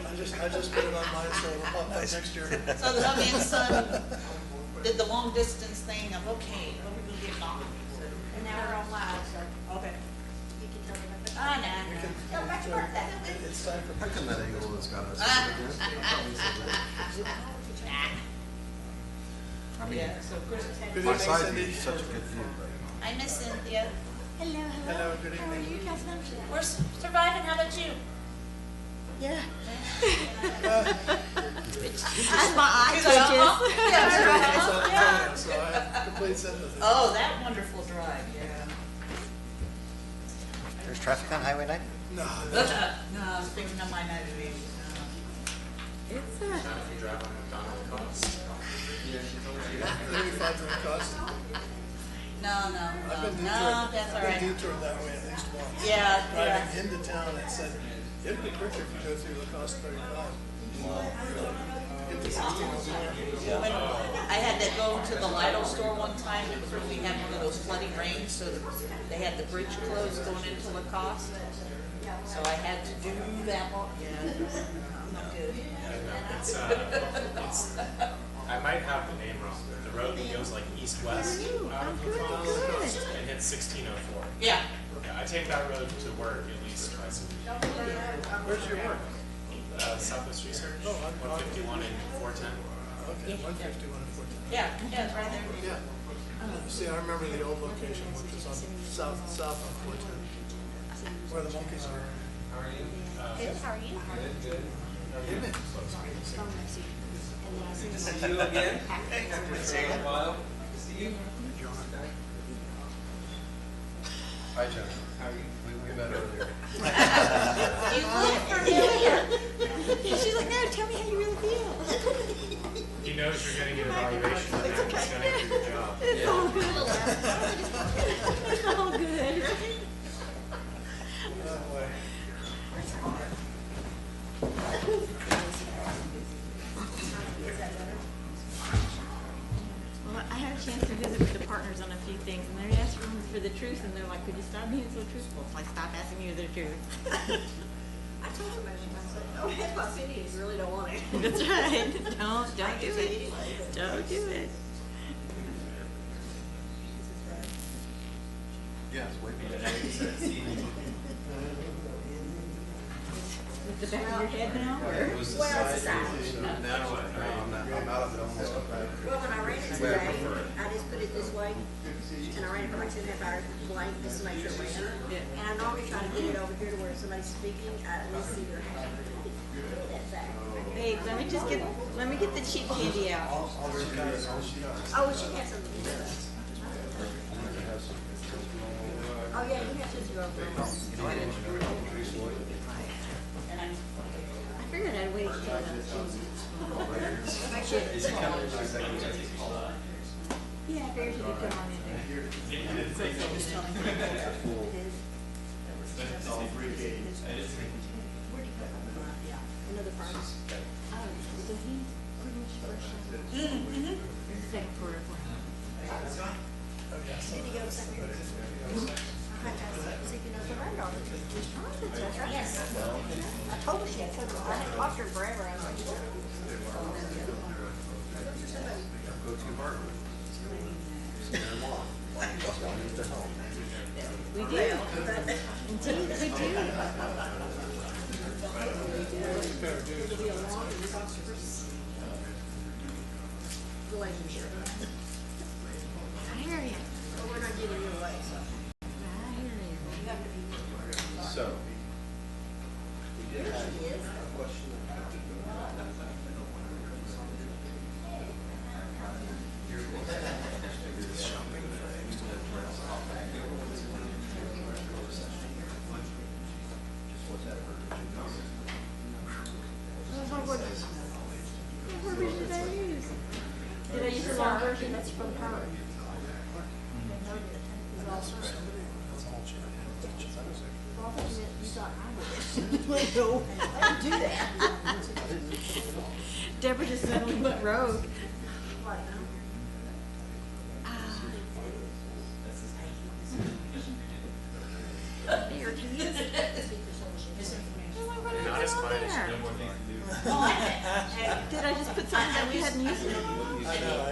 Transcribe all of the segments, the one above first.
I just put it on mine, so it'll pop up next year. So the hubby and son did the long distance thing of, okay, what are we gonna get on? And now we're on live, so Okay. you can tell me about the. I know. We can, Tell me about your birthday. it's time for. How come that angle has got us? I mean, Yeah, so Chris, Good my evening, side Cindy. view is such a good view right I miss Cynthia. Hello, Hello, good How are evening. you, Councilman? We're surviving, how about you? Yeah. As my eye She's like, twitches. uh-huh. Yeah, It's right. on the Yeah. phone, so I have complete sympathy. Oh, that wonderful drive, yeah. There's traffic on Highway 90? No, No, I was thinking of my night of babies. It's If you drive on McDonald Coast. $35 to the cost. No, I've been no, detoured. that's all I've right. been detoured that way at least once. Yeah, Driving yeah. into town, it said, it'd be quicker if you go through the cost 35. Get to 1604. When I had to go to the Lido store one time because we had one of those flooding rains, so they had the bridge closed going into Lacoste. So I had to do that one. Yeah, not good. It's, I might have the name wrong, but the road that goes like east-west out of McDonald Coast and hits 1604. Yeah. Yeah, I take that road to work at least twice a week. Where's your work? Southwest Research, Oh, I'm- 151 and 410. Okay, 151 and 14. Yeah, it's right there. Yeah. See, I remember the old location, which was on south on 410, where the monkeys are. Good, how are you? Amen. See you again. It's been a while. See you. Hi, John. How are you? We met earlier. You look familiar. She's like, no, tell me how you really feel. He knows you're getting an evaluation and then he's gonna do your job. It's all good. It's all good, right? Oh, boy. Well, I had a chance to visit with the partners on a few things, and they asked for the truth, and they're like, could you stop being so truthful? It's like, stop asking you the truth. I told him about it. I said, don't have my opinions, you really don't want it. That's right. Don't do it. Don't do it. Yes, way better. With the back of your head now, or? It was the Well, it's side a view, so now I'm out of it almost. Well, when I ran it today, I just put it this way, and I ran it for like 2.5 hours blank, just to make sure it ran. And I normally try to get it over here to where somebody's speaking, I at least see their hand. That's that. Babe, let me get the cheap candy out. Oh, we should have something to do with that. Oh, yeah, you have to go over. And I'm, I figured I'd wait till Make sure. Is he coming to executive session? yeah, I figured he could come on in there. Another part. Oh, so he pretty much first second quarter. Did he go to second grade? I had to ask, see if you know the granddaughter. That's right. Yes. I told her she had cooked. I hadn't talked to her forever. I was like, Go to Martin. We do. Indeed, we do. relationship. I hear you. But we're not getting your way, so. I hear you. You have to be. So, we did have She is. a question about What version did I use? Did I use the long version? That's from her. You thought I would. No, I didn't do that. Deborah just suddenly went rogue. What, There he is. Not That's on mine. It should there? be more than Did I just put something that we hadn't used? I know, I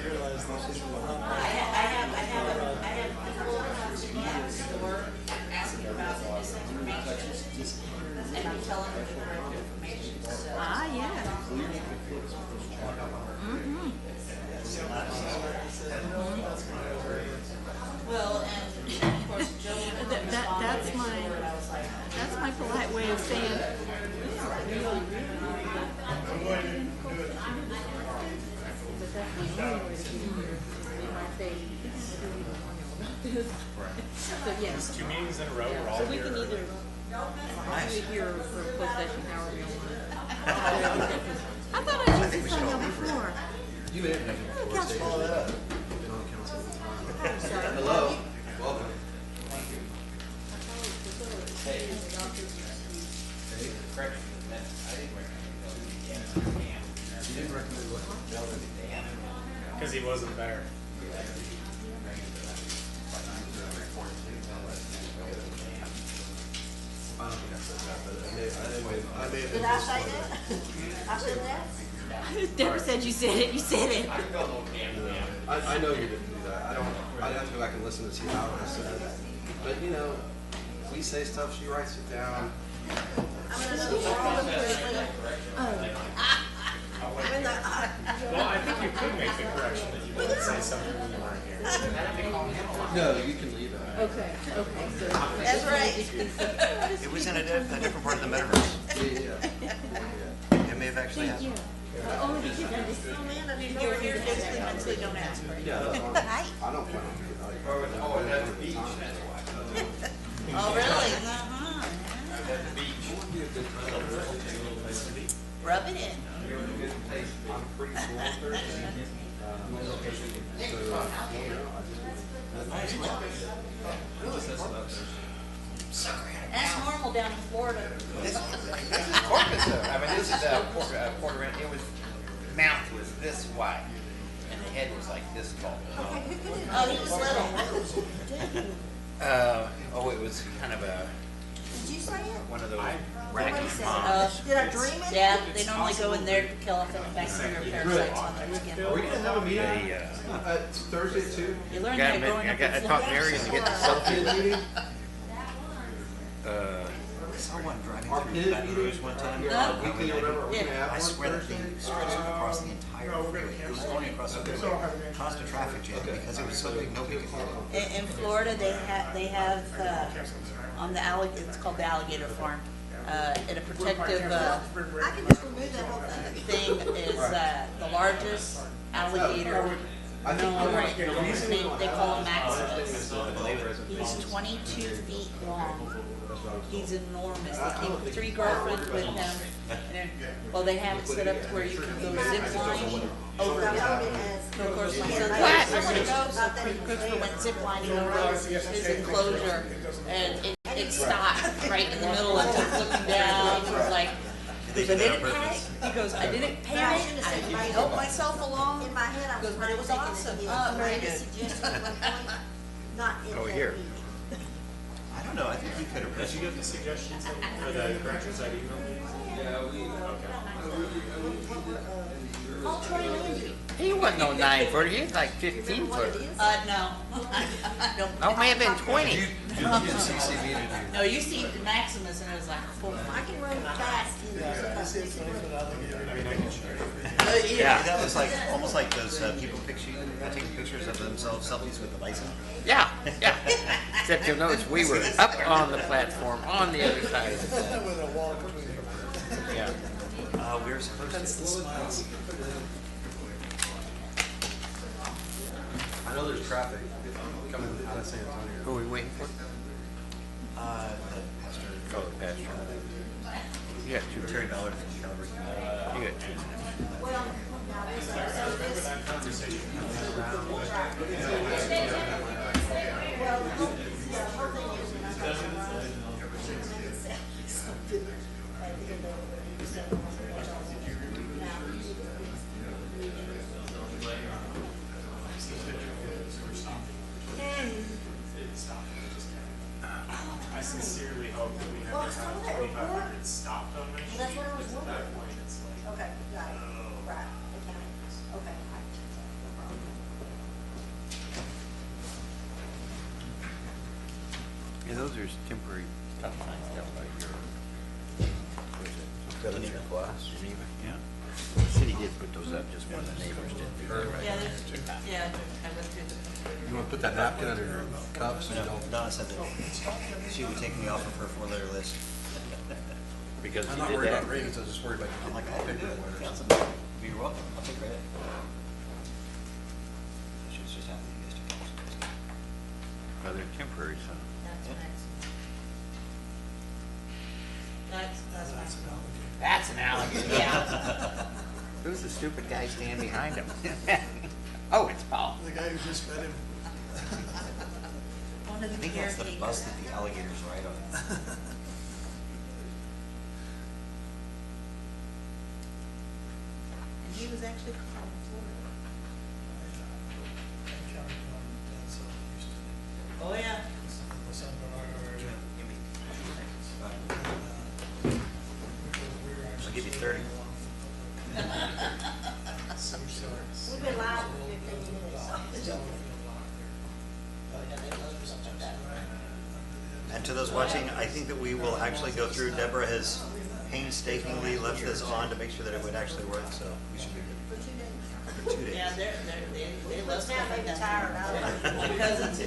realized that she's from the hot I have people at the store asking about the misinformation. And I'm telling them the correct information, so. Ah, yeah. Mm-hmm. Well, and of course, Joe would That's respond, but I was like, that's my polite way of saying. So yes, 2 meetings in a row, we're all so we here. can either do it here for a closed session, however you want it. I thought I used this on y'all before. You may have been before, Steve. Been on council a long time. Hello, welcome. You didn't recommend what? Because he wasn't there. I don't think I said that, but I may have Did been I this say one. that? I said that? Deborah said you said it, you said it. I know you didn't do that. I'd have to go back and listen to see how it was said. But you know, we say stuff, she writes it down. I'm gonna see all the correctly. I'm in the, Well, I think you could make the correction that you didn't say something when you weren't here. No, you can leave it. Okay, so. that's right. It was in a different part of the metaverse. Yeah. It may have actually Thank you. happened. Only because I just. Oh, man, I didn't you're know here you just did that. and say don't ask. Yeah, that's fine. I don't plan on being like. Oh, and at the beach, that's why. Oh, really? Uh-huh. At the beach. Would be a good time. Rub it in. I'm pretty full Thursday. That's normal down in Florida. This is Corpus, though. I mean, this is Puerto Rico. It was, the mouth was this wide, and the head was like this tall. Oh, he was little. Oh, it was kind of a, Did you say it? one of those What ragged is moms. it? Did I dream it? Yeah, they normally go in there to kill off any bacteria or parasites on their skin. Are we gonna have a meeting They, Thursday too? You learn that growing up in I taught Florida. Mary to get the Pin selfie. meeting? I saw one driving Our through pin Baton meeting? Rouge one time. No. Weekly or whatever, we're gonna have I one swear that Thursday? thing stretched across the entire freeway. It was going across the freeway, caused a traffic jam because it was so big nobody could hit it. In Florida, they have, on the alligator, it's called the alligator farm. And a protective, I can just remove that whole thing. thing is, the largest alligator I think known, right. they call him Maximus. He's 22 feet long. He's enormous. They came with 3 girlfriends with him. And, well, they have it set up to where you can go zip lining over him. So of course, my son's like, I wanna go, so Christopher went zip lining over his enclosure, and it stopped right in the middle and just looking down. He was like, I didn't panic. He goes, I didn't panic. I helped myself along. In my head, I was But it was thinking awesome. that he Oh, made very a good. suggestion at one point, not in Over that here. meeting. I don't know, I think we could have. Did you get the suggestions for the corrections I emailed you? I'll try Andy. He wasn't no 9-footer, he was like 15 What it footer. is? No. I don't. Oh, may have been 20. You didn't CC me, did you? No, you see Maximus and it was like, full. I can run fast in I see it's 20-foot alligator. Yeah, that was like, almost like those people taking pictures of themselves, selfies with the license. Yeah, yeah. Except you'll notice we were up on the platform on the other side. With a wall between them. Yeah. We're supposed That's the to. smiles. I know there's traffic coming out of San Antonio. Who are we waiting for? The pastor, Oh, the pastor. You got 2. Terry Ballard from Calvary. You got 2. Well, now this, well, the whole thing is, and I don't know, something at the end of the summer. I sincerely hope that we have 2,500 stopped on there's temporary stop signs down by your, where's it? Geneva Glass. Geneva, yeah. The city did put those up, just one of the neighbors didn't do that. Yeah, I went through the. You wanna put that napkin under your cup so you don't? Donna said that she would take me off of her four-letter list. Because I'm you not did worried that. about ratings, I was just worried about I'm like, getting oh, paper good. letters. You're welcome. I'll take credit. She was just happy you guys took it. Well, they're temporary, so. That's That's an alligator. yeah. Who's the stupid guy standing behind him? Oh, it's Paul. The guy who just fed him. One of I the think that's the caretakers. bus that the alligators ride on. And he was actually from Florida. Oh, yeah. I'll give you 30. We've been live for 15 minutes. And to those watching, I think that we will actually go through. Deborah has painstakingly left this on to make sure that it would actually work, so we should be good. For 2 days. Yeah, they love Now stuff they like that. retired out of it. My cousins,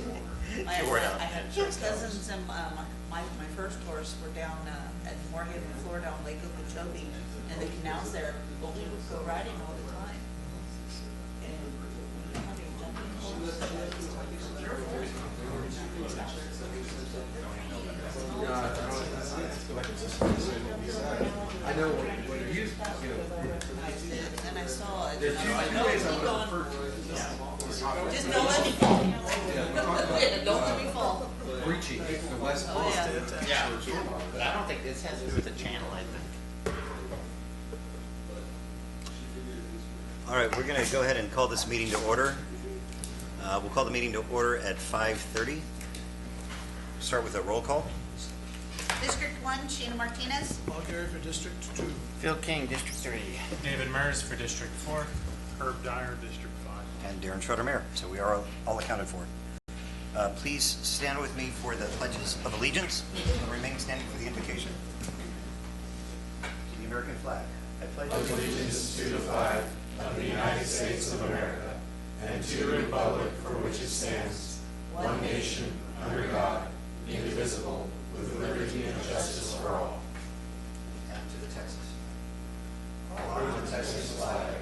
Get word out. I had cousins and, my first horse were down, at Moorhaven, Florida on Lake Okeechobee, and the canals there, well, we would go riding all the time. And having jumping I know what you're used to, you know. and I saw it. There's and two I'm like, ways no, I keep would going. prefer Just don't let me fall. Yeah, don't let me fall. breaching the West Oh, Coast. yeah. Yeah, but I don't think this has to do with the channel, I think. All right, we're going to go ahead and call this meeting to order. We'll call the meeting to order at 5:30. Start with a roll call. District 1, Sheena Martinez. Paul Gary for District 2. Phil King, District 3. David Mers for District 4. Herb Dyer, District 5. And Darren Schroeder Mayor. So we are all accounted for. Please stand with me for the pledges of allegiance and remain standing for the invocation. To the American flag. I pledge allegiance to the flag of the United States of America and to the republic for which it stands, one nation, under God, indivisible, with liberty and justice for all. And to the Texas. Honor the Texas flag.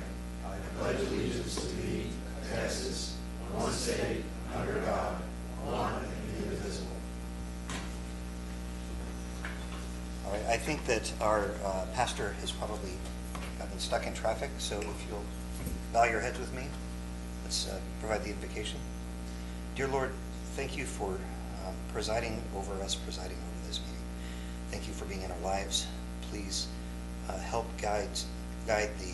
I pledge allegiance to thee, Texas, one state, under God, one and indivisible. All right, I think that our pastor has probably gotten stuck in traffic, so if you'll bow your heads with me, let's provide the invocation. Dear Lord, thank you for presiding over us, presiding over this meeting. Thank you for being in our lives. Please help guide the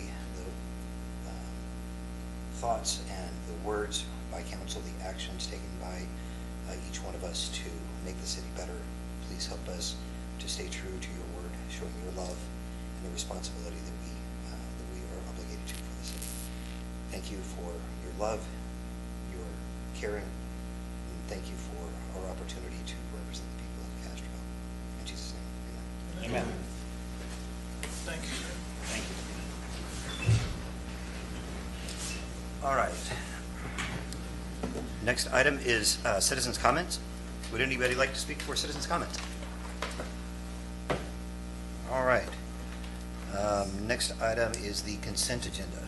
thoughts and the words by council, the actions taken by each one of us to make the city better. Please help us to stay true to your word, showing your love and the responsibility that we are obligated to for the city. Thank you for your love, your caring, and thank you for our opportunity to represent the people of Castroville. In Jesus' name, amen. Amen. Thank you, sir. Thank you. All right. Next item is citizens' comments. Would anybody like to speak for citizens' comments? All right. Next item is the consent agenda.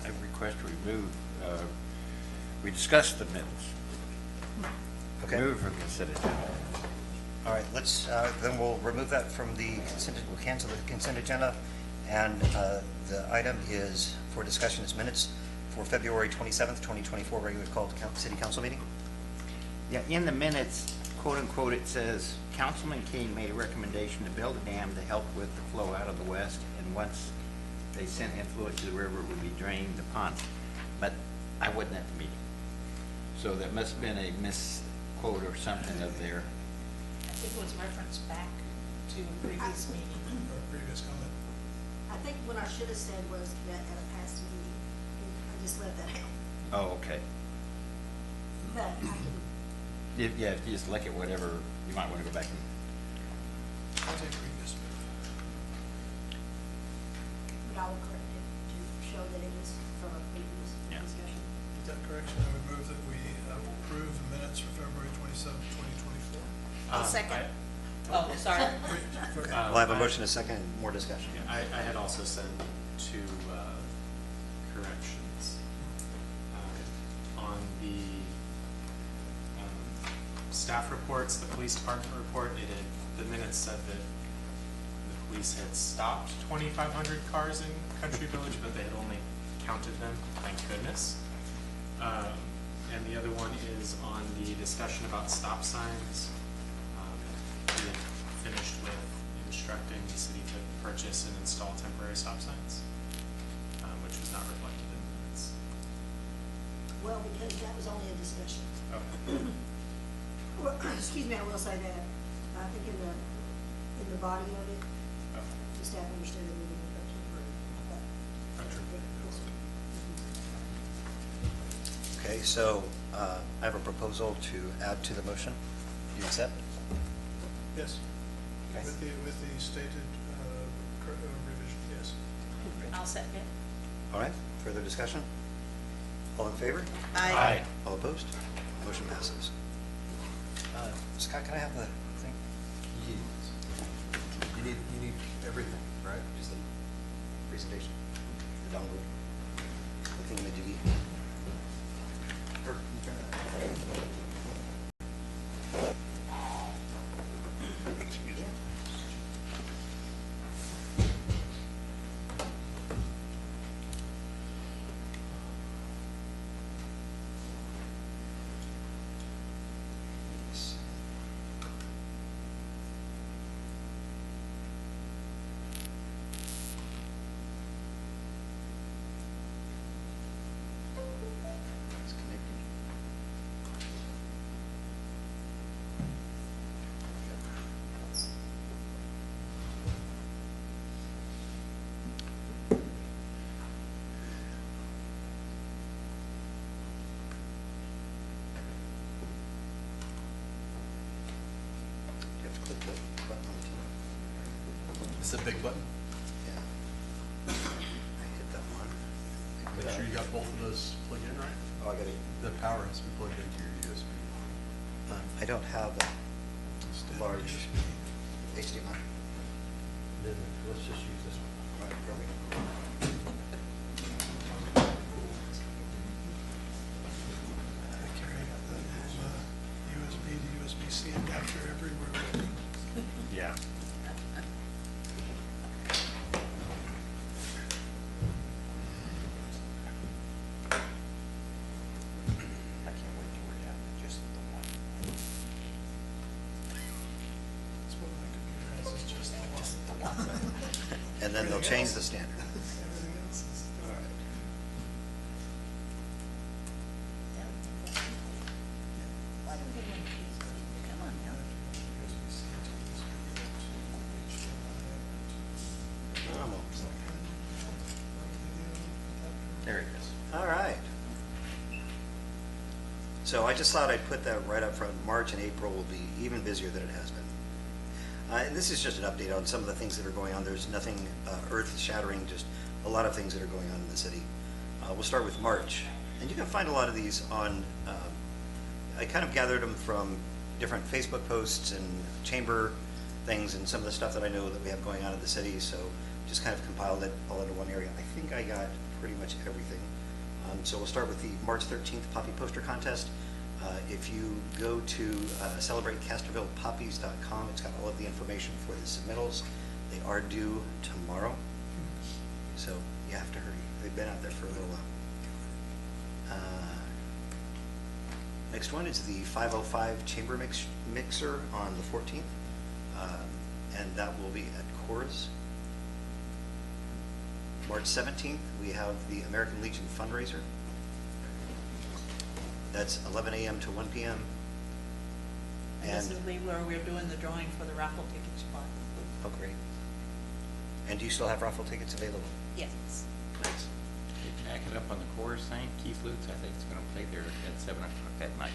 I request we move, we discussed the minutes. Okay. Move for consent agenda. All right, let's, then we'll remove that from the consent, we'll cancel the consent agenda. And the item is for discussion is minutes for February 27th, 2024, regular called city council meeting. Yeah, in the minutes, quote unquote, it says, Councilman King made a recommendation to build a dam to help with the flow out of the west, and once they sent influence to the river, it would be drained the pond. But I wasn't at the meeting. So that must have been a misquote or something of their, I think it was referenced back to a previous meeting. Or previous comment. I think what I should have said was that at a past meeting, I just left that out. oh, okay. But I can Yeah, if you just look at whatever, you might want to go back and, I'll take previous. But I will correct it to show that it was from a previous Yeah. discussion. With that correction, I would move that we approve the minutes for February 27th, 2024. I'll second. Oh, sorry. We'll have a motion, a second, more discussion. I had also sent two corrections on the staff reports, the police department report. The minutes said that the police had stopped 2,500 cars in Country Village, but they had only counted them, thank goodness. And the other one is on the discussion about stop signs. We had finished with instructing the city to purchase and install temporary stop signs, which was not reflected in the minutes. Well, because that was only a discussion. Okay. Well, excuse me, I will say that, I think in the body of it, the staff understood that we needed a temporary, but. Okay, so I have a proposal to add to the motion. Do you accept? Yes. Okay. With the stated revision, yes. I'll second. All right, further discussion? All in favor? Aye. All opposed? Motion passes. Scott, can I have the thing? You need everything, right? Just the presentation. The dongle? The thing that you need? Or you turn it on. Excuse me. Yes. It's connected. You have to click the button on the TV. It's a big button. Yeah. I hit that one. Make sure you got both of those plugged in right. Oh, I got it. The power has to be plugged into your USB. I don't have a large HDMI. Then let's just use this one. Right, perfect. I carry the USB to USB-C adapter everywhere with me. yeah. I can't wait till we're down to just the one. That's what my computer has, is just the one. And then they'll change the standard. Everything else is. Come on now. USB-C to HDMI. Almost. There it is. All right. So I just thought I'd put that right up front. March and April will be even busier than it has been. And this is just an update on some of the things that are going on. There's nothing earth-shattering, just a lot of things that are going on in the city. We'll start with March. And you can find a lot of these on, I kind of gathered them from different Facebook posts and chamber things and some of the stuff that I know that we have going on in the city. So just kind of compiled it all into one area. I think I got pretty much everything. So we'll start with the March 13th Poppy Poster Contest. If you go to CelebrateCastlevillepoppies.com, it's got all of the information for the submittals. They are due tomorrow, so you have to hurry. They've been out there for a little while. Next one is the 505 Chamber Mixer on the 14th, and that will be at Coors. March 17th, we have the American Legion fundraiser. That's 11 a.m. to 1 p.m. And this is where we're doing the drawing for the raffle ticket spot. Oh, great. And do you still have raffle tickets available? Yes. Nice. Hey, Jack it up on the chorus thing. Keith Lutz, I think, is going to play there at 7 o'clock that night.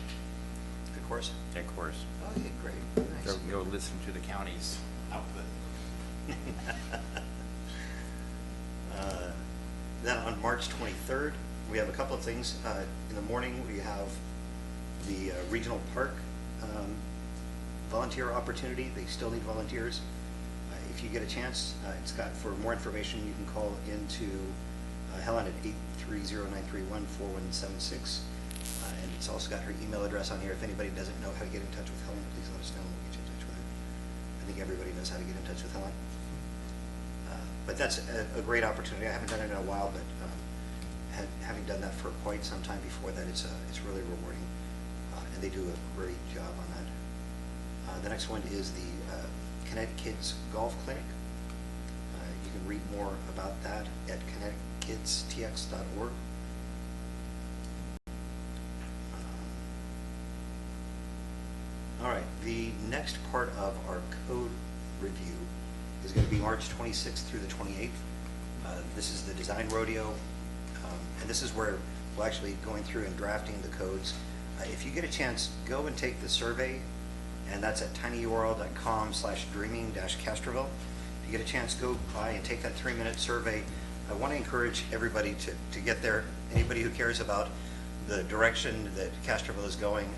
Good of course? Of course. Oh, yeah, great, nice. Go listen to the county's output. Then on March 23rd, we have a couple of things. In the morning, we have the regional park volunteer opportunity. They still need volunteers. If you get a chance, for more information, you can call into Helen at 830-931-4176. And it's also got her email address on here. If anybody doesn't know how to get in touch with Helen, please let us know and we'll get you in touch with her. I think everybody knows how to get in touch with Helen. But that's a great opportunity. I haven't done it in a while, but having done that for quite some time before that, it's really rewarding. And they do a great job on that. The next one is the Kinetic Kids Golf Clinic. You can read more about that at kinetickidstx.org. All right, the next part of our code review is going to be March 26th through the 28th. This is the design rodeo, and this is where we're actually going through and drafting the codes. If you get a chance, go and take the survey, and that's at tinyurl.com/dreaming-castroville. If you get a chance, go by and take that 3-minute survey. I want to encourage everybody to get there. Anybody who cares about the direction that Castroville is going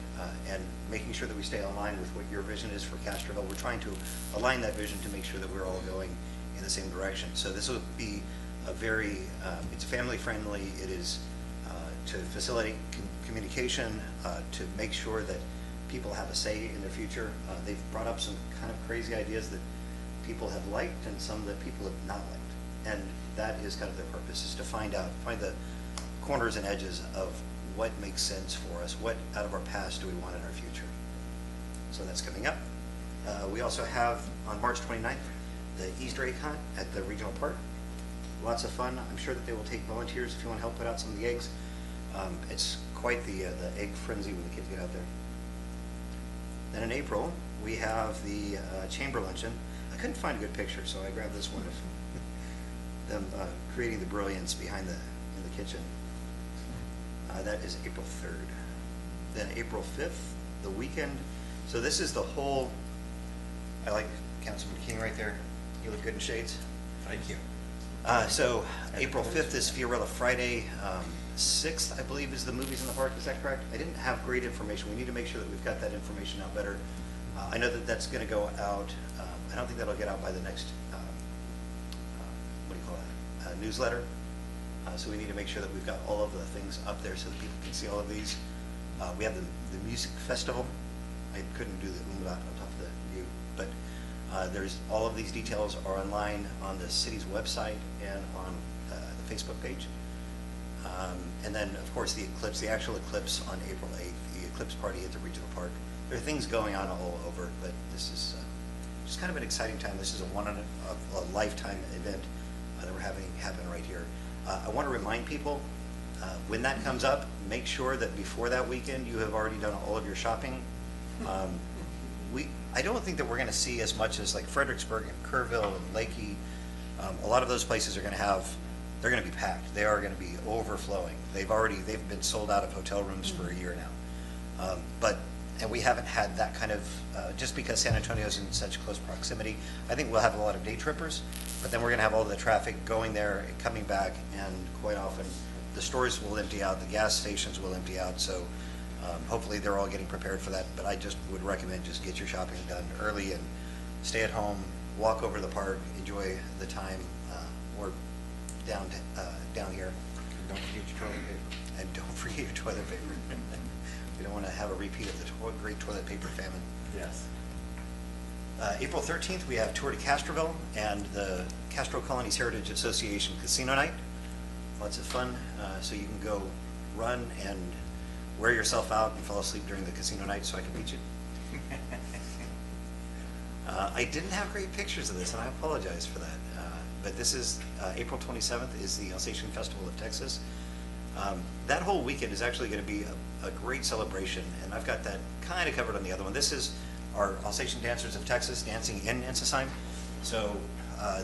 and making sure that we stay aligned with what your vision is for Castroville. We're trying to align that vision to make sure that we're all going in the same direction. So this will be a very, it's family friendly. It is to facilitate communication, to make sure that people have a say in their future. They've brought up some kind of crazy ideas that people have liked and some that people have not liked. And that is kind of their purpose, is to find the corners and edges of what makes sense for us, what out of our past do we want in our future. So that's coming up. We also have on March 29th, the Easter egg hunt at the regional park. Lots of fun. I'm sure that they will take volunteers if you want to help put out some of the eggs. It's quite the egg frenzy when the kids get out there. Then in April, we have the chamber luncheon. I couldn't find a good picture, so I grabbed this one of them creating the brilliance behind in the kitchen. That is April 3rd. Then April 5th, the weekend. So this is the whole, I like Councilman King right there. You look good in shades. Thank you. So April 5th is Fiorella Friday. 6th, I believe, is the Movies in the Park. Is that correct? I didn't have great information. We need to make sure that we've got that information out better. I know that that's going to go out. I don't think that'll get out by the next, what do you call that, newsletter. So we need to make sure that we've got all of the things up there so that people can see all of these. We have the music festival. I couldn't do the umlaut on top of the view, but there's all of these details are online on the city's website and on the Facebook page. And then, of course, the eclipse, the actual eclipse on April 8th, the eclipse party at the regional park. There are things going on all over, but this is just kind of an exciting time. This is a lifetime event that we're having happen right here. I want to remind people, when that comes up, make sure that before that weekend you have already done all of your shopping. I don't think that we're going to see as much as like Fredericksburg and Kerrville and Lakey. A lot of those places are going to have, they're going to be packed. They are going to be overflowing. They've been sold out of hotel rooms for a year now. And we haven't had that kind of, just because San Antonio's in such close proximity, I think we'll have a lot of day trippers, but then we're going to have all the traffic going there and coming back, and quite often the stores will empty out, the gas stations will empty out, so hopefully they're all getting prepared for that, but I just would recommend just get your shopping done early and stay at home, walk over to the park, enjoy the time. We're down here. Don't forget your toilet paper. And don't forget your toilet paper. We don't want to have a repeat of the great toilet paper famine. Yes. April 13th, we have Tour de Castroville and the Castro Colonies Heritage Association Casino Night. Lots of fun. So you can go run and wear yourself out and fall asleep during the casino night so I can beat you. I didn't have great pictures of this, and I apologize for that. But this is April 27th is the Alsatian Festival of Texas. That whole weekend is actually going to be a great celebration, and I've got that kind of covered on the other one. This is our Alsatian Dancers of Texas dancing in Ensisheim. So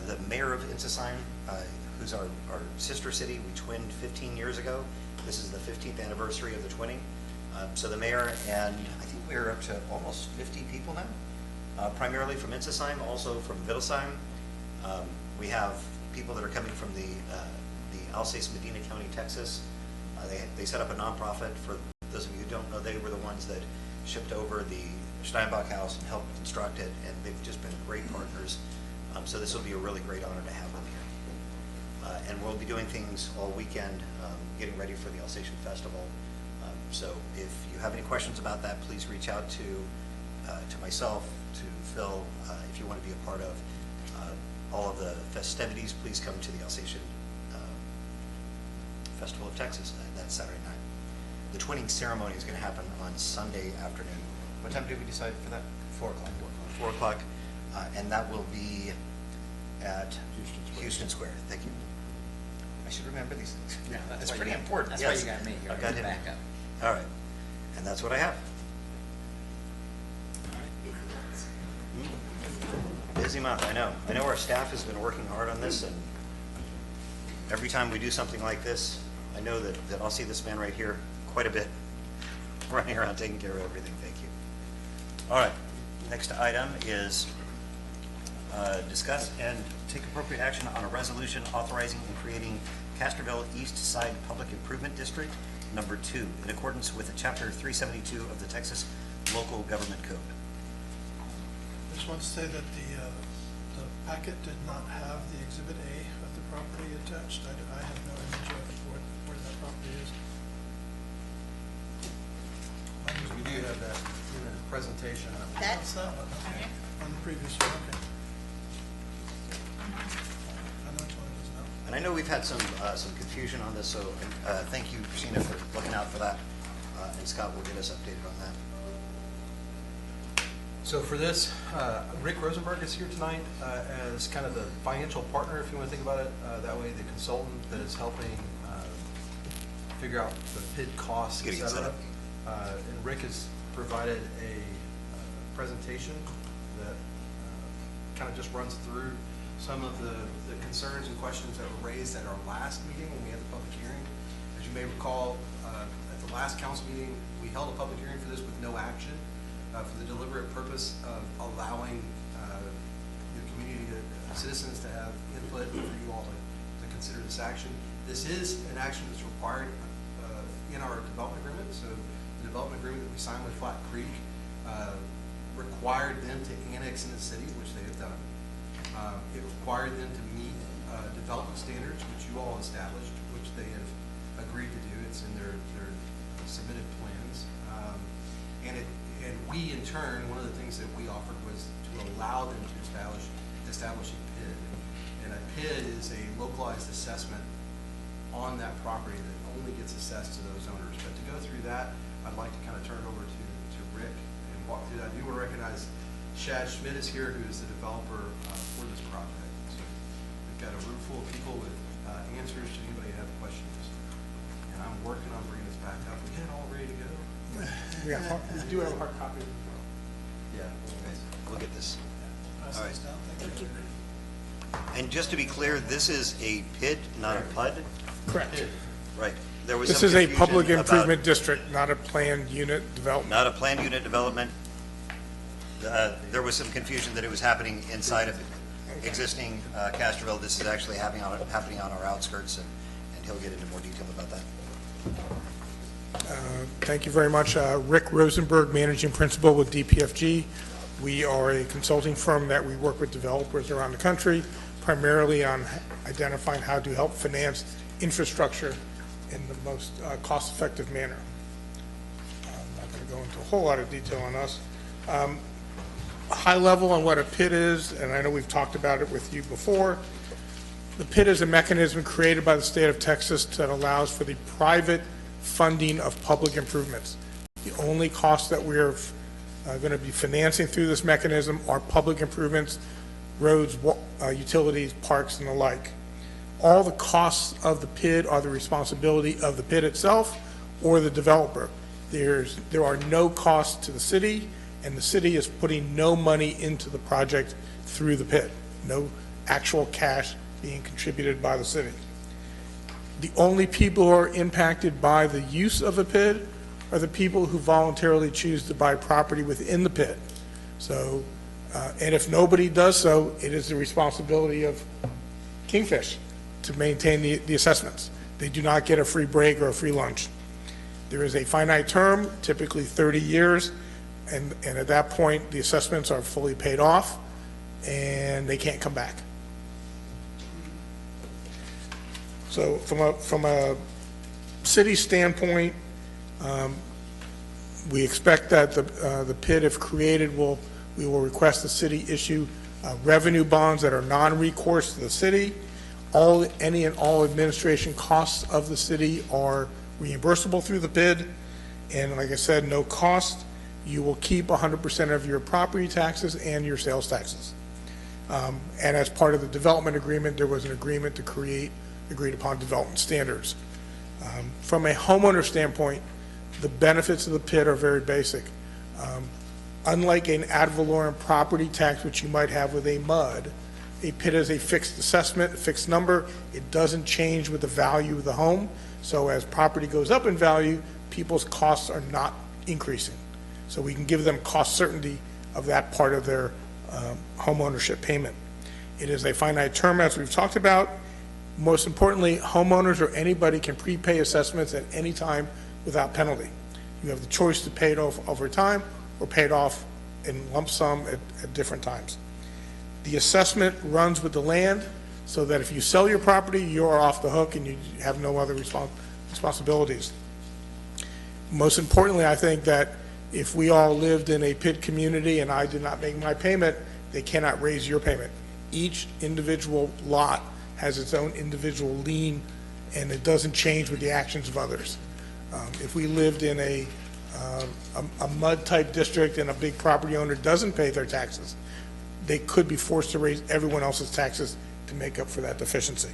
the mayor of Ensisheim, who's our sister city, we twinned 15 years ago. This is the 15th anniversary of the twinning. So the mayor and I think we're up to almost 50 people now, primarily from Insesheim, also from Wittelsheim. We have people that are coming from the Alsace Medina County, Texas. They set up a nonprofit. For those of you who don't know, they were the ones that shipped over the Steinbach House and helped construct it, and they've just been great partners. So this will be a really great honor to have them here. And we'll be doing things all weekend, getting ready for the Alsatian Festival. So if you have any questions about that, please reach out to myself, to Phil, if you want to be a part of all of the festivities. Please come to the Alsatian Festival of Texas. That's Saturday night. The twinning ceremony is going to happen on Sunday afternoon. What time did we decide for that? 4 o'clock. 4 o'clock, and that will be at Houston Square. Thank you. I should remember these things. Yeah, It's pretty important. That's Yes. why you got me here. I've got him. Back up. All right, and that's what I have. Busy month, I know. I know our staff has been working hard on this, and every time we do something like this, I know that I'll see this man right here quite a bit, running around taking care of everything. Thank you. All right, next item is discuss and take appropriate action on a resolution authorizing and creating Castroville East Side Public Improvement District Number 2 in accordance with Chapter 372 of the Texas Local Government Code. I just want to say that the packet did not have the Exhibit A of the property attached. I have no image of where that property is. We do have that in the presentation. What's that? Okay. On the previous one, okay. I know which one it is now. And I know we've had some confusion on this, so thank you, Sheena, for looking out for that. And Scott will get us updated on that. So for this, Rick Rosenberg is here tonight as kind of the financial partner, if you want to think about it that way, the consultant that is helping figure out the PID costs, et Getting it set cetera. up. And Rick has provided a presentation that kind of just runs through some of the concerns and questions that were raised at our last meeting when we had the public hearing. As you may recall, at the last council meeting, we held a public hearing for this with no action. For the deliberate purpose of allowing the community, citizens to have input for you all to consider this action. This is an action that's required in our development agreement. So the development agreement that we signed with Flat Creek required them to annex in the city, which they have done. It required them to meet development standards, which you all established, which they have agreed to do. It's in their submitted plans. And we, in turn, one of the things that we offered was to allow them to establish a PID. And a PID is a localized assessment on that property that only gets assessed to those owners. But to go through that, I'd like to kind of turn it over to Rick and walk through that. I do want to recognize Shad Schmidt is here, who is the developer for this project. So we've got a room full of people with answers to anybody that have questions. And I'm working on bringing this back up. We get it all ready to go. We do have a hard copy as well. Yeah. Look at this. Pass All these right. down. Thank you. And just to be clear, this is a PID, not a PUD? Correct. Right. There was This some is a confusion public about- improvement district, not a planned unit development. Not a planned unit development. There was some confusion that it was happening inside of existing Castroville. This is actually happening on our outskirts, and he'll get into more detail about that. Thank you very much. Rick Rosenberg, Managing Principal with DPFG. We are a consulting firm that we work with developers around the country, primarily on identifying how to help finance infrastructure in the most cost-effective manner. I'm not going to go into a whole lot of detail on us. High level on what a PID is, and I know we've talked about it with you before. The PID is a mechanism created by the state of Texas that allows for the private funding of public improvements. The only costs that we're going to be financing through this mechanism are public improvements, roads, utilities, parks, and the like. All the costs of the PID are the responsibility of the PID itself or the developer. There are no costs to the city, and the city is putting no money into the project through the PID. No actual cash being contributed by the city. The only people who are impacted by the use of a PID are the people who voluntarily choose to buy property within the pit. So, and if nobody does so, it is the responsibility of Kingfish to maintain the assessments. They do not get a free break or a free lunch. There is a finite term, typically 30 years, and at that point, the assessments are fully paid off, and they can't come back. So from a city standpoint, we expect that the PID, if created, we will request the city issue revenue bonds that are non-recourse to the city. Any and all administration costs of the city are reimbursable through the PID, and like I said, no cost. You will keep 100% of your property taxes and your sales taxes. And as part of the development agreement, there was an agreement to create agreed upon development standards. From a homeowner standpoint, the benefits of the PID are very basic. Unlike an ad valorem property tax, which you might have with a MUD, a PID is a fixed assessment, a fixed number. It doesn't change with the value of the home. So as property goes up in value, people's costs are not increasing. So we can give them cost certainty of that part of their home ownership payment. It is a finite term, as we've talked about. Most importantly, homeowners or anybody can prepay assessments at any time without penalty. You have the choice to pay it off over time or pay it off in lump sum at different times. The assessment runs with the land, so that if you sell your property, you're off the hook and you have no other responsibilities. Most importantly, I think that if we all lived in a PID community and I did not make my payment, they cannot raise your payment. Each individual lot has its own individual lien, and it doesn't change with the actions of others. If we lived in a MUD-type district and a big property owner doesn't pay their taxes, they could be forced to raise everyone else's taxes to make up for that deficiency.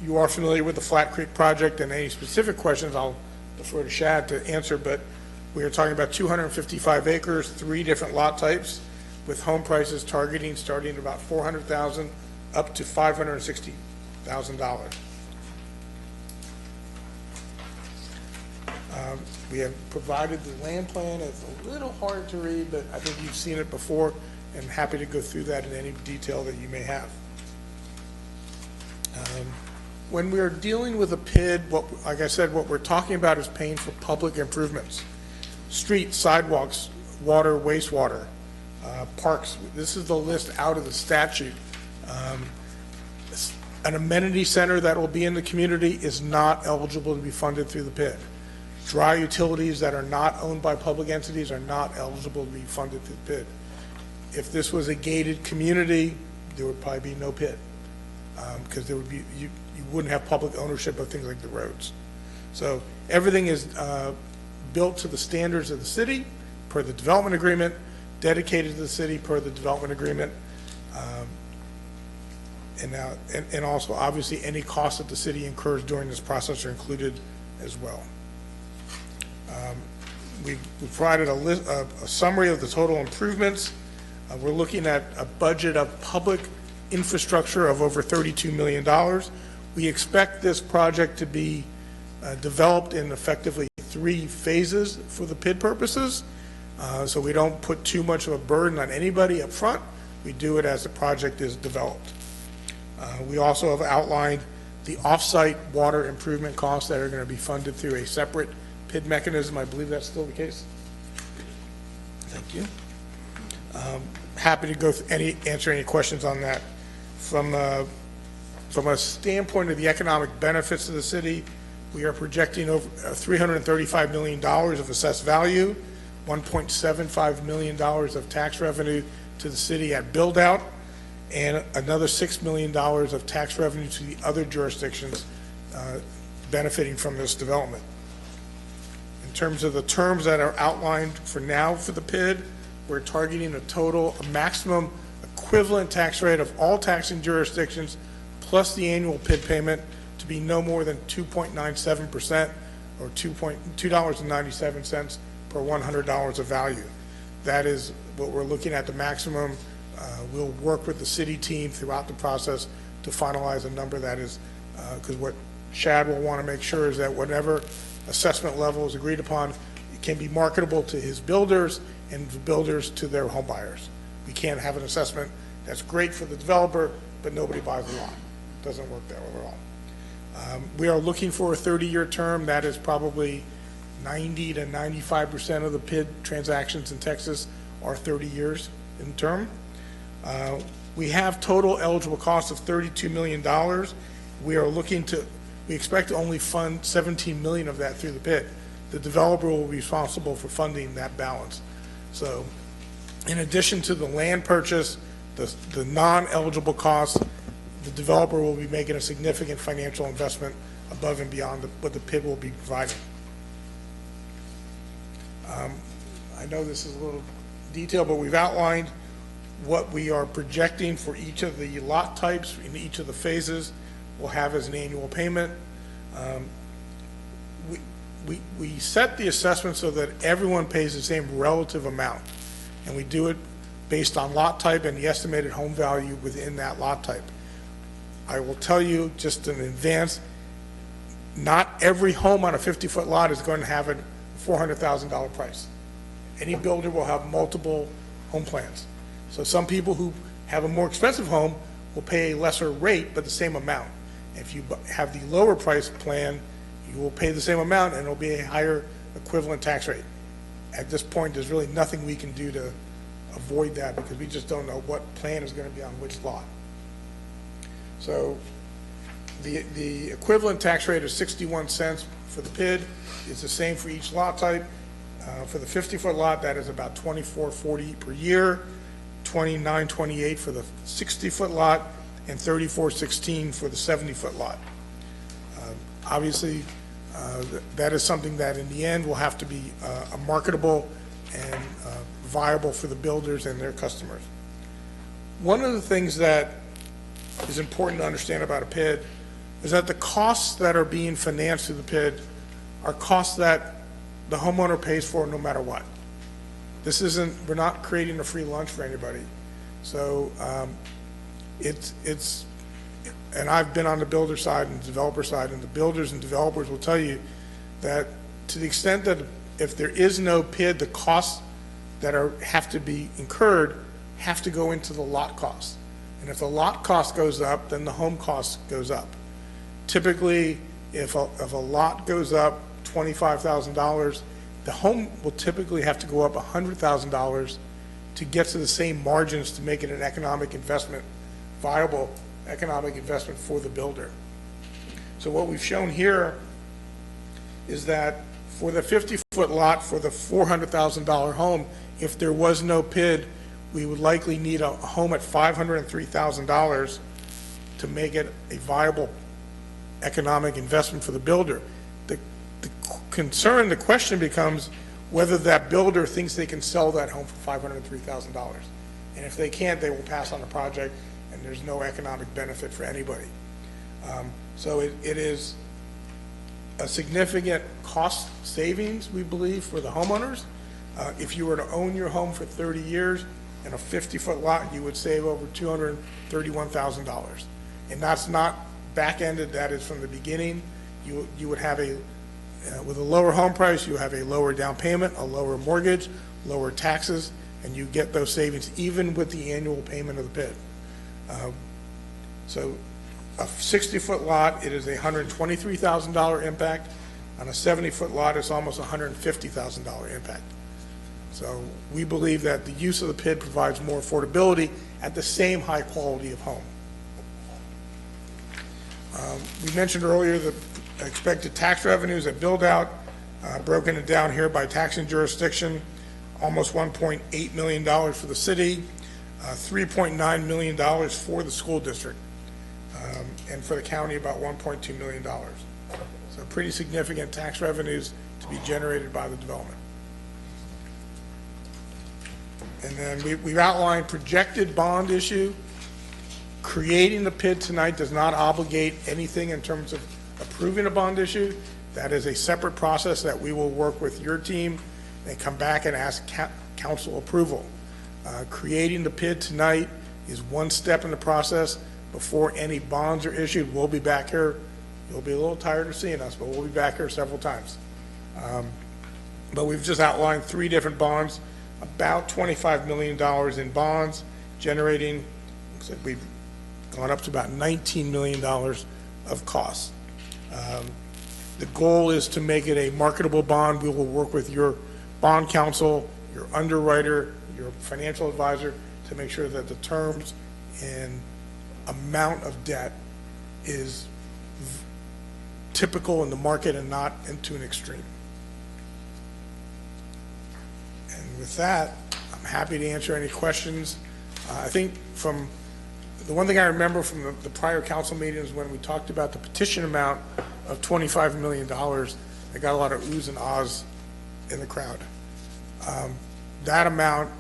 You are familiar with the Flat Creek project, and any specific questions I'll defer to Shad to answer, but we are talking about 255 acres, 3 different lot types, with home prices targeting starting at about $400,000 up to $560,000. We have provided the land plan. It's a little hard to read, but I think you've seen it before, and I'm happy to go through that in any detail that you may have. When we are dealing with a PID, like I said, what we're talking about is paying for public improvements. Streets, sidewalks, water, wastewater, parks. This is the list out of the statute. An amenity center that will be in the community is not eligible to be funded through the PID. Dry utilities that are not owned by public entities are not eligible to be funded through the PID. If this was a gated community, there would probably be no PID, because there would be, you wouldn't have public ownership of things like the roads. So everything is built to the standards of the city per the development agreement, dedicated to the city per the development agreement, and also obviously any costs that the city incurs during this process are included as well. We provided a summary of the total improvements. We're looking at a budget of public infrastructure of over $32 million. We expect this project to be developed in effectively 3 phases for the PID purposes, so we don't put too much of a burden on anybody up front. We do it as the project is developed. We also have outlined the off-site water improvement costs that are going to be funded through a separate PID mechanism. I believe that's still the case. Thank you. Happy to go answer any questions on that. From a standpoint of the economic benefits of the city, we are projecting over $335 million of assessed value, $1.75 million of tax revenue to the city at build-out, and another $6 million of tax revenue to the other jurisdictions benefiting from this development. In terms of the terms that are outlined for now for the PID, we're targeting a maximum equivalent tax rate of all taxing jurisdictions plus the annual PID payment to be no more than 2.97% or $2.97 per $100 of value. That is what we're looking at, the maximum. We'll work with the city team throughout the process to finalize a number that is, because what Shad will want to make sure is that whatever assessment level is agreed upon, it can be marketable to his builders and the builders to their home buyers. We can't have an assessment that's great for the developer, but nobody buys the lot. Doesn't work that way at all. We are looking for a 30-year term. That is probably 90 to 95% of the PID transactions in Texas are 30 years in term. We have total eligible cost of $32 million. We expect to only fund 17 million of that through the PID. The developer will be responsible for funding that balance. So in addition to the land purchase, the non-eligible costs, the developer will be making a significant financial investment above and beyond what the PID will be providing. I know this is a little detailed, but we've outlined what we are projecting for each of the lot types in each of the phases will have as an annual payment. We set the assessment so that everyone pays the same relative amount, and we do it based on lot type and the estimated home value within that lot type. I will tell you just in advance, not every home on a 50-foot lot is going to have a $400,000 price. Any builder will have multiple home plans. So some people who have a more expensive home will pay a lesser rate but the same amount. If you have the lower price plan, you will pay the same amount and it'll be a higher equivalent tax rate. At this point, there's really nothing we can do to avoid that because we just don't know what plan is going to be on which lot. So the equivalent tax rate of 61 cents for the PID is the same for each lot type. For the 50-foot lot, that is about $24.40 per year, $29.28 for the 60-foot lot, and $34.16 for the 70-foot lot. Obviously, that is something that in the end will have to be marketable and viable for the builders and their customers. One of the things that is important to understand about a PID is that the costs that are being financed through the PID are costs that the homeowner pays for no matter what. This isn't, we're not creating a free lunch for anybody. So and I've been on the builder side and the developer side, and the builders and developers will tell you that to the extent that if there is no PID, the costs that have to be incurred have to go into the lot cost. And if the lot cost goes up, then the home cost goes up. Typically, if a lot goes up $25,000, the home will typically have to go up $100,000 to get to the same margins to make it an economic investment, viable economic investment for the builder. So what we've shown here is that for the 50-foot lot for the $400,000 home, if there was no PID, we would likely need a home at $503,000 to make it a viable economic investment for the builder. The question becomes whether that builder thinks they can sell that home for $503,000. And if they can't, they will pass on the project and there's no economic benefit for anybody. So it is a significant cost savings, we believe, for the homeowners. If you were to own your home for 30 years in a 50-foot lot, you would save over $231,000. And that's not back-ended, that is from the beginning. You would have with a lower home price, you have a lower down payment, a lower mortgage, lower taxes, and you get those savings even with the annual payment of the PID. So a 60-foot lot, it is a $123,000 impact. On a 70-foot lot, it's almost $150,000 impact. So we believe that the use of the PID provides more affordability at the same high quality of home. We mentioned earlier the expected tax revenues at build-out, broken it down here by taxing jurisdiction, almost $1.8 million for the city, $3.9 million for the school district, and for the county about $1.2 million. So pretty significant tax revenues to be generated by the development. And then we've outlined projected bond issue. Creating the PID tonight does not obligate anything in terms of approving a bond issue. That is a separate process that we will work with your team and come back and ask council approval. Creating the PID tonight is one step in the process. Before any bonds are issued, we'll be back here You'll be a little tired of seeing us, but we'll be back here several times. But we've just outlined 3 different bonds, about $25 million in bonds, generating, looks like we've gone up to about $19 million of costs. The goal is to make it a marketable bond. We will work with your bond counsel, your underwriter, your financial advisor to make sure that the terms and amount of debt is typical in the market and not into an extreme. And with that, I'm happy to answer any questions. I think from the one thing I remember from the prior council meetings when we talked about the petition amount of $25 million, I got a lot of oohs and ahs in the crowd. That amount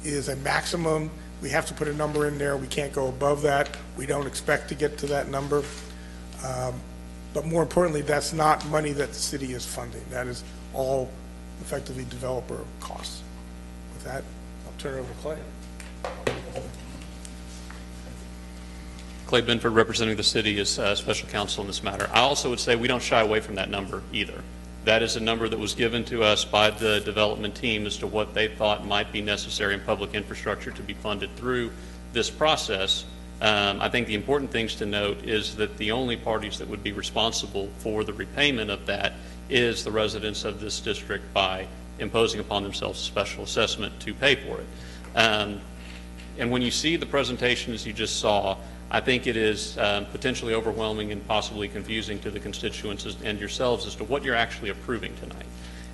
is a maximum. We have to put a number in there. We can't go above that. We don't expect to get to that number. But more importantly, that's not money that the city is funding. That is all effectively developer costs. With that, I'll turn it over to Clay. Clay Benford, representing the city as special counsel in this matter. I also would say we don't shy away from that number either. That is a number that was given to us by the development team as to what they thought might be necessary in public infrastructure to be funded through this process. I think the important things to note is that the only parties that would be responsible for the repayment of that is the residents of this district by imposing upon themselves a special assessment to pay for it. And when you see the presentation as you just saw, I think it is potentially overwhelming and possibly confusing to the constituents and yourselves as to what you're actually approving tonight.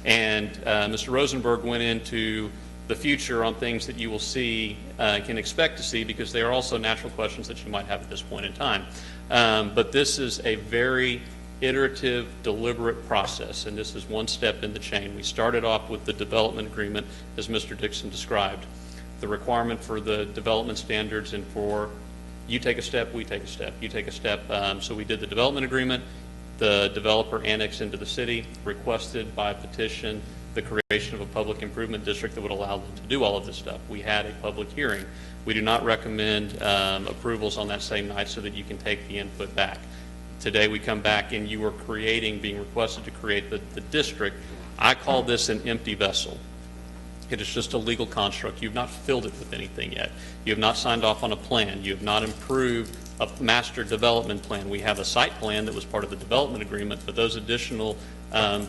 And Mr. Rosenberg went into the future on things that you will see, can expect to see, because they are also natural questions that you might have at this point in time. But this is a very iterative, deliberate process, and this is one step in the chain. We started off with the development agreement, as Mr. Dixon described, the requirement for the development standards, and for you take a step, we take a step, you take a step. So we did the development agreement, the developer annexed into the city, requested by petition the creation of a public improvement district that would allow them to do all of this stuff. We had a public hearing. We do not recommend approvals on that same night so that you can take the input back. Today we come back and you are being requested to create the district. I call this an empty vessel. It is just a legal construct. You've not filled it with anything yet. You have not signed off on a plan. You have not improved a master development plan. We have a site plan that was part of the development agreement, but those additional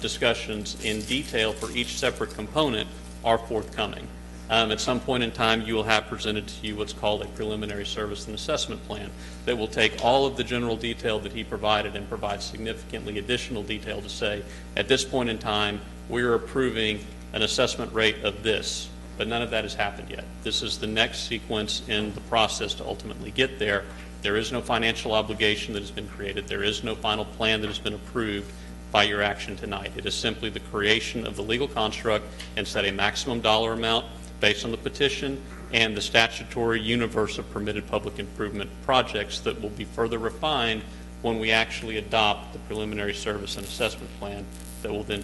discussions in detail for each separate component are forthcoming. At some point in time, you will have presented to you what's called a preliminary service and assessment plan that will take all of the general detail that he provided and provide significantly additional detail to say, at this point in time, we're approving an assessment rate of this, but none of that has happened yet. This is the next sequence in the process to ultimately get there. There is no financial obligation that has been created. There is no final plan that has been approved by your action tonight. It is simply the creation of the legal construct and set a maximum dollar amount based on the petition and the statutory universe of permitted public improvement projects that will be further refined when we actually adopt the preliminary service and assessment plan that will then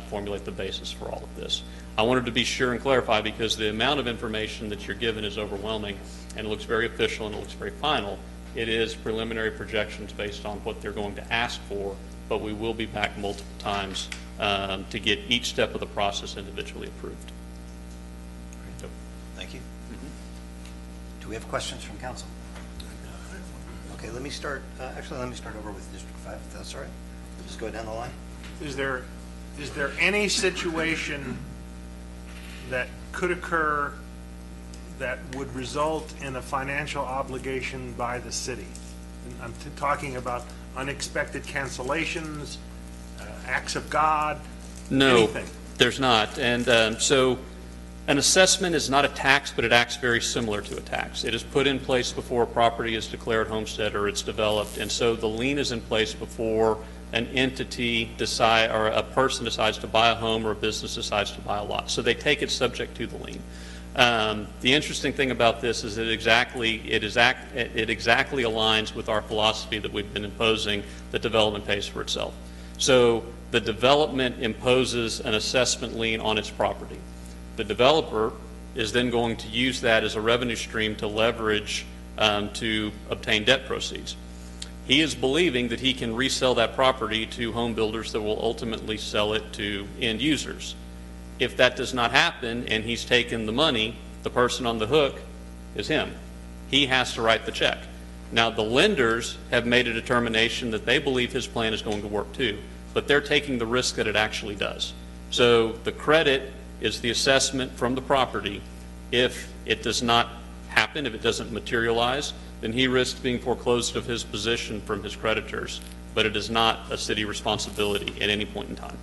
formulate the basis for all of this. I wanted to be sure and clarify, because the amount of information that you're given is overwhelming and it looks very official and it looks very final. It is preliminary projections based on what they're going to ask for, but we will be back multiple times to get each step of the process individually approved. Thank you. Do we have questions from council? Okay, let me start, actually let me start over with District 5, if that's all right. Just go down the line. Is there any situation that could occur that would result in a financial obligation by the city? And I'm talking about unexpected cancellations, acts of God, No, anything. there's not. And so an assessment is not a tax, but it acts very similar to a tax. It is put in place before a property is declared homestead or it's developed, and so the lien is in place before an entity or a person decides to buy a home or a business decides to buy a lot. So they take it subject to the lien. The interesting thing about this is that it exactly aligns with our philosophy that we've been imposing, that development pays for itself. So the development imposes an assessment lien on its property. The developer is then going to use that as a revenue stream to leverage to obtain debt proceeds. He is believing that he can resell that property to home builders that will ultimately sell it to end users. If that does not happen and he's taken the money, the person on the hook is him. He has to write the check. Now, the lenders have made a determination that they believe his plan is going to work too, but they're taking the risk that it actually does. So the credit is the assessment from the property. If it does not happen, if it doesn't materialize, then he risks being foreclosed of his position from his creditors, but it is not a city responsibility at any point in time.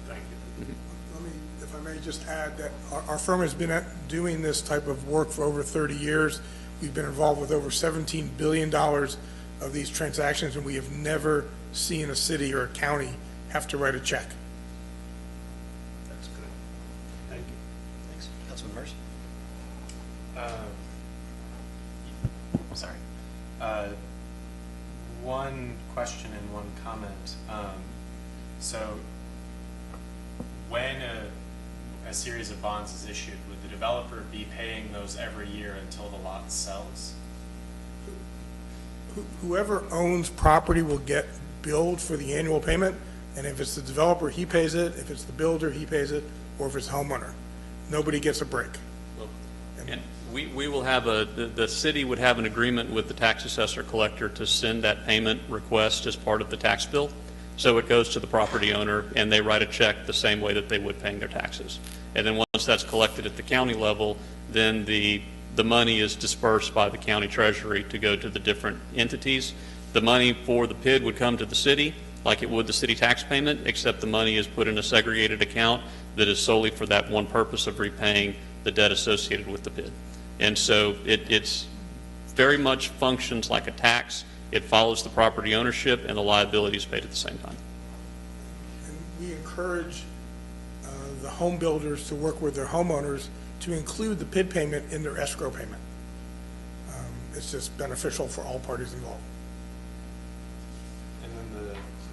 Thank you. Let me, if I may just add that our firm has been doing this type of work for over 30 years. We've been involved with over $17 billion of these transactions, and we have never seen a city or a county have to write a check. That's good. Thank you. Thanks. Councilman Mercer? Sorry. One question and one comment. So when a series of bonds is issued, would the developer be paying those every year until the lot sells? Whoever owns property will get billed for the annual payment, and if it's the developer, he pays it. If it's the builder, he pays it, or if it's homeowner. Nobody gets a break. And we will have the city would have an agreement with the tax assessor collector to send that payment request as part of the tax bill. So it goes to the property owner, and they write a check the same way that they would paying their taxes. And then once that's collected at the county level, then the money is dispersed by the county treasury to go to the different entities. The money for the PID would come to the city, like it would the city tax payment, except the money is put in a segregated account that is solely for that one purpose of repaying the debt associated with the PID. And so it's very much functions like a tax. It follows the property ownership, and the liability is paid at the same time. And we encourage the home builders to work with their homeowners to include the PID payment in their escrow payment. It's just beneficial for all parties involved. And then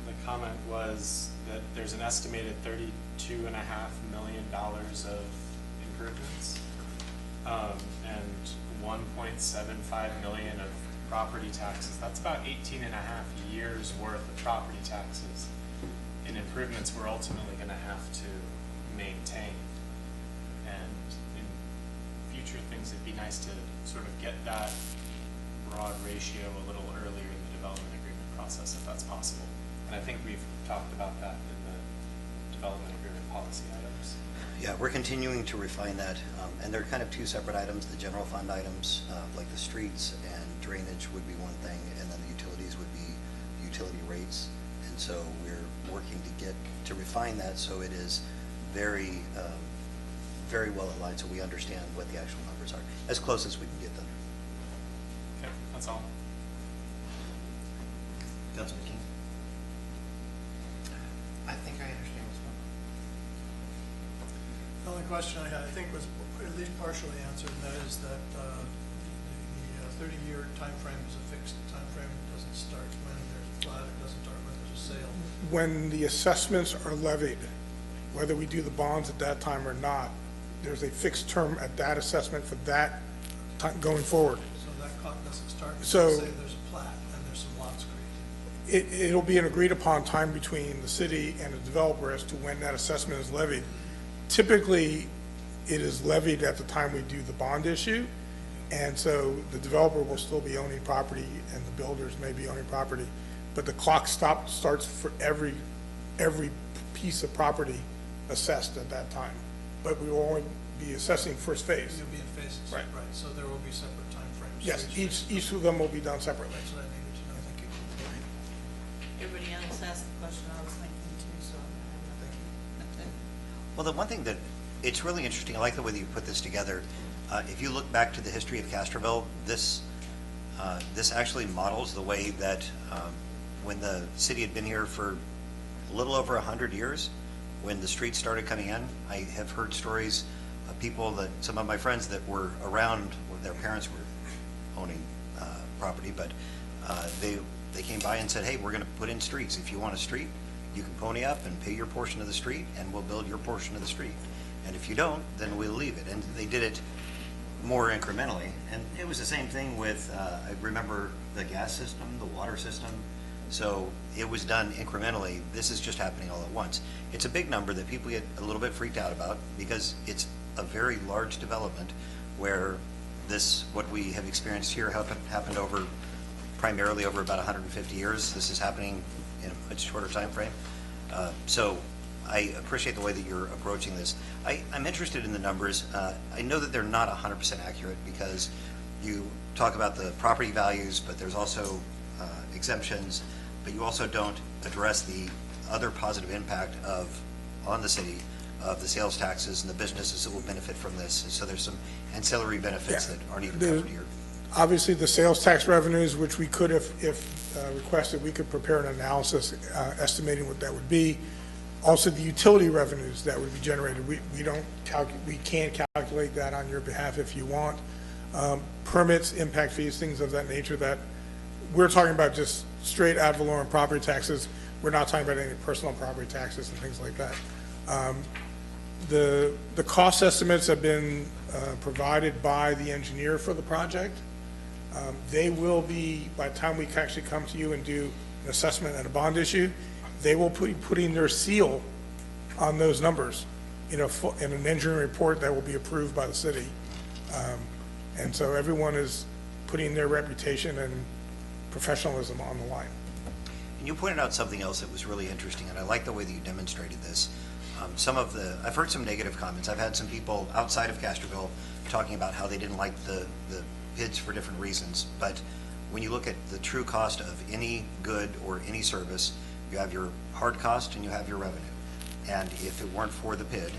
the comment was that there's an estimated $32.5 million of improvements, and 1.75 million of property taxes. That's about 18.5 years worth of property taxes in improvements we're ultimately going to have to maintain. And in future things, it'd be nice to sort of get that broad ratio a little earlier in the development agreement process, if that's possible. And I think we've talked about that in the development agreement policy items. Yeah, we're continuing to refine that, and they're kind of two separate items. The general fund items, like the streets and drainage would be one thing, and then the utilities would be utility rates. And so we're working to refine that so it is very, very well aligned, so we understand what the actual numbers are, as close as we can get them. Okay, that's all. Councilman King? I think I understand what's going on. The only question I had, I think, was at least partially answered, and that is that the 30-year time frame is a fixed time frame. It doesn't start when there's a flat, it doesn't start when there's a sale. When the assessments are levied, whether we do the bonds at that time or not, there's a fixed term at that assessment for that time going forward. So that clock doesn't start So- until, say, there's a plat and there's some lots created. It'll be an agreed upon time between the city and the developer as to when that assessment is levied. Typically, it is levied at the time we do the bond issue, and so the developer will still be owning property and the builders may be owning property, but the clock starts for every piece of property assessed at that time. But we will only be assessing first phase. You'll be in phases. Right. So there will be separate timeframes. Yes, for phase. each of them will be done separately. That's what I needed to know. Thank you. Everybody else asked the question I was thinking too, so I'm not. Well, the one thing that, it's really interesting, I like the way that you put this together. If you look back to the history of Castroville, this actually models the way that when the city had been here for a little over 100 years, when the streets started coming in, I have heard stories of people that, some of my friends that were around when their parents were owning property, but they came by and said, hey, we're going to put in streets. If you want a street, you can pony up and pay your portion of the street, and we'll build your portion of the street. And if you don't, then we'll leave it. And they did it more incrementally. And it was the same thing with, I remember the gas system, the water system. So it was done incrementally. This is just happening all at once. It's a big number that people get a little bit freaked out about because it's a very large development where this, what we have experienced here happened primarily over about 150 years. This is happening in a much shorter time frame. So I appreciate the way that you're approaching this. I'm interested in the numbers. I know that they're not 100% accurate because you talk about the property values, but there's also exemptions, but you also don't address the other positive impact on the city of the sales taxes and the businesses that will benefit from this. So there's some ancillary benefits that aren't even covered here. Obviously, the sales tax revenues, which we could, if requested, we could prepare an analysis estimating what that would be. Also, the utility revenues that would be generated, we can't calculate that on your behalf if you want. Permits, impact fees, things of that nature that we're talking about just straight ad valorem property taxes. We're not talking about any personal property taxes and things like that. The cost estimates have been provided by the engineer for the project. They will be, by the time we actually come to you and do an assessment and a bond issue, they will be putting their seal on those numbers in an engineering report that will be approved by the city. And so everyone is putting their reputation and professionalism on the line. And you pointed out something else that was really interesting, and I like the way that you demonstrated this. I've heard some negative comments. I've had some people outside of Castroville talking about how they didn't like the PIDs for different reasons. But when you look at the true cost of any good or any service, you have your hard cost and you have your revenue. And if it weren't for the PID,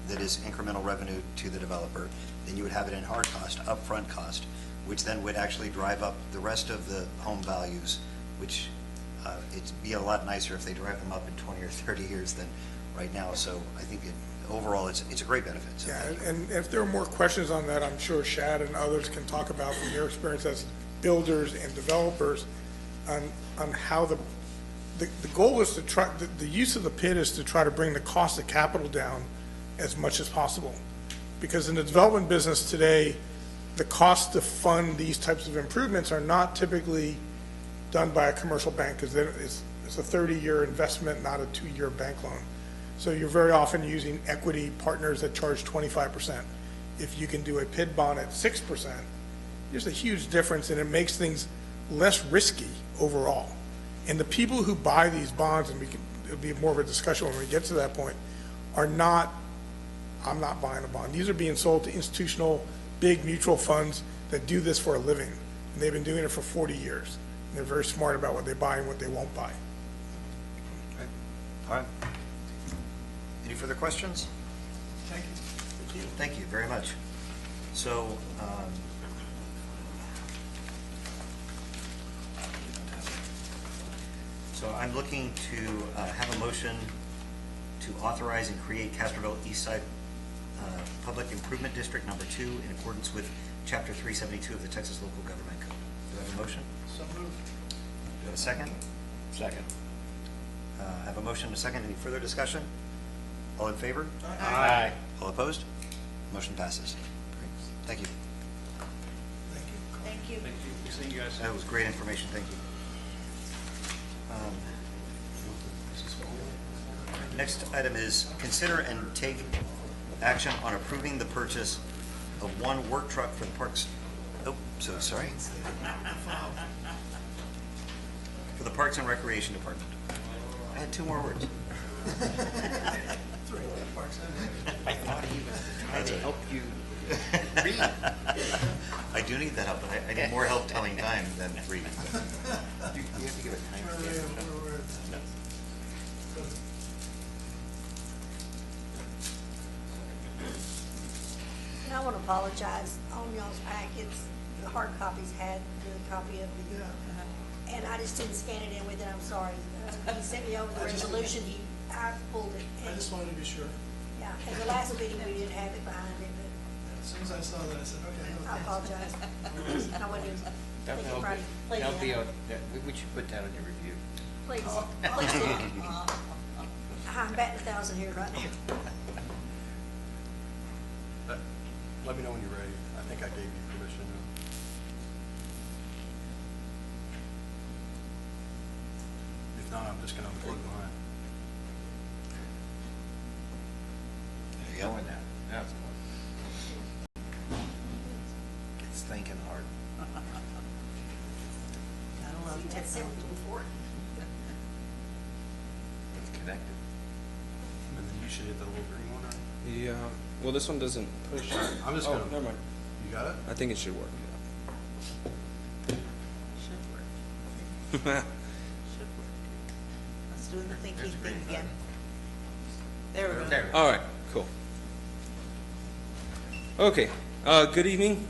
that is incremental revenue to the developer, then you would have it in hard cost, upfront cost, which then would actually drive up the rest of the home values, which it'd be a lot nicer if they drive them up in 20 or 30 years than right now. So I think overall it's a great benefit. So yeah, and if there are more questions on that, I'm sure Shad and others can talk about from their experience as builders and developers on how the goal is to try, the use of the PID is to try to bring the cost of capital down as much as possible. Because in the development business today, the cost to fund these types of improvements are not typically done by a commercial bank because it's a 30-year investment, not a 2-year bank loan. So you're very often using equity partners that charge 25%. If you can do a PID bond at 6%, there's a huge difference and it makes things less risky overall. And the people who buy these bonds, and it'll be more of a discussion when we get to that point, are not, I'm not buying a bond. These are being sold to institutional, big mutual funds that do this for a living. And they've been doing it for 40 years. And they're very smart about what they buy and what they won't buy. okay. All right. Any further questions? Thank you. Thank you. Thank you very much. So, I'm looking to have a motion to authorize and create Castroville East Side Public Improvement District Number 2 in accordance with Chapter 372 of the Texas Local Government Code. Do I have a motion? So moved. Do I have a second? Second. I have a motion and a second. Any further discussion? All in favor? Aye. All opposed? Motion passes. Great. Thank you. Thank you. Thank you. See you guys. That was great information. Thank you. Next item is consider and take action on approving the purchase of one work truck for the Parks, oh, so sorry. For the Parks and Recreation Department. I had 2 more words. I thought he was trying to help you read. I do need that help, but I need more help telling time than reading. You have to give a time stamp. And I want to apologize on y'all's packets. The hard copies had the copy of the, and I just didn't scan it in with it, I'm sorry. He sent me over the resolution, I pulled it. I and- just wanted to be sure. Yeah, at the last meeting, we didn't have it behind it, As soon as I saw that, I said, okay. but I apologize. I wanted to take it right. That'll be, we should put that on your review. Please, please do. I'm batting 1,000 here right now. Let me know when you're ready. I think think I gave you permission. If not, I'm just gonna unplug mine. There you go. Going now. Now it's going. It's thinking hard. I don't know if that's It's connected. And then you should hit the little green one, right? Yeah, well, this one doesn't push. I'm just Oh, gonna. never mind. You got it? I think it should work. Should work. Let's do the thinking thing again. There we go. There. All right, cool. Okay, good evening.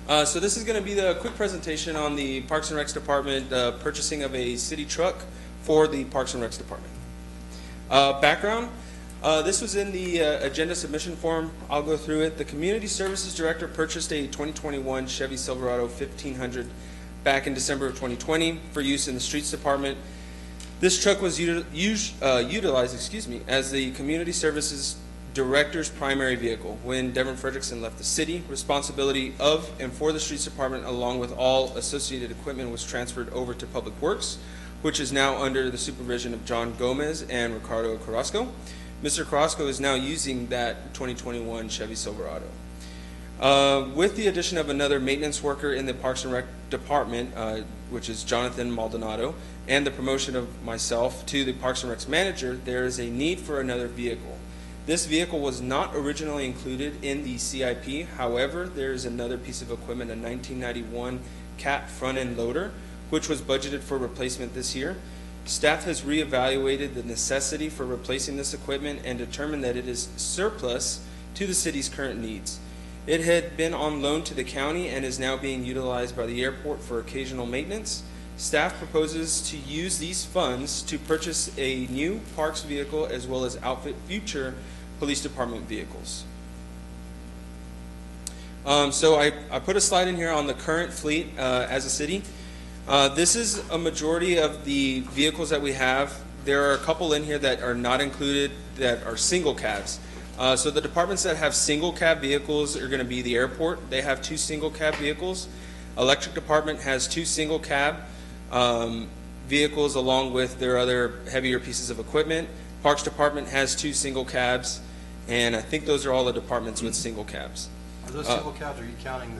So this is going to be the quick presentation on the Parks and Recs Department purchasing of a city truck for the Parks and Recs Department. Background, this was in the agenda submission form. I'll go through it. The Community Services Director purchased a 2021 Chevy Silverado 1500 back in December of 2020 for use in the Streets Department. This truck was utilized as the Community Services Director's primary vehicle when Devin Fredrickson left the city. Responsibility of and for the Streets Department, along with all associated equipment, was transferred over to Public Works, which is now under the supervision of John Gomez and Ricardo Carrasco. Mr. Carrasco is now using that 2021 Chevy Silverado. With the addition of another maintenance worker in the Parks and Rec Department, which is Jonathan Maldonado, and the promotion of myself to the Parks and Recs manager, there is a need for another vehicle. This vehicle was not originally included in the CIP. However, there is another piece of equipment, a 1991 Cat front-end loader, which was budgeted for replacement this year. Staff has reevaluated the necessity for replacing this equipment and determined that it is surplus to the city's current needs. It had been on loan to the county and is now being utilized by the airport for occasional maintenance. Staff proposes to use these funds to purchase a new parks vehicle as well as outfit future police department vehicles. So I put a slide in here on the current fleet as a city. This is a majority of the vehicles that we have. There are a couple in here that are not included that are single cabs. So the departments that have single cab vehicles are going to be the airport. They have 2 single cab vehicles. Electric department has 2 single cab vehicles along with their other heavier pieces of equipment. Parks department has 2 single cabs, and I think those are all the departments with single cabs. Are those single cabs, are you counting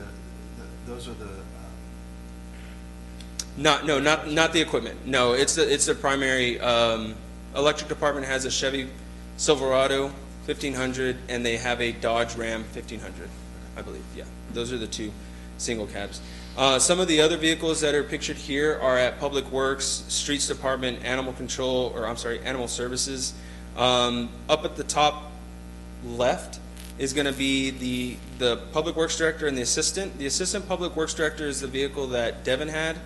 those are the? Not the equipment. No, it's the primary. Electric department has a Chevy Silverado 1500, and they have a Dodge Ram 1500, I believe. Yeah, those are the 2 single cabs. Some of the other vehicles that are pictured here are at Public Works, Streets Department, Animal Services. Up at the top left is going to be the Public Works Director and the Assistant. The Assistant Public Works Director is the vehicle that Devin had.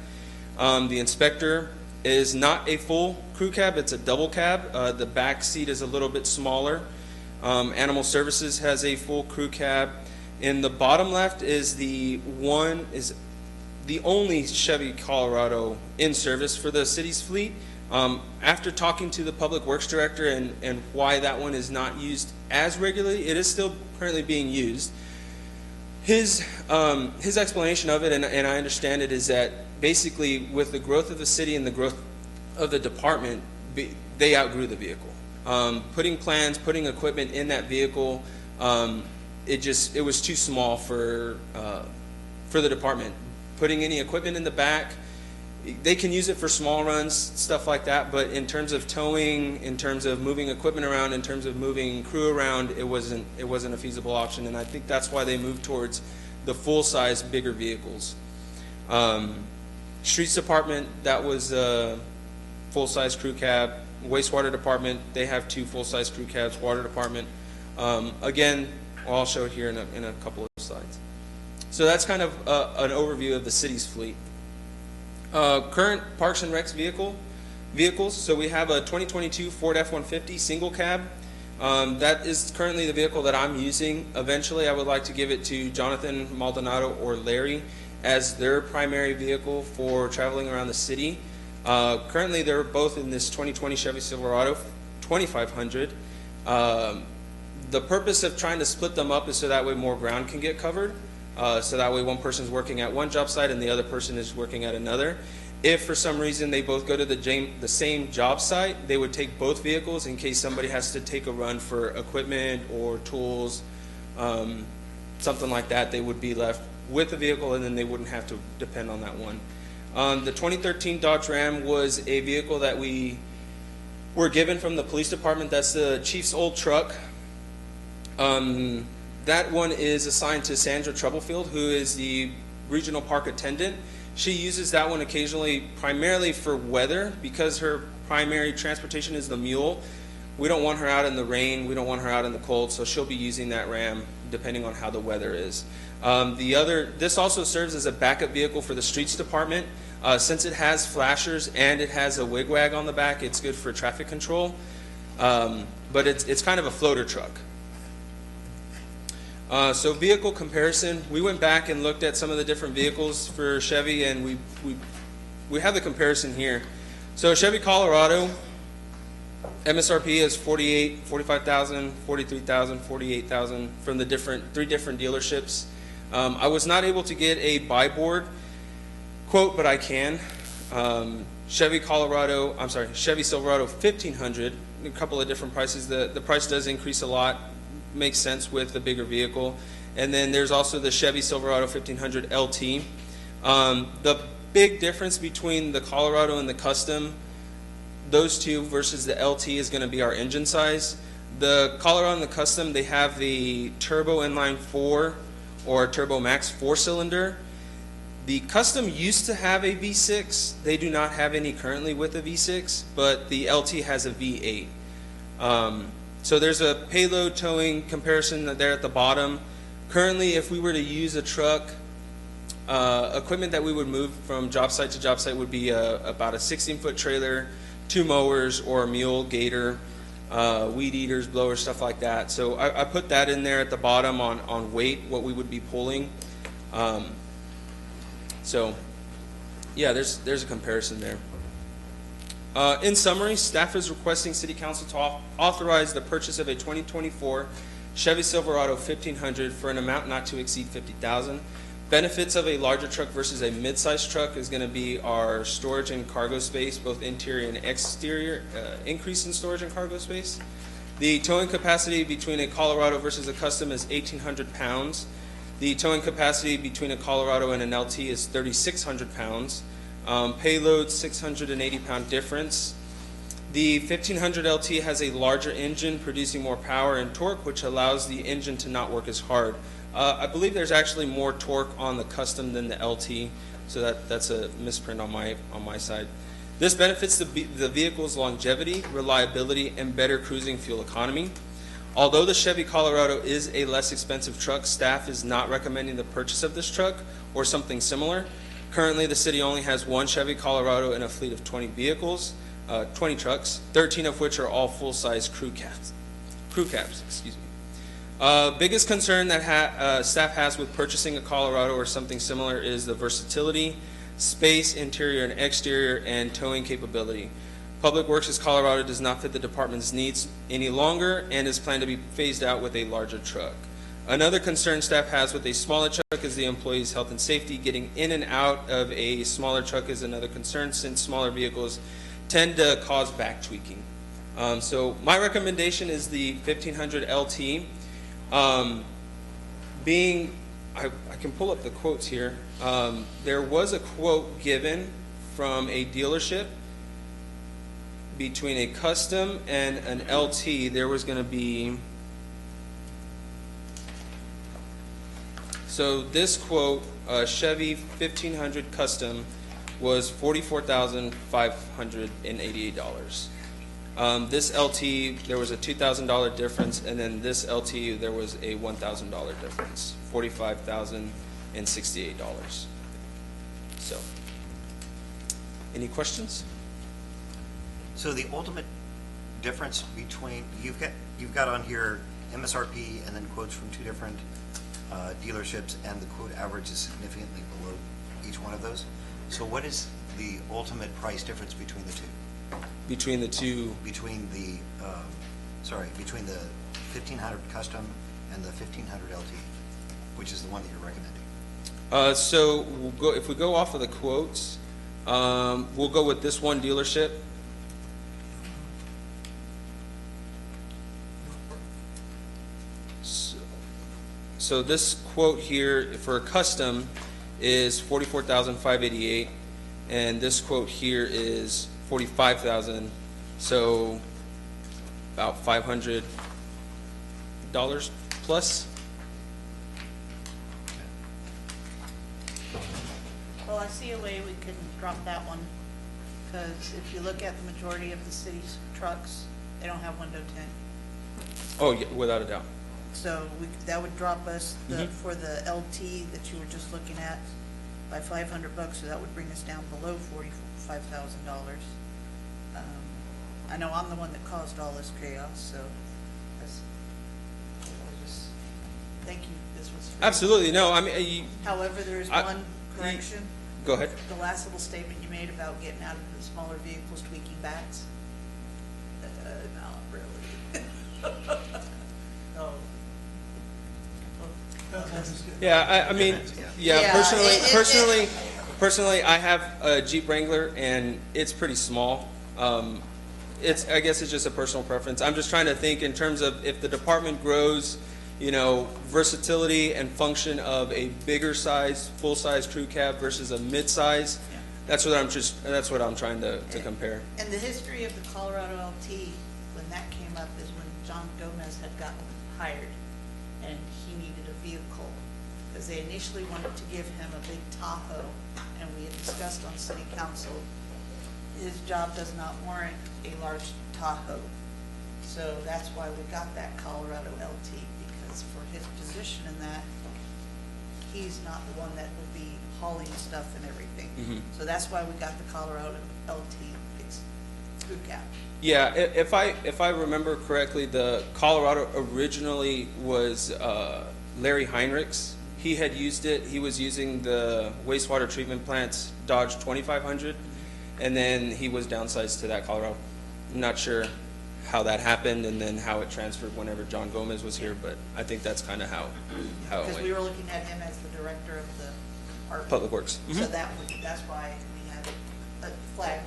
The Inspector is not a full crew cab, it's a double cab. The back seat is a little bit smaller. Animal Services has a full crew cab. In the bottom left is the only Chevy Colorado in service for the city's fleet. After talking to the Public Works Director and why that one is not used as regularly, it is still currently being used. His explanation of it, and I understand it, is that basically with the growth of the city and the growth of the department, they outgrew the vehicle. Putting equipment in that vehicle, it was too small for the department. Putting any equipment in the back, they can use it for small runs, stuff like that, but in terms of towing, in terms of moving equipment around, in terms of moving crew around, it wasn't a feasible option, and I think that's why they moved towards the full-size, bigger vehicles. Streets Department, that was a full-size crew cab. Wastewater Department, they have 2 full-size crew cabs. Water Department, again, I'll show it here in a couple of slides. So that's kind of an overview of the city's fleet. Current Parks and Recs vehicles. So we have a 2022 Ford F-150 single cab. That is currently the vehicle that I'm using. Eventually, I would like to give it to Jonathan Maldonado or Larry as their primary vehicle for traveling around the city. Currently, they're both in this 2020 Chevy Silverado 2500. The purpose of trying to split them up is so that way more ground can get covered. So that way one person's working at one job site and the other person is working at another. If for some reason they both go to the same job site, they would take both vehicles in case somebody has to take a run for equipment or tools, something like that. They would be left with the vehicle and then they wouldn't have to depend on that one. The 2013 Dodge Ram was a vehicle that we were given from the police department. That's the chief's old truck. That one is assigned to Sandra Troublefield, who is the regional park attendant. She uses that one occasionally, primarily for weather, because her primary transportation is the mule. We don't want her out in the rain, we don't want her out in the cold, so she'll be using that Ram depending on how the weather is. This also serves as a backup vehicle for the streets department. Since it has flashers and it has a wigwag on the back, it's good for traffic control. But it's kind of a floater truck. So vehicle comparison, we went back and looked at some of the different vehicles for Chevy, and we have the comparison here. So Chevy Colorado, MSRP is $48,000, $45,000, $43,000, $48,000 from the three different dealerships. I was not able to get a buy board quote, but I can. Chevy Silverado 1500, a couple of different prices. The price does increase a lot. Makes sense with the bigger vehicle. And then there's also the Chevy Silverado 1500 LT. The big difference between the Colorado and the Custom, those two versus the LT, is going to be our engine size. The Colorado and the Custom, they have the Turbo Inline 4 or Turbo Max 4-cylinder. The Custom used to have a V6. They do not have any currently with a V6, but the LT has a V8. So there's a payload towing comparison there at the bottom. Currently, if we were to use a truck, equipment that we would move from job site to job site would be about a 16-foot trailer, 2 mowers, or a mule, gator, weed eaters, blowers, stuff like that. So I put that in there at the bottom on weight, what we would be pulling. So yeah, there's a comparison there. In summary, staff is requesting City Council to authorize the purchase of a 2024 Chevy Silverado 1500 for an amount not to exceed $50,000. Benefits of a larger truck versus a mid-sized truck is going to be our storage and cargo space, both interior and exterior, increase in storage and cargo space. The towing capacity between a Colorado versus a Custom is 1,800 pounds. The towing capacity between a Colorado and an LT is 3,600 pounds. Payload 680-pound difference. The 1500 LT has a larger engine producing more power and torque, which allows the engine to not work as hard. I believe there's actually more torque on the Custom than the LT, so that's a misprint on my side. This benefits the vehicle's longevity, reliability, and better cruising fuel economy. Although the Chevy Colorado is a less expensive truck, staff is not recommending the purchase of this truck or something similar. Currently, the city only has one Chevy Colorado and a fleet of 20 vehicles, 20 trucks, 13 of which are all full-size crew cabs. Excuse me. Biggest concern that staff has with purchasing a Colorado or something similar is the versatility, space, interior and exterior, and towing capability. Public Works' Colorado does not fit the department's needs any longer and is planned to be phased out with a larger truck. Another concern staff has with a smaller truck is the employees' health and safety. Getting in and out of a smaller truck is another concern, since smaller vehicles tend to cause back tweaking. So my recommendation is the 1500 LT. I can pull up the quotes here. There was a quote given from a dealership between a Custom and an LT. There was going to be, so this quote, Chevy 1500 Custom, was $44,588. This LT, there was a $2,000 difference, and then this LT, there was a $1,000 difference, $45,068. So, any questions? So the ultimate difference between, you've got on here MSRP and then quotes from two different dealerships, and the quote average is significantly below each one of those. So what is the ultimate price difference between the two? Between the two? Between the 1500 Custom and the 1500 LT, which is the one that you're recommending? So if we go off of the quotes, we'll go with this one dealership. So this quote here for a custom is $44,588, and this quote here is $45,000. So about $500 plus. Well, I see a way we could drop that one, because if you look at the majority of the city's trucks, they don't have window tint. Oh, yeah, without a doubt. So that would drop us for the LT that you were just looking at by $500, so that would bring us down below $45,000. I know I'm the one that caused all this chaos, so I just, thank you, this was. free. Absolutely, no, I mean, However, there is I- one correction. go ahead. The last little statement you made about getting out of the smaller vehicles, tweaking backs. Not really. No. Yeah, I mean, yeah, Yeah, personally, I have a Jeep Wrangler and it's pretty small. I guess it's just a personal preference. I'm just trying to think in terms of if the department grows, you know, versatility and function of a bigger size, full-size crew cab versus a mid-size. Yeah. That's what I'm trying to compare. And the history of the Colorado LT, when that came up, is when John Gomez had gotten hired and he needed a vehicle. Because they initially wanted to give him a big Tahoe, and we had discussed on city council, his job does not warrant a large Tahoe. So that's why we got that Colorado LT, because for his position in that, he's not the one that would be hauling stuff and everything. So that's why we got the Colorado LT crew cab. Yeah, if I remember correctly, the Colorado originally was Larry Heinrichs. He had used it. He was using the wastewater treatment plant's Dodge 2500, and then he was downsized to that Colorado. I'm not sure how that happened and then how it transferred whenever John Gomez was here, but I think that's kind of how it Because we went. were looking at him as the director of the department. Public Works. So that's why we had it flagged,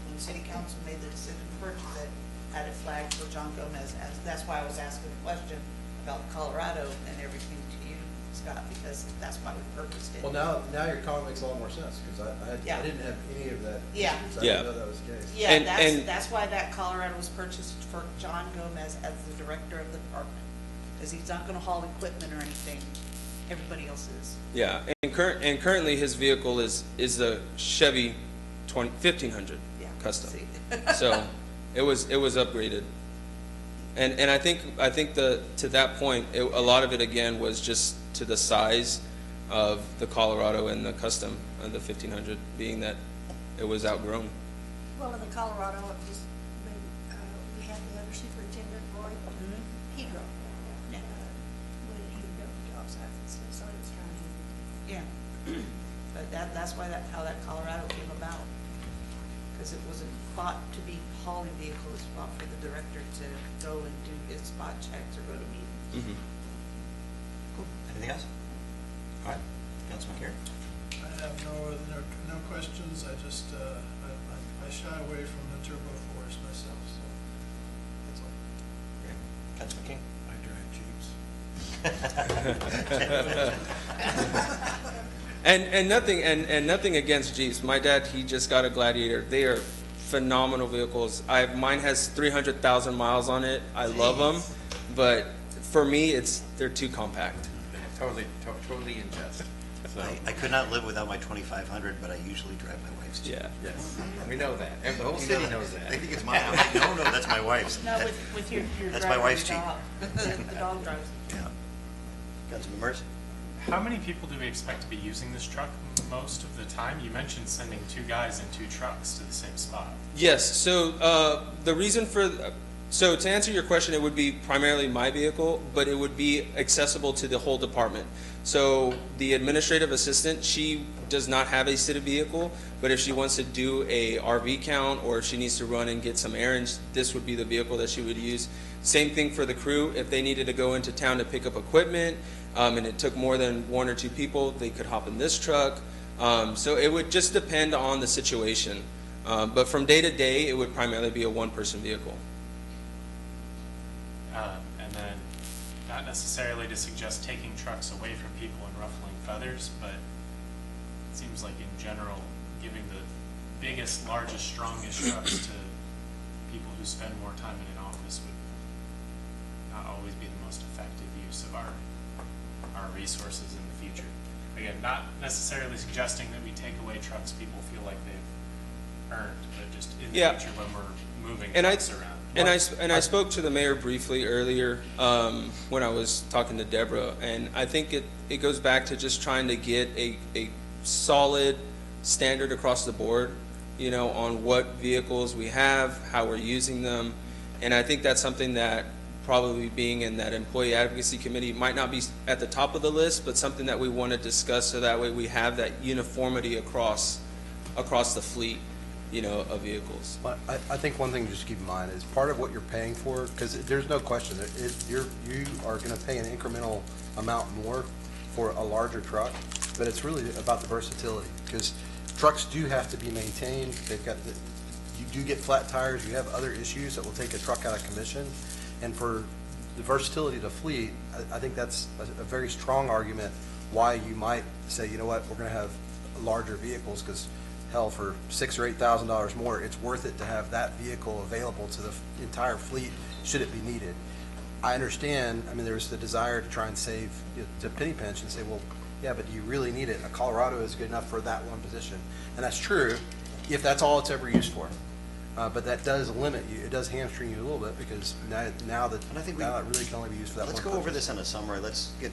when city council made the decision to purchase it, had it flagged for John Gomez. That's why I was asking the question about Colorado and everything to you, Scott, because that's why we purchased it. Well, now your comment makes a lot more sense, because I Yeah. didn't have any of that. Yeah. So I Yeah. didn't know that was the case. Yeah, And- that's why that Colorado was purchased for John Gomez as the director of the department. Because he's not gonna haul equipment or anything, everybody else is. Yeah, and currently his vehicle is a Chevy 1500 Yeah. custom. See. So it was upgraded. And I think to that point, a lot of it again was just to the size of the Colorado and the custom of the 1500, being that it was outgrown. Well, in the Colorado, it just, we had the other superintendent, Roy, he drove. Yeah. When he would go to job sites and stuff, so it was kind of. Yeah, but that's why how that Colorado came about. Because it wasn't bought to be hauling vehicles, it was bought for the director to go and do his spot checks or go to meetings. Cool. Anything else? All right, Councilman Carey. I have no questions, I just, I shy away from the turbo force myself, so that's all. Okay. Councilman King. I drive Jeeps. And nothing against Jeeps. My dad, he just got a Gladiator. They are phenomenal vehicles. Mine has 300,000 miles on it. I love them, but for me, they're too compact. Totally in jest. So, I could not live without my 2500, but I usually drive my wife's Jeep. Yeah. yes, we know that. And the whole You city know knows They that. think it's mine. I'm like, no, that's my wife's. No, with your That's my driving wife's your Jeep. dog. The dog drives. Yeah. Councilman Mercer. How many people do we expect to be using this truck most of the time? You mentioned sending 2 guys in 2 trucks to the same spot. Yes. So the reason so to answer your question, it would be primarily my vehicle, but it would be accessible to the whole department. So the administrative assistant, she does not have a city vehicle, but if she wants to do a RV count or if she needs to run and get some errands, this would be the vehicle that she would use. Same thing for the crew. If they needed to go into town to pick up equipment, and it took more than 1 or 2 people, they could hop in this truck. So it would just depend on the situation. But from day to day, it would primarily be a one-person vehicle. And then, not necessarily to suggest taking trucks away from people and ruffling feathers, but it seems like in general, giving the biggest, largest, strongest trucks to people who spend more time in an office would not always be the most effective use of our resources in the future. Again, not necessarily suggesting that we take away trucks people feel like they've earned, but just in the future when we're moving trucks around. And I spoke to the mayor briefly earlier when I was talking to Deborah, and I think it goes back to just trying to get a solid standard across the board, on what vehicles we have, how we're using them, and I think that's something that probably being in that employee advocacy committee might not be at the top of the list, but something that we want to discuss so that way we have that uniformity across the fleet, of vehicles. But I think one thing to just keep in mind is part of what you're paying for, because there's no question, you are going to pay an incremental amount more for a larger truck, but it's really about the versatility, because trucks do have to be maintained. You do get flat tires, you have other issues that will take a truck out of commission, and for the versatility of the fleet, I think that's a very strong argument why you might say, you know what, we're going to have larger vehicles, because hell, for $6,000 or $8,000 more, it's worth it to have that vehicle available to the entire fleet should it be needed. I understand, there's the desire to try and save, to penny pinch and say, well, yeah, but do you really need it? A Colorado is good enough for that one position. And that's true if that's all it's ever used for. But that does limit you, it does hamstring you a little bit, because now that it really can only be used for that one Let's go purpose. over this in a summary. Let's get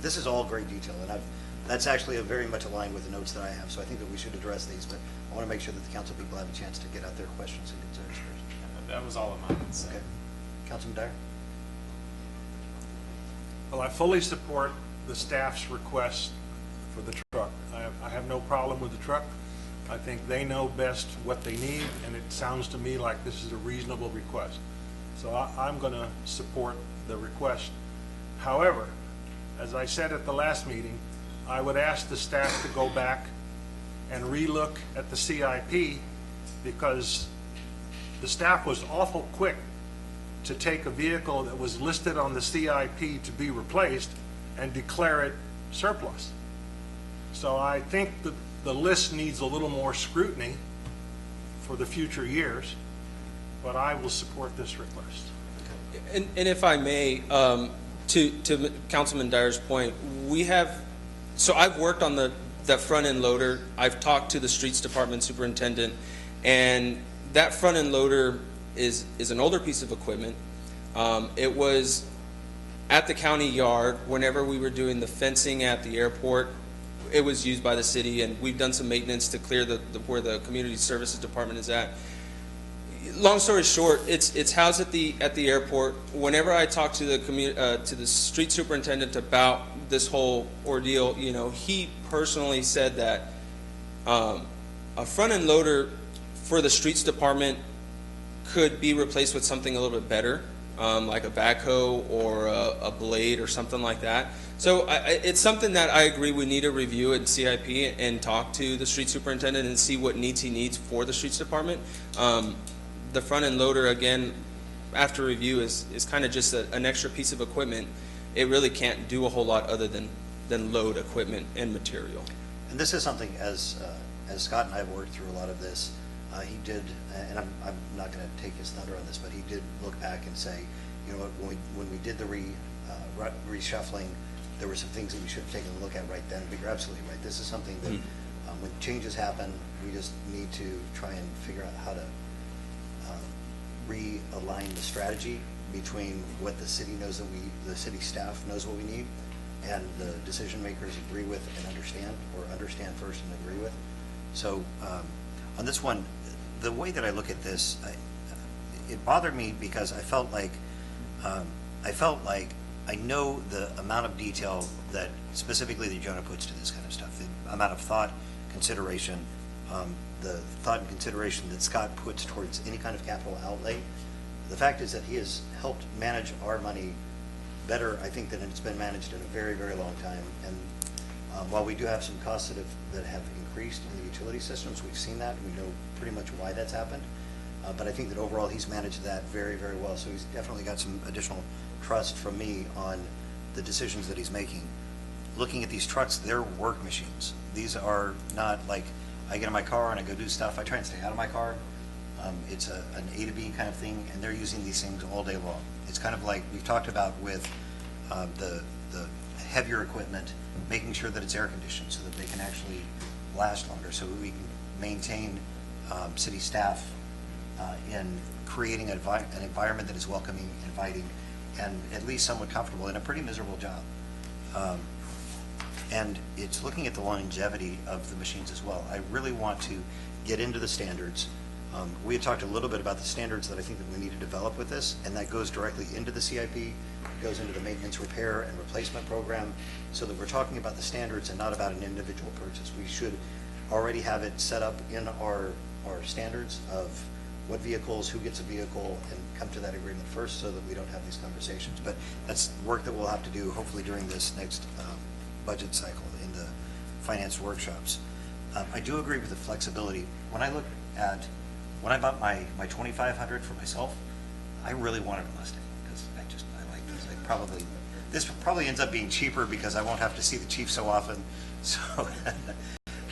this is all great detail, and that's actually very much aligned with the notes that I have, so I think that we should address these, but I want to make sure that the council people have a chance to get out their questions and concerns first. That was all of mine. So. Okay. Councilman Dyer? Well, I fully support the staff's request for the truck. I have no problem with the truck. I think they know best what they need, and it sounds to me like this is a reasonable request. So I'm going to support the request. However, as I said at the last meeting, I would ask the staff to go back and relook at the CIP, because the staff was awful quick to take a vehicle that was listed on the CIP to be replaced and declare it surplus. So I think that the list needs a little more scrutiny for the future years, but I will support this request. And if I may, to Councilman Dyer's point, so I've worked on that front end loader. I've talked to the streets department superintendent, and that front end loader is an older piece of equipment. It was at the county yard whenever we were doing the fencing at the airport. It was used by the city, and we've done some maintenance to clear where the community services department is at. Long story short, it's housed at the airport. Whenever I talk to the street superintendent about this whole ordeal, he personally said that a front end loader for the streets department could be replaced with something a little bit better, like a backhoe or a blade or something like that. So it's something that I agree we need to review at CIP and talk to the street superintendent and see what needs he needs for the streets department. The front end loader, again, after review, is kind of just an extra piece of equipment. It really can't do a whole lot other than load equipment and material. And this is something, as Scott and I have worked through a lot of this, he did, and I'm not going to take his thunder on this, but he did look back and say, when we did the reshuffling, there were some things that we should have taken a look at right then. But you're absolutely right. This is something that when changes happen, we just need to try and figure out how to realign the strategy between what the city knows the city staff knows what we need, and the decision makers agree with and understand, or understand first and agree with. So on this one, the way that I look at this, it bothered me because I felt like I know the amount of detail that specifically that Jonah puts to this kind of stuff, the amount of thought, consideration, the thought and consideration that Scott puts towards any kind of capital outlay. The fact is that he has helped manage our money better, I think, than it's been managed in a very, very long time. And while we do have some costs that have increased in the utility systems, we've seen that, we know pretty much why that's happened. But I think that overall, he's managed that very, very well. So he's definitely got some additional trust from me on the decisions that he's making. Looking at these trucks, they're work machines. These are not like, I get in my car and I go do stuff. I try and stay out of my car. It's an A to B kind of thing, and they're using these things all day long. It's kind of like we've talked about with the heavier equipment, making sure that it's air conditioned so that they can actually last longer, so we can maintain city staff in creating an environment that is welcoming, inviting, and at least somewhat comfortable in a pretty miserable job. And it's looking at the longevity of the machines as well. I really want to get into the standards. We had talked a little bit about the standards that I think that we need to develop with this, and that goes directly into the CIP, it goes into the maintenance, repair, and replacement program, so that we're talking about the standards and not about an individual purchase. We should already have it set up in our standards of what vehicles, who gets a vehicle, and come to that agreement first so that we don't have these conversations. But that's work that we'll have to do hopefully during this next budget cycle in the finance workshops. I do agree with the flexibility. When I bought my 2500 for myself, I really wanted a Mustang because I like this. This probably ends up being cheaper because I won't have to see the chief so often. So,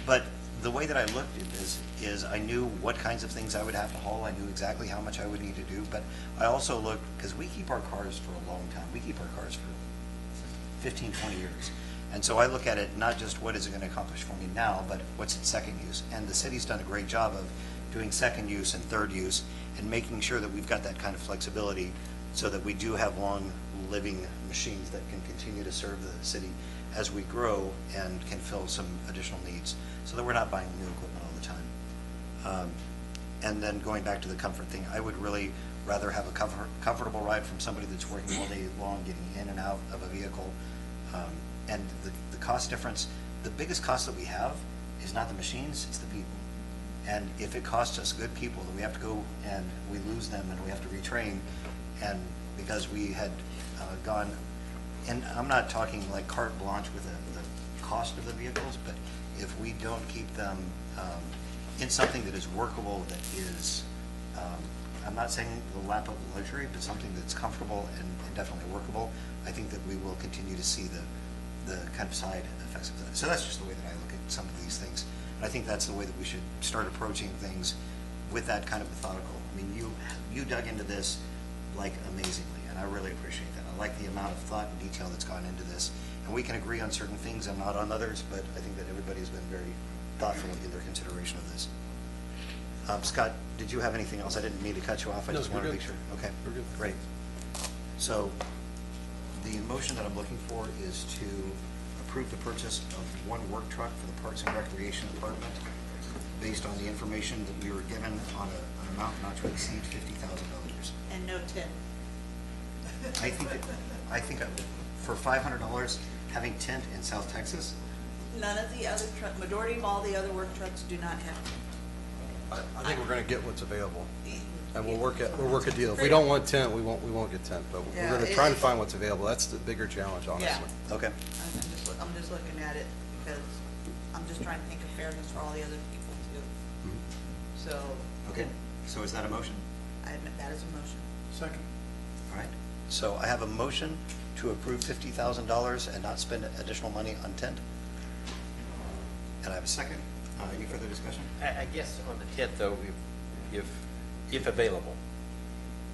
but the way that I looked at this is I knew what kinds of things I would have to haul. I knew exactly how much I would need to do, but I also looked, because we keep our cars for a long time. We keep our cars for 15, 20 years. And so I look at it not just what is it going to accomplish for me now, but what's its second use. And the city's done a great job of doing second use and third use and making sure that we've got that kind of flexibility so that we do have long living machines that can continue to serve the city as we grow and can fill some additional needs so that we're not buying new equipment all the time. And then going back to the comfort thing, I would really rather have a comfortable ride from somebody that's working all day long, getting in and out of a vehicle. And the cost difference, the biggest cost that we have is not the machines, it's the people. And if it costs us good people, that we have to go and we lose them and we have to retrain, and because we had gone, and I'm not talking like carte blanche with the cost of the vehicles, but if we don't keep them in something that is workable, that is, I'm not saying the lap of luxury, but something that's comfortable and definitely workable, I think that we will continue to see the kind of side effects of that. So that's just the way that I look at some of these things. And I think that's the way that we should start approaching things with that kind of methodical. I mean, you dug into this like amazingly, and I really appreciate that. I like the amount of thought and detail that's gone into this. And we can agree on certain things and not on others, but I think that everybody's been very thoughtful in their consideration of this. Scott, did you have anything else? I didn't mean to cut you off. I just wanted to make sure. Okay, we're good. Great. So the motion that I'm looking for is to approve the purchase of one work truck for the Parks and Recreation Department based on the information that we were given on an amount not to exceed $50,000. And no tint. I think for $500, having tint in South Texas, None of the other majority of all the other work trucks do not have tint. I think we're gonna get what's available, and we'll work a deal. If we don't want tent, we won't get tent, but we're gonna try to find what's available. That's the bigger challenge, honestly. okay. I'm just looking at it because I'm just trying to think of fairness for all the other people too. So. Okay, so is that a motion? I admit that is a motion. Second. All right, so I have a motion to approve $50,000 and not spend additional money on tent. And I have a second. Any further discussion? I guess on the tent though, if available.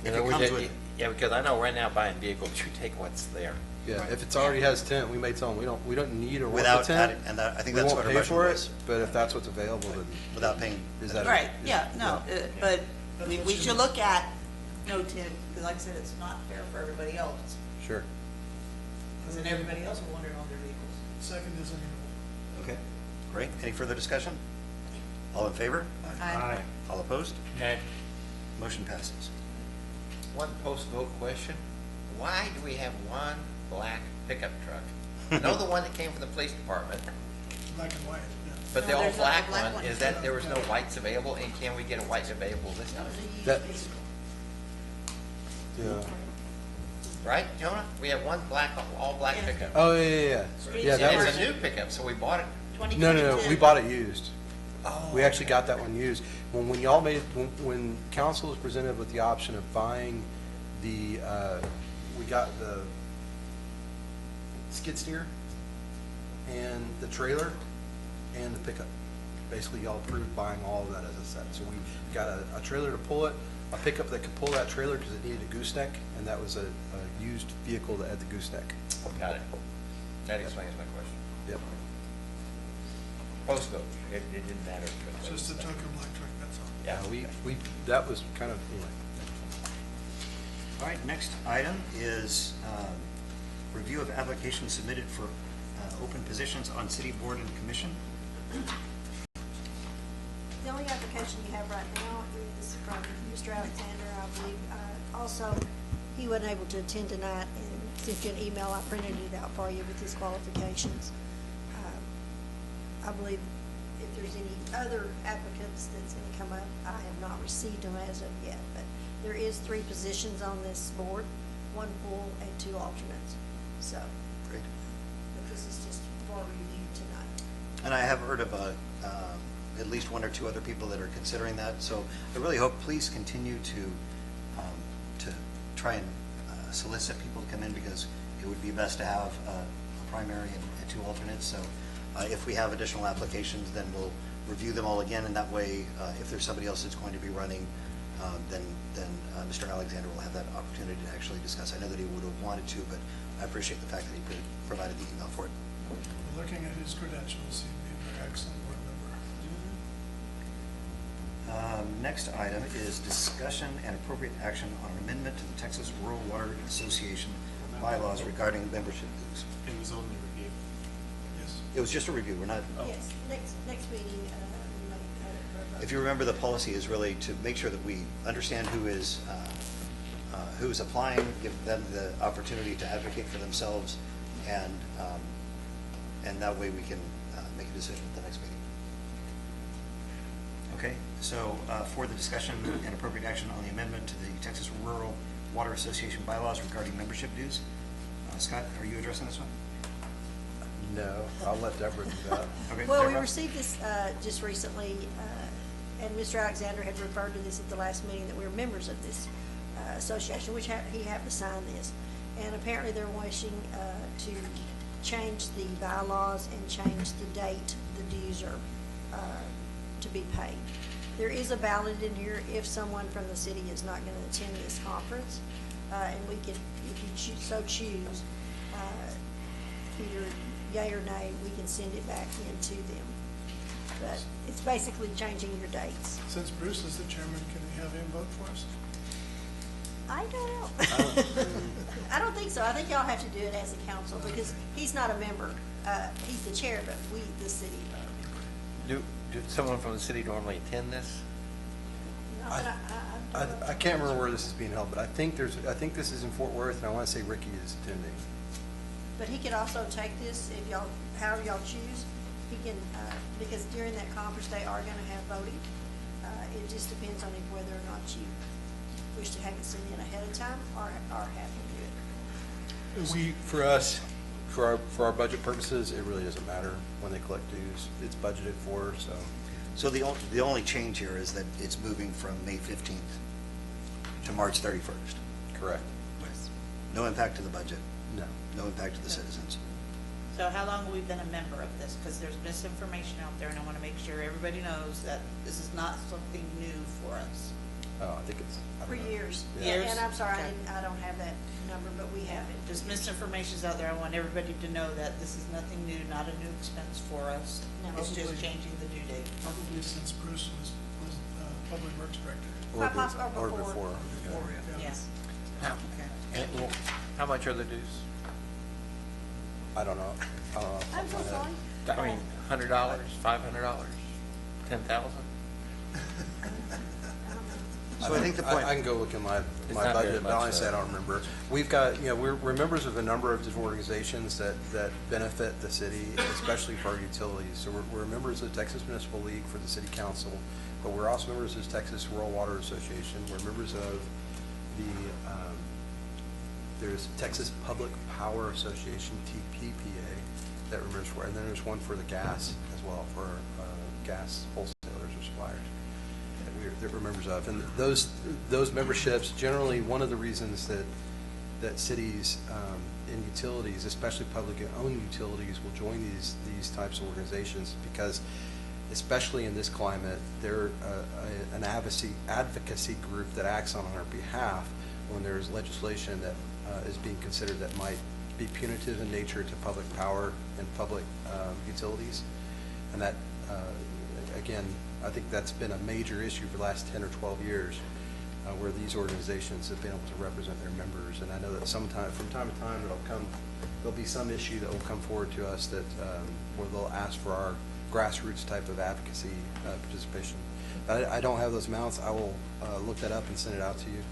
If it comes with it. Yeah, because I know right now buying vehicles, you take what's there. Yeah, if it's already has tent, we may tell them, we don't need or want the Without tent. adding, and I think that's what our We won't motion pay for was. it, but if that's what's available, then. Without paying. Is that? Right, yeah, no, but we should look at no tint, because like I said, it's not fair for everybody else. Sure. Because then everybody else will wonder on their vehicles. Second is amenable. Okay, great. Any further discussion? All in favor? Aye. All opposed? Okay. Motion passes. One post-vote question, why do we have one black pickup truck. I know the one that came from the police department, Black and white, yeah. but the No, all there's not black the black one, one. is that, there was no whites available, and can we get a white available this time? That, yeah. Right, Jonah? We have one black, all black pickup. Oh, yeah. Yeah, that And was, it's a new pickup, so we bought it. no, we bought it used. We actually got that one used. When y'all made, when council was presented with the option of buying the, we got the skid steer and the trailer and the pickup. Basically, y'all approved buying all of that as a set. So we got a trailer to pull it, a pickup that could pull that trailer because it needed a gooseneck, and that was a used vehicle that had the gooseneck. Got it. That explains my question. Yep. Post vote, it didn't matter. Just a token black truck, that's all. Yeah, That was kind of, anyway. All right, next item is review of applications submitted for open positions on city board and commission. The only application you have right now is from Mr. Alexander, I believe. Also, he wasn't able to attend tonight, and sent you an email. I printed it out for you with his qualifications. I believe if there's any other applicants that's going to come up, I have not received them as of yet, but there is 3 positions on this board, 1 full and 2 alternates. So, Great. but this is just for review tonight. And I have heard of at least 1 or 2 other people that are considering that. So I really hope, please continue to try and solicit people to come in, because it would be best to have a primary and 2 alternates. So if we have additional applications, then we'll review them all again. And that way, if there's somebody else that's going to be running, then Mr. Alexander will have that opportunity to actually discuss. I know that he would have wanted to, but I appreciate the fact that he provided the email for it. Looking at his credentials, he'd be an excellent board member. Next item is discussion and appropriate action on an amendment to the Texas Rural Water Association bylaws regarding membership dues. It was only reviewed. Yes. It was just a review. We're not, Yes, next meeting, we may have. if you remember, the policy is really to make sure that we understand who's applying, give them the opportunity to advocate for themselves, and that way we can make a decision at the next meeting. Okay, so for the discussion and appropriate action on the amendment to the Texas Rural Water Association bylaws regarding membership dues, Scott, are you addressing this one? No, I'll let Deborah do that. Okay, Well, we Deborah? received this just recently, and Mr. Alexander had referred to this at the last meeting, that we're members of this association, which he had to sign this. And apparently they're wishing to change the bylaws and change the date the dues are to be paid. There is a ballot in here if someone from the city is not going to attend this conference, and we could, if you so choose, either yay or nay, we can send it back in to them. But it's basically changing your dates. Since Bruce is the chairman, can we have him vote for us? I don't know. I don't think so. I think y'all have to do it as a council, because he's not a member. He's the chair, but we, the city, are a member. Do someone from the city normally attend this? No, but don't know. I can't remember where this is being held, but I think this is in Fort Worth, and I want to say Ricky is attending. But he could also take this, if y'all, however y'all choose, he can, because during that conference, they are gonna have voting. It just depends on whether or not you wish to have it sent in ahead of time, or have him do it. For us, for our budget purposes, it really doesn't matter when they collect dues. It's budgeted for, so. So the only change here is that it's moving from May 15th to March 31st. Correct. No impact to the budget, No. no impact to the citizens. So how long have we been a member of this? Because there's misinformation out there, and I want to make sure everybody knows that this is not something new for us. Oh, I think it's. I For don't know. years. Years? And I'm sorry, Okay. I don't have that number, but we have it. Just misinformation's out there. I want everybody to know that this is nothing new, not a new expense for us. No. It's just changing the due date. Probably since Bruce was Public Works Director. Or Possible or before. before. Yes. How, Okay. how much are the dues? I don't know. I'm so sorry. I mean, $100, $500, $10,000? So I think the point. I can go look in my not very budget, but much, honestly, I don't remember. We've got, we're members of a number of different organizations that benefit the city, especially for our utilities. So we're members of the Texas Municipal League for the City Council, but we're also members of the Texas Rural Water Association. We're members of there's Texas Public Power Association, TPPA, that we're members for, and then there's one for the gas as well, for gas wholesalers or suppliers that we're members of. And those memberships, generally, one of the reasons that cities and utilities, especially publicly owned utilities, will join these types of organizations, because especially in this climate, they're an advocacy group that acts on our behalf when there's legislation that is being considered that might be punitive in nature to public power and public utilities. And that, again, I think that's been a major issue for the last 10 or 12 years, where these organizations have been able to represent their members. And I know that from time to time, there'll be some issue that will come forward to us that where they'll ask for our grassroots type of advocacy participation. I don't have those amounts. I will look that up and send it out to you.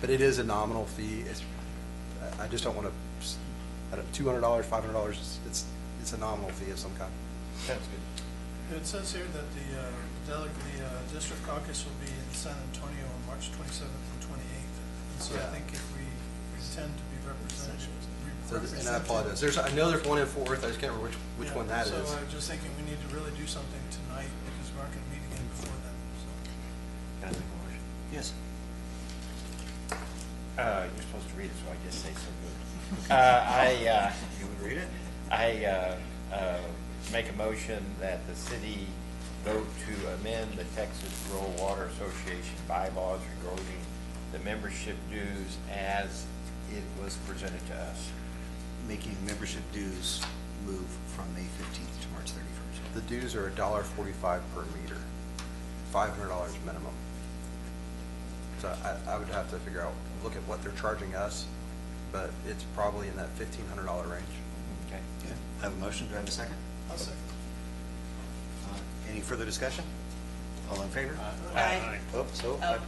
But it is a nominal fee. I just don't want to, $200, $500, it's a nominal fee of some kind. Sounds good. It says here that the district caucus will be in San Antonio on March 27th and 28th. And so I think if we tend to be represented. And I apologize. I know there's one in Fort Worth. I just can't remember which one that is. So I'm just thinking we need to really do something tonight, because we aren't going to meet again before then. So. Can I make a motion? Yes. You're supposed to read it, so I just say so good. You would read it? I make a motion that the city vote to amend the Texas Rural Water Association bylaws regarding the membership dues as it was presented to us. Making membership dues move from May 15th to March 31st. The dues are $1.45 per meter, $500 minimum. So I would have to figure out, look at what they're charging us, but it's probably in that $1,500 range. Okay. I have a motion. Do I have a second? I'll second. Any further discussion? All in favor? Aye. Oh, so, Oh.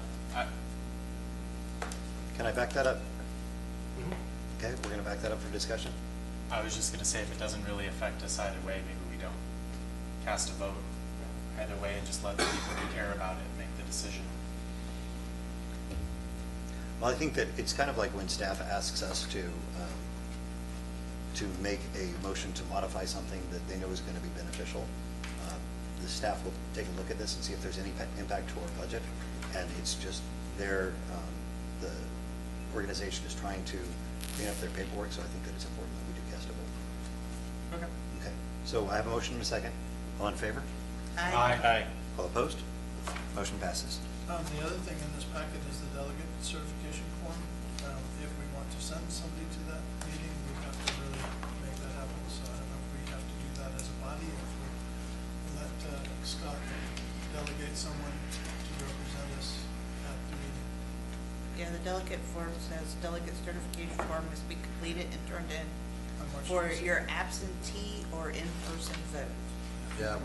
can I back that up? Okay, we're gonna back that up for discussion. I was just gonna say, if it doesn't really affect us either way, maybe we don't cast a vote either way and just let the people who care about it make the decision. Well, I think that it's kind of like when staff asks us to make a motion to modify something that they know is gonna be beneficial. The staff will take a look at this and see if there's any impact to our budget. And it's just the organization is trying to clean up their paperwork, so I think that it's important that we do cast a vote. Okay. Okay, so I have a motion and a second. All in favor? Aye. All opposed? Motion passes. The other thing in this packet is the delegate certification form. If we want to send somebody to that meeting, we have to really make that happen. So I don't know if we have to do that as a body, or if we let Scott delegate someone to represent us at the meeting. Yeah, the delegate form says delegate certification form must be completed and turned in On March for 26th. your absentee or in-person vote. Yeah,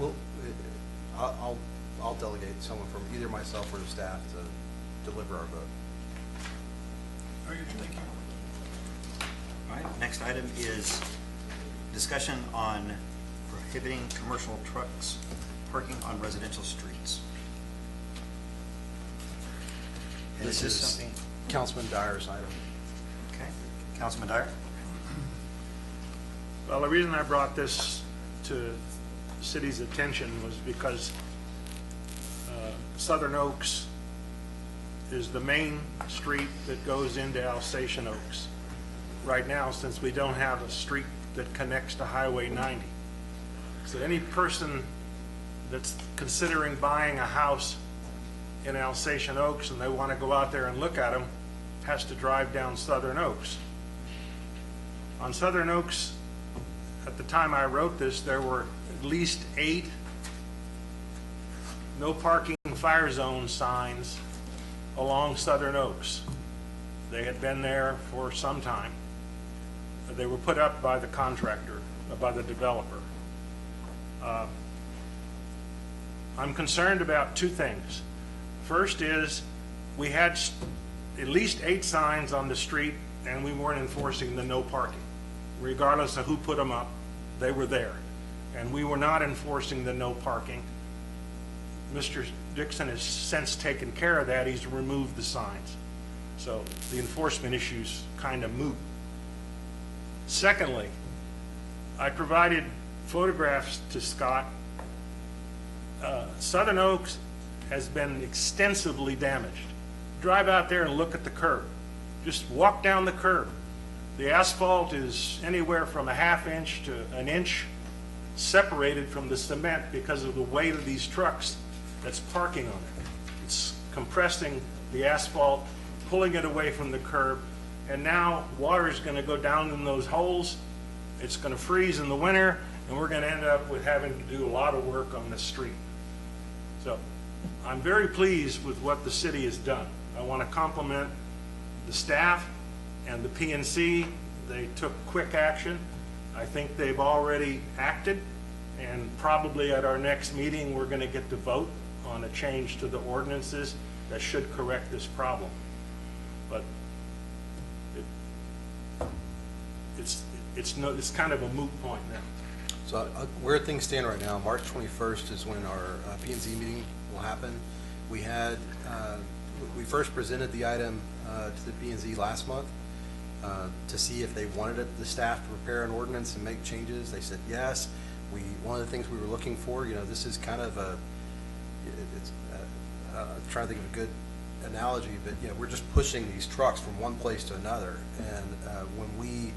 I'll delegate someone from either myself or the staff to deliver our vote. Very good, thank you. All right, next item is discussion on prohibiting commercial trucks parking on residential streets. And This is is something, Councilman Dyer's item. okay, Councilman Dyer? Well, the reason I brought this to the city's attention was because Southern Oaks is the main street that goes into Alsatian Oaks right now, since we don't have a street that connects to Highway 90. So any person that's considering buying a house in Alsatian Oaks and they want to go out there and look at them has to drive down Southern Oaks. On Southern Oaks, at the time I wrote this, there were at least 8 no parking fire zone signs along Southern Oaks. They had been there for some time. They were put up by the contractor, by the developer. I'm concerned about 2 things. First is we had at least 8 signs on the street, and we weren't enforcing the no parking. Regardless of who put them up, they were there. And we were not enforcing the no parking. Mr. Dixon has since taken care of that. He's removed the signs. So the enforcement issue's kind of moot. Secondly, I provided photographs to Scott. Southern Oaks has been extensively damaged. Drive out there and look at the curb. Just walk down the curb. The asphalt is anywhere from a ½ inch to an inch separated from the cement because of the weight of these trucks that's parking on it. It's compressing the asphalt, pulling it away from the curb, and now water is going to go down in those holes. It's going to freeze in the winter, and we're going to end up with having to do a lot of work on the street. So I'm very pleased with what the city has done. I want to compliment the staff and the PNC. They took quick action. I think they've already acted, and probably at our next meeting we're going to get to vote on a change to the ordinances that should correct this problem. But it's kind of a moot point now. So where things stand right now, March 21st is when our P&Z meeting will happen. We had, we first presented the item to the P&Z last month to see if they wanted the staff to prepare an ordinance and make changes. They said yes. One of the things we were looking for, this is kind of I'm trying to think of a good analogy, but we're just pushing these trucks from one place to another. And when we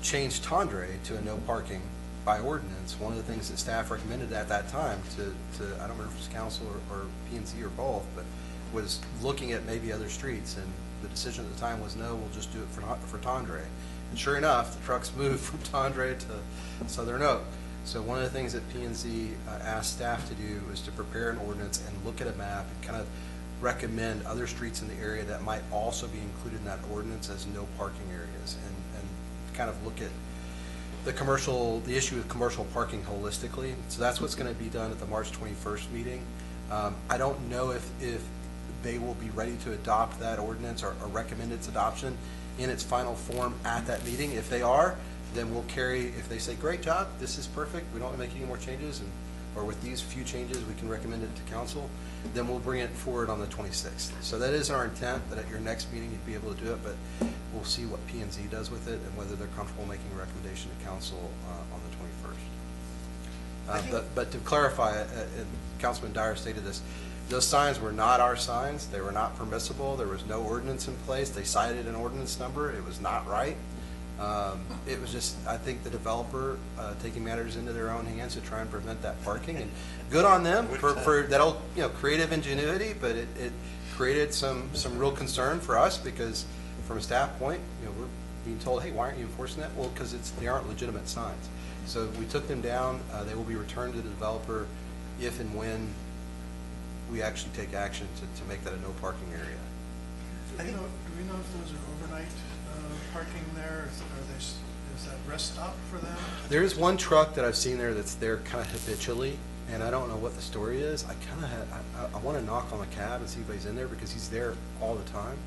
changed Tendre to a no parking by ordinance, one of the things that staff recommended at that time to I don't remember if it was council or P&Z or both, but was looking at maybe other streets, and the decision at the time was no, we'll just do it for Tendre. And sure enough, the trucks moved from Tendre to Southern Oak. So one of the things that P&Z asked staff to do is to prepare an ordinance and look at a map and kind of recommend other streets in the area that might also be included in that ordinance as no parking areas, and kind of look at the issue of commercial parking holistically. So that's what's going to be done at the March 21st meeting. I don't know if they will be ready to adopt that ordinance or recommend its adoption in its final form at that meeting. If they are, then we'll carry, if they say, great job, this is perfect, we don't want to make any more changes, or with these few changes, we can recommend it to council, then we'll bring it forward on the 26th. So that is our intent, that at your next meeting you'd be able to do it, but we'll see what P&Z does with it and whether they're comfortable making a recommendation to council on the 21st. But to clarify, Councilman Dyer stated this, those signs were not our signs. They were not permissible. There was no ordinance in place. They cited an ordinance number. It was not right. It was just, I think, the developer taking matters into their own hands to try and prevent that parking, and good on them for that creative ingenuity, but it created some real concern for us, because from a staff point, we're being told, hey, why aren't you enforcing that? Well, because they aren't legitimate signs. So we took them down. They will be returned to the developer if and when we actually take action to make that a no parking area. Do we know if those are overnight parking there? Is that rest stop for them? There is one truck that I've seen there that's there kind of habitually, and I don't know what the story is. I want to knock on the cab and see if he's in there, because he's there all the time.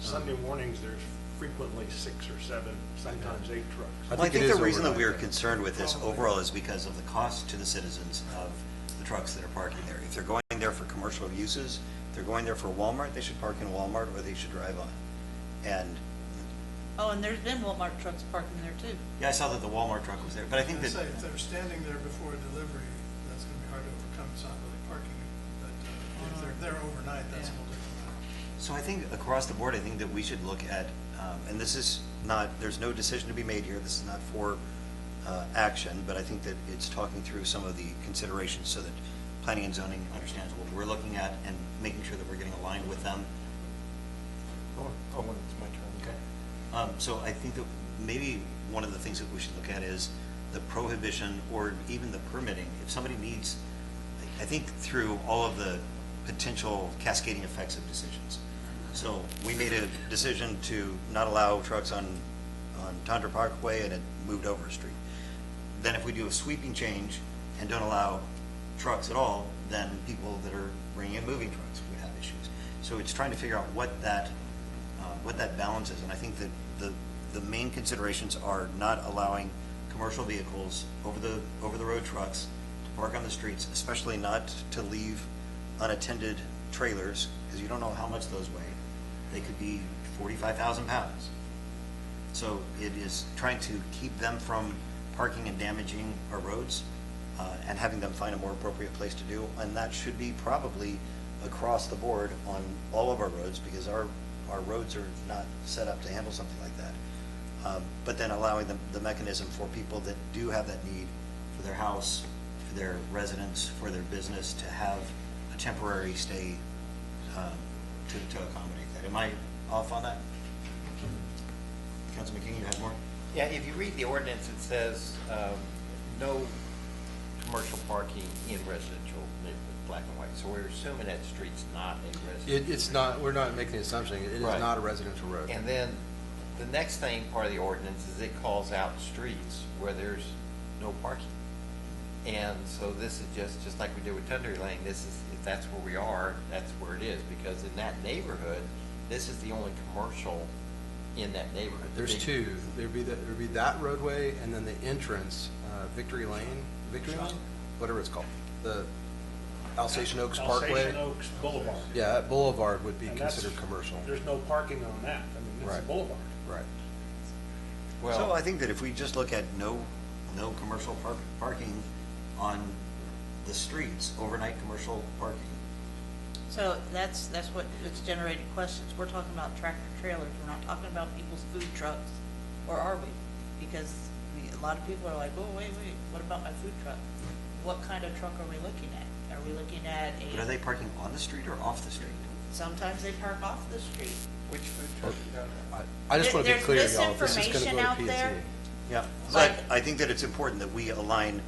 Sunday mornings, there's frequently 6 or 7, sometimes 8 trucks. Well, I think the reason that we are concerned with this overall is because of the cost to the citizens of the trucks that are parking there. If they're going there for commercial uses, if they're going there for Walmart, they should park in Walmart, or they should drive on. And and there's been Walmart trucks parking there too. yeah, I saw that the Walmart truck was there, but I think that If they're standing there before delivery, that's going to be hard to overcome. It's not really parking, but if they're there overnight, that's a whole different matter. so. I think across the board, I think that we should look at, and this is not, there's no decision to be made here. This is not for action, but I think that it's talking through some of the considerations so that planning and zoning understands what we're looking at and making sure that we're getting aligned with them. Oh, it's my turn. Okay. So I think that maybe one of the things that we should look at is the prohibition or even the permitting. If somebody needs, I think through all of the potential cascading effects of decisions. So we made a decision to not allow trucks on Tundra Parkway, and it moved over a street. Then if we do a sweeping change and don't allow trucks at all, then people that are bringing in moving trucks would have issues. So it's trying to figure out what that balance is. And I think that the main considerations are not allowing commercial vehicles, over the road trucks to park on the streets, especially not to leave unattended trailers, because you don't know how much those weigh. They could be 45,000 pounds. So it is trying to keep them from parking and damaging our roads, and having them find a more appropriate place to do. And that should be probably across the board on all of our roads, because our roads are not set up to handle something like that. But then allowing the mechanism for people that do have that need for their house, for their residence, for their business, to have a temporary stay to accommodate that. Am I off on that? Councilman King, you had more? Yeah, if you read the ordinance, it says, no commercial parking in residential neighborhood, black and white. So we're assuming that street's not a residential. It's not, we're not making an assumption, it is Right. not a residential road. And then the next thing, part of the ordinance, is it calls out streets where there's no parking. And so this is just like we did with Tundra Lane, this is, if that's where we are, that's where it is. Because in that neighborhood, this is the only commercial in that neighborhood. The There's big- two, there'd be that roadway and then the entrance, Victory Lane, whatever it's called, the Alsatian Oaks Parkway. Alsatian Oaks Boulevard. Yeah, that boulevard would be And that's- considered commercial. There's no parking on that. I mean, it's a Right. boulevard. Right. So I think that if we just look at no commercial parking on the streets, overnight commercial parking. So that's what, it's generating questions. We're talking about tractor trailers, we're not talking about people's food trucks, or are we? Because a lot of people are like, oh, wait, what about my food truck? What kind of truck are we looking at? Are we looking at But are they parking on the street or off the street? sometimes they park off the street. Which food truck you got? I just want to be clear, There's y'all, this is going to misinformation go to out P&Z. there. Yeah, Like- but I think that it's important that we align,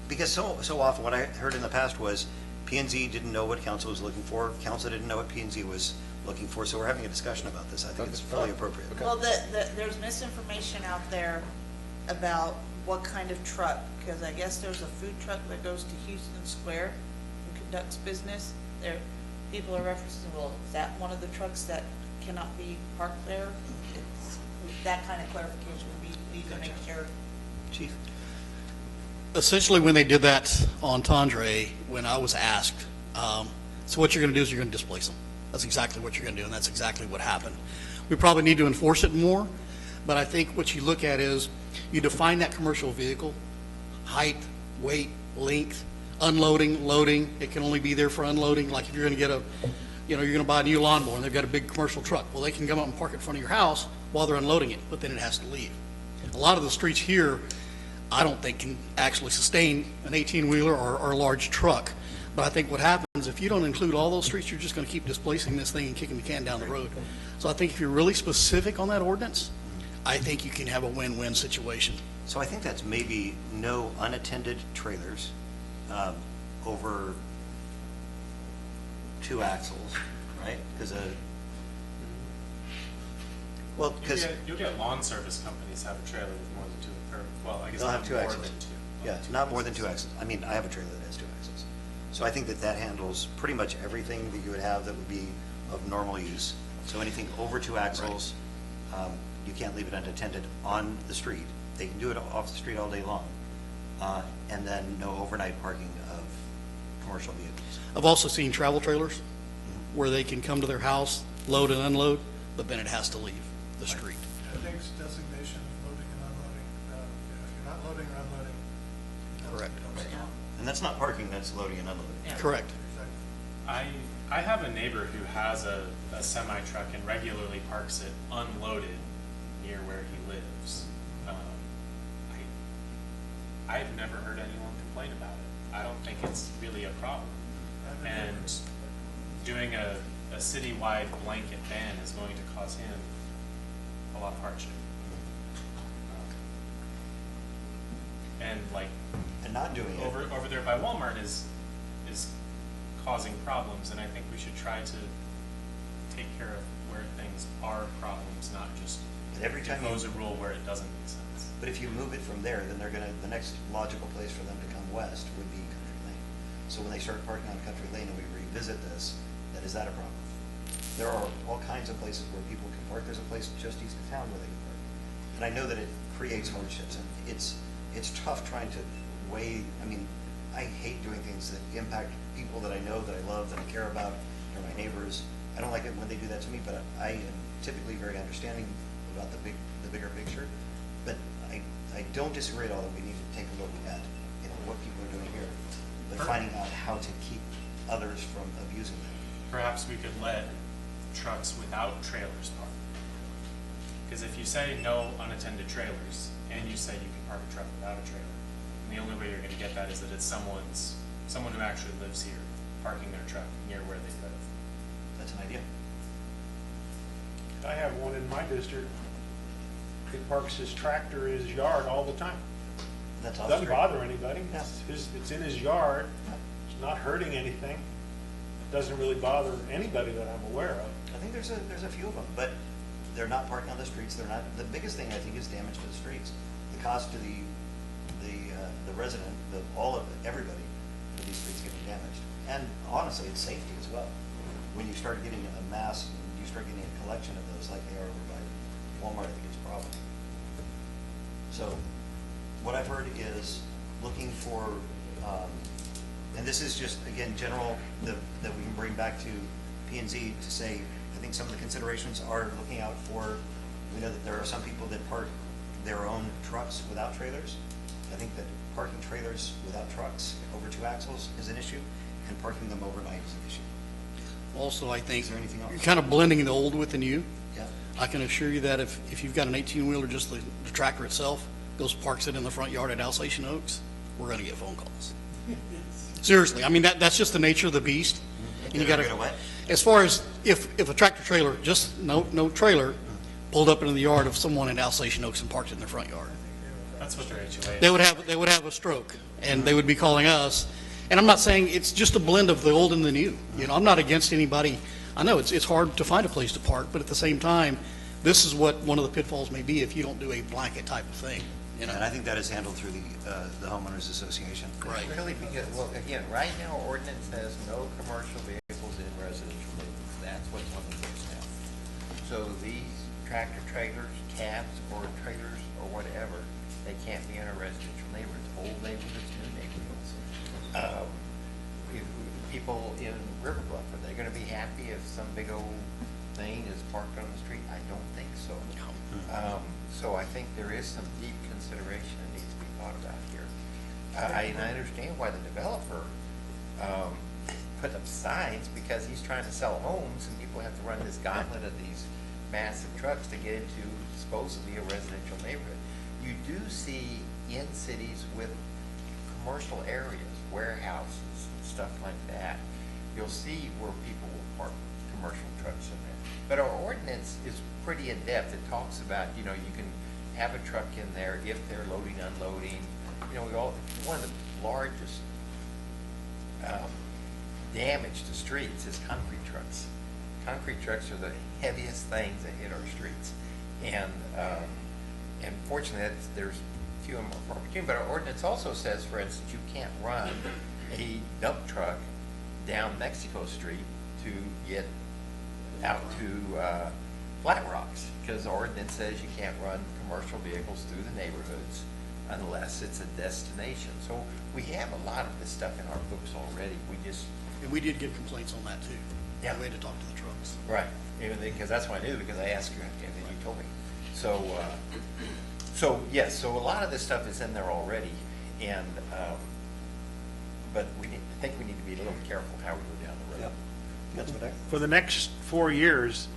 because so often what I heard in the past was P&Z didn't know what council was looking for, council didn't know what P&Z was looking for, so we're having a discussion about this. I think it's fully appropriate. Okay. Well, there's misinformation out there about what kind of truck, because I guess there's a food truck that goes to Houston Square and conducts business. There, people are referencing, well, is that one of the trucks that cannot be parked there? It's, that kind of clarification would be, to make sure. Chief? Essentially, when they did that on Tondre, when I was asked, so what you're going to do is you're going to displace them. That's exactly what you're going to do, and that's exactly what happened. We probably need to enforce it more, but I think what you look at is you define that commercial vehicle, height, weight, length, unloading, loading. It can only be there for unloading. Like if you're going to get you're going to buy a new lawnmower and they've got a big commercial truck. Well, they can come up and park it in front of your house while they're unloading it, but then it has to leave. A lot of the streets here, I don't think can actually sustain an 18-wheeler or a large truck. But I think what happens, if you don't include all those streets, you're just going to keep displacing this thing and kicking the can down the road. So I think if you're really specific on that ordinance, I think you can have a win-win situation. So I think that's maybe no unattended trailers over 2 axles, right? Because You'll get lawn service companies have a trailer with more than 2, or, well, I guess they'll not have 2 more axles. than 2. Yeah, not more than 2 axles. I mean, I have a trailer that has 2 axles. So I think that handles pretty much everything that you would have that would be of normal use. So anything over 2 axles, you can't leave it unattended on the street. They can do it off the street all day long. And then no overnight parking of commercial vehicles. I've also seen travel trailers where they can come to their house, load and unload, but then it has to leave the street. I think it's designation of loading and unloading. If you're not loading or unloading. Correct. And that's not parking, that's loading and unloading. Yeah. Correct. Exactly. I have a neighbor who has a semi-truck and regularly parks it unloaded near where he lives. I've never heard anyone complain about it. I don't think it's really a problem. And doing a citywide blanket ban is going to cause him a lot of hardship. And like And not doing it. over there by Walmart is causing problems, and I think we should try to take care of where things are problems, not just But every time you- impose a rule where it doesn't make sense. But if you move it from there, then the next logical place for them to come west would be Country Lane. So when they start parking on Country Lane and we revisit this, that is that a problem? There are all kinds of places where people can park. There's a place just east of town where they can park. And I know that it creates hardships, and it's tough trying to weigh, I mean, I hate doing things that impact people that I know, that I love, that I care about, or my neighbors. I don't like it when they do that to me, but I am typically very understanding about the bigger picture. But I don't disagree at all that we need to take a look at, what people are doing here, but finding out how to keep others from abusing them. Perhaps we could let trucks without trailers park. Because if you say no unattended trailers, and you say you can park a truck without a trailer, and the only way you're gonna get that is that it's someone who actually lives here, parking their truck near where they live. That's an idea. I have one in my district. He parks his tractor in his yard all the time. That's off Doesn't street. bother anybody. Yeah. It's in his yard. It's not hurting anything. Doesn't really bother anybody that I'm aware of. I think there's a few of them, but they're not parking on the streets. They're not. The biggest thing I think is damage to the streets. The cost to the resident, everybody for these streets getting damaged. And honestly, it's safety as well. When you start getting a mass, you start getting a collection of those like they are over by Walmart, I think it's a problem. So what I've heard is looking for, and this is just, again, general, that we can bring back to P&Z to say, I think some of the considerations are looking out for, we know that there are some people that park their own trucks without trailers. I think that parking trailers without trucks over 2 axles is an issue, and parking them overnight is an issue. Also, I think Is there anything else? you're kind of blending the old with the new. Yeah. I can assure you that if you've got an 18-wheeler, just the tractor itself, goes parks it in the front yard at Alsatian Oaks, we're going to get phone calls. Seriously, I mean, that's just the nature of the beast. And you got They're gonna what? as far as if a tractor trailer, just no trailer, pulled up into the yard of someone in Alsatian Oaks and parked it in their front yard, That's what their HOA is. they would have a stroke, and they would be calling us. And I'm not saying it's just a blend of the old and the new. You know, I'm not against anybody. I know it's hard to find a place to park, but at the same time, this is what one of the pitfalls may be if you don't do a blanket type of thing. You know, And I think that is handled through the homeowners association. right? Really, because, well, again, right now, ordinance says no commercial vehicles in residential neighborhoods. That's what's on the books now. So these tractor trailers, cabs, or trailers, or whatever, they can't be in a residential neighborhood, old neighborhoods, new neighborhoods. People in River Bluff, are they gonna be happy if some big old thing is parked on the street? I don't think so. So I think there is some deep consideration that needs to be thought about here. And I understand why the developer put up signs, because he's trying to sell homes, and people have to run this gauntlet of these massive trucks to get into supposedly a residential neighborhood. You do see in cities with commercial areas, warehouses, and stuff like that, you'll see where people will park commercial trucks in there. But our ordinance is pretty in-depth. It talks about, you can have a truck in there if they're loading, unloading. One of the largest damage to streets is concrete trucks. Concrete trucks are the heaviest things that hit our streets. And fortunately, there's few and far between. But our ordinance also says, for instance, you can't run a dump truck down Mexico Street to get out to Flat Rocks, because the ordinance says you can't run commercial vehicles through the neighborhoods unless it's a destination. So we have a lot of this stuff in our books already. And we did get complaints on that too. Yeah. We had to talk to the trucks. Right, because that's what I knew, because I asked you, and then you told me. So yes, so a lot of this stuff is in there already, and, but I think we need to be a little careful how we go down the road. That's what For the next 4 years,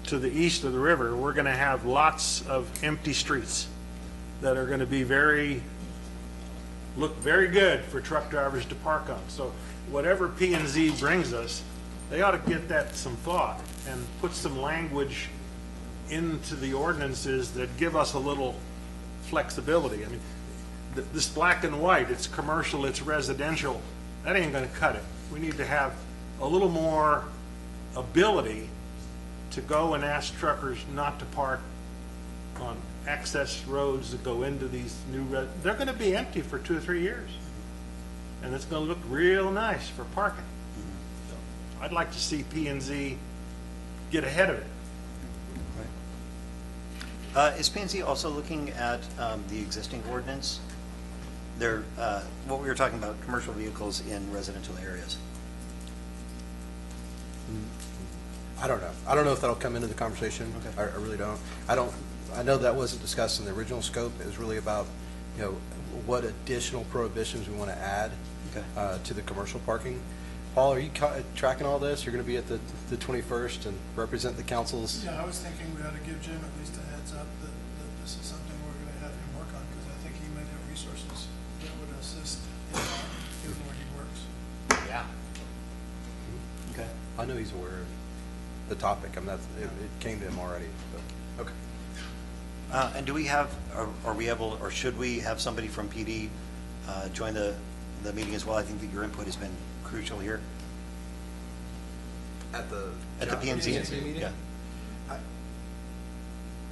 to the east of the river, we're going to have lots of empty streets that are going to be look very good for truck drivers to park on. So whatever P&Z brings us, they ought to give that some thought and put some language into the ordinances that give us a little flexibility. I mean, this black and white, it's commercial, it's residential, that ain't going to cut it. We need to have a little more ability to go and ask truckers not to park on access roads that go into these they're going to be empty for 2 or 3 years. and it's gonna look real nice for parking. So I'd like to see P&Z get ahead of it. Is P&Z also looking at the existing ordinance? There, what we were talking about, commercial vehicles in residential areas. I don't know. I don't know if that'll come into the conversation. Okay. I really don't. I know that wasn't discussed in the original scope. It was really about, what additional prohibitions we want to add Okay. to the commercial parking. Paul, are you tracking all this? You're going to be at the 21st and represent the councils? Yeah, I was thinking we ought to give Jim at least a heads up that this is something we're gonna have him work on, because I think he might have resources that would assist in given where he works. Yeah. Okay. I know he's aware of the topic. I mean, it came to him already, but, okay. And do we have, are we able, or should we have somebody from PD join the meeting as well? I think that your input has been crucial here. At the P&Z meeting? Yeah.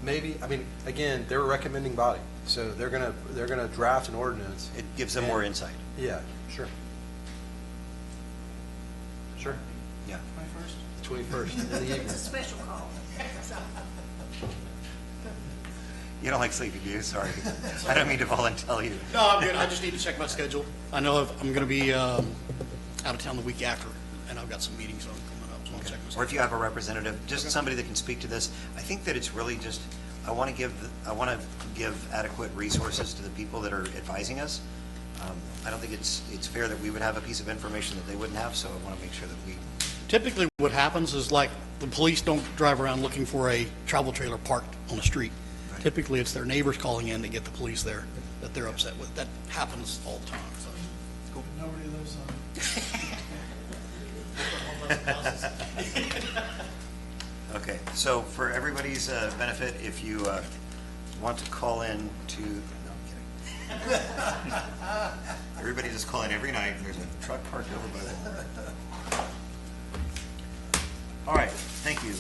Maybe, I mean, again, they're a recommending body, so they're gonna draft an ordinance. It gives them more insight. Yeah, sure. Sure. Yeah. 21st? The 21st, in the evening. It's a special call. You don't like sleepy, do you? Sorry. I don't mean to volunteer you. No, I'm good. I just need to check my schedule. I know I'm going to be out of town the week after, and I've got some meetings on coming up, so I'll check my Or schedule. if you have a representative, just somebody that can speak to this. I think that it's really just, I want to give adequate resources to the people that are advising us. I don't think it's fair that we would have a piece of information that they wouldn't have, so I want to make sure that we, Typically, what happens is like the police don't drive around looking for a travel trailer parked on the street. Right. Typically, it's their neighbors calling in to get the police there that they're upset with. That happens all the time. So. Nobody lives on. okay. So for everybody's benefit, if you want to call in to, no, I'm kidding. Everybody just call in every night. There's a truck parked over by the. All right, thank you.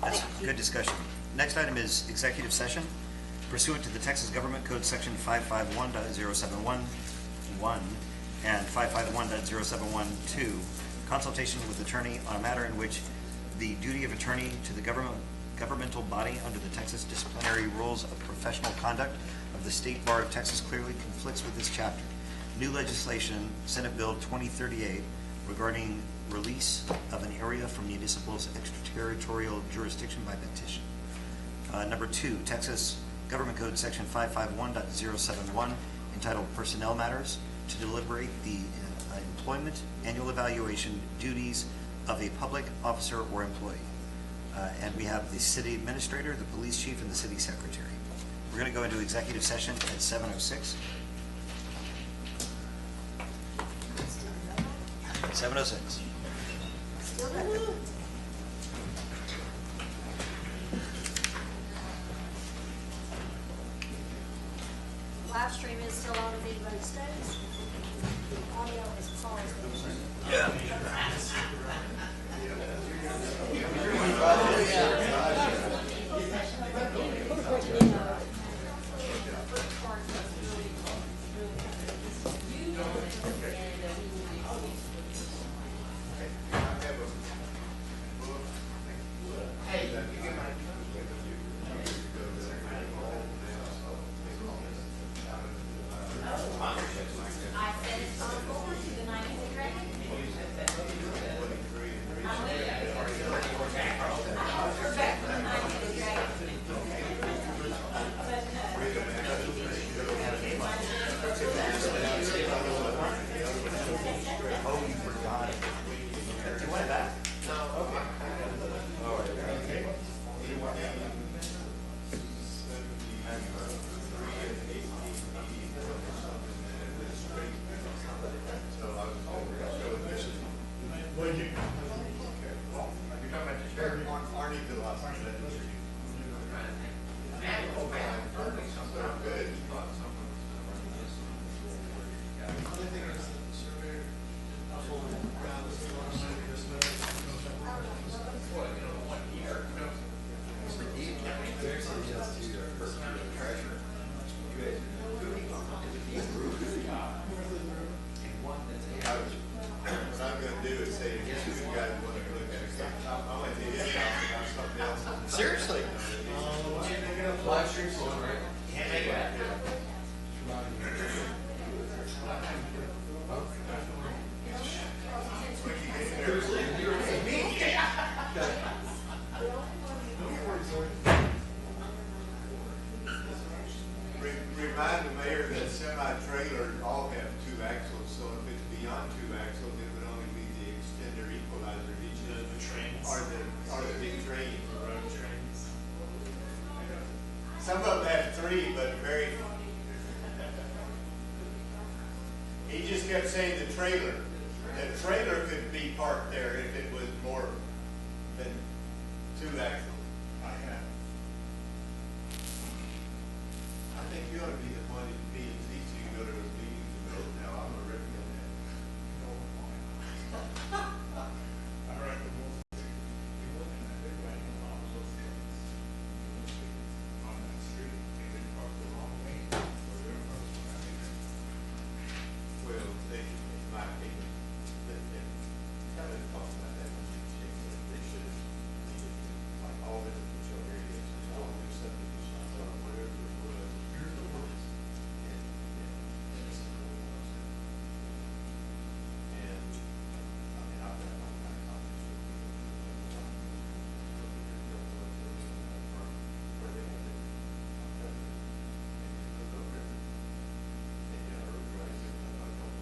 That's good discussion. Next item is executive session. Pursuant to the Texas Government Code Section 551.0711 and 551.0712, consultation with attorney on a matter in which the duty of attorney to the governmental body under the Texas disciplinary rules of professional conduct of the State Bar of Texas clearly conflicts with this chapter. New legislation, Senate Bill 2038, regarding release of an area from municipal extraterritorial jurisdiction by petition. Number 2, Texas Government Code Section 551.071, entitled Personnel Matters, to deliberate the employment, annual evaluation, duties of a public officer or employee. And we have the city administrator, the police chief, and the city secretary. We're going to go into executive session at 7:06. 7:06. Live stream is still on if anybody stays. Audio is paused. What I'm gonna do is say, if you guys wanna look at it, I'm gonna do this house about something else. Seriously? Live stream's on, right? Remind the mayor that semi-trailers all have two axles, so if it's beyond two axles, it would only be the extender equalizer each of the trains. Or the big train. The road trains. Some of them have three, but very. He just kept saying the trailer. The trailer could be parked there if it was more than two axles. I think you ought to be the one at P and Z, so you can go to those meetings and vote. Now, I'm gonna recommend that. All right. On that street, and they park the wrong way. Well, they, in my opinion, they haven't talked about that much. They should, like all the show areas, all the subdivisions, or whatever it was. Here's the words. And, I mean, I've got all kinds of where they have it. And go over it. And you know, road race, and I don't.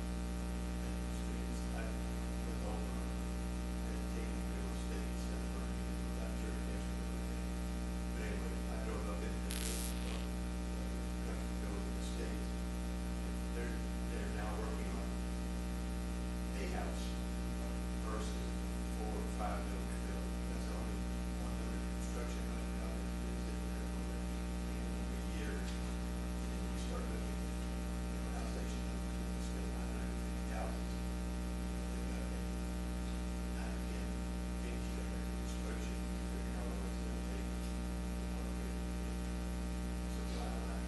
And streets, I was over and taking real estate stuff for me. I'm sure yesterday. But anyway, I drove up into the, go to the States. They're now working on a house versus 4 or 5 building build. That's only one under construction right now. It's in there for a year. And you start looking at housing, spend 950 houses. They've got 9, 10 things that are in construction. Figure out what it's gonna take. Supply line.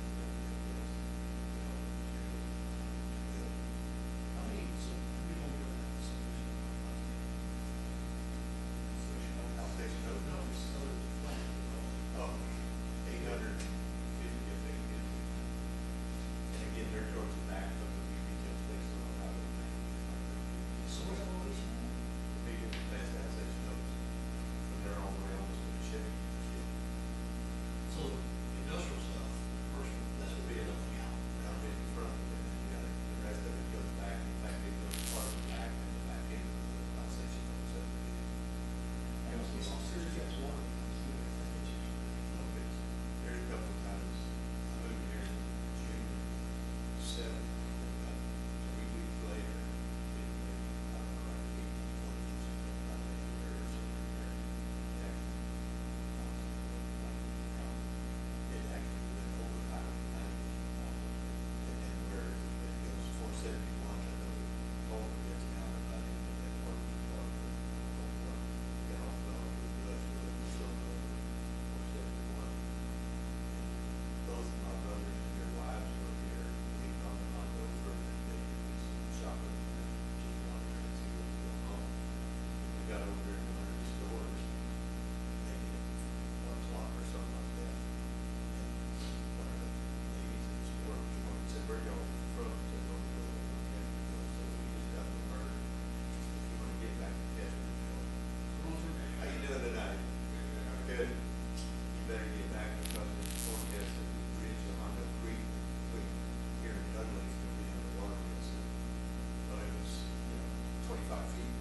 I mean, so we don't go down the solution. Outstation, no. Oh, 850 if they can get it. And again, they're towards the back of the retail space on the highway. So what's that all this? Big fast outstation notes. From there all the way almost to the shipping. So industrial stuff, first, that's what we end up with. That'll be in front, and then you got the rest of it goes back, in fact, it goes part of the back and the back end of the outstation notes. There's a couple of times, I moved here in June 7th, 3 weeks later, it actually went overtime, and where it goes 471, and the pole gets down about into that working part. Get off the rush, so 471. Both of my brothers and their wives were here, we come on over, and they did some shopping, and just wanted to see what was going on. We got over there in one of the stores, maybe one o'clock or something like that. And one of the ladies in the store, she wanted to say, where y'all from? I said, "Oh, we're going to Canterbury." So we just got the murder. If you want to get back to Canterbury. How you doing tonight? Good. You better get back because it's forecast that the bridge on Hondo Creek between here and Dudley is going to be underwater. But it was, 25 feet.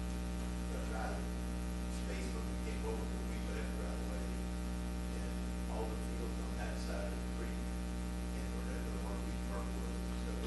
But right, space when we came over, we left right away. And all the fields on that side of the creek, and where that little one we parked was, so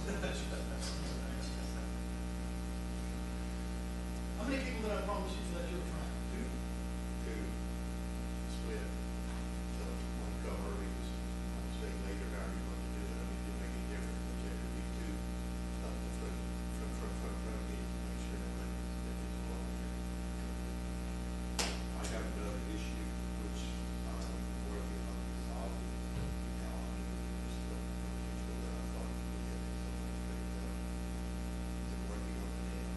How many people did I promise you that you were trying? Two split. So one cover is, say later, how you want to do it, I mean, it make a difference, but you have to be two, from me, make sure that it's voluntary. I have another issue which I'm working on resolving now, I mean, it's still potential that I thought we had something figured out. Been working on it now.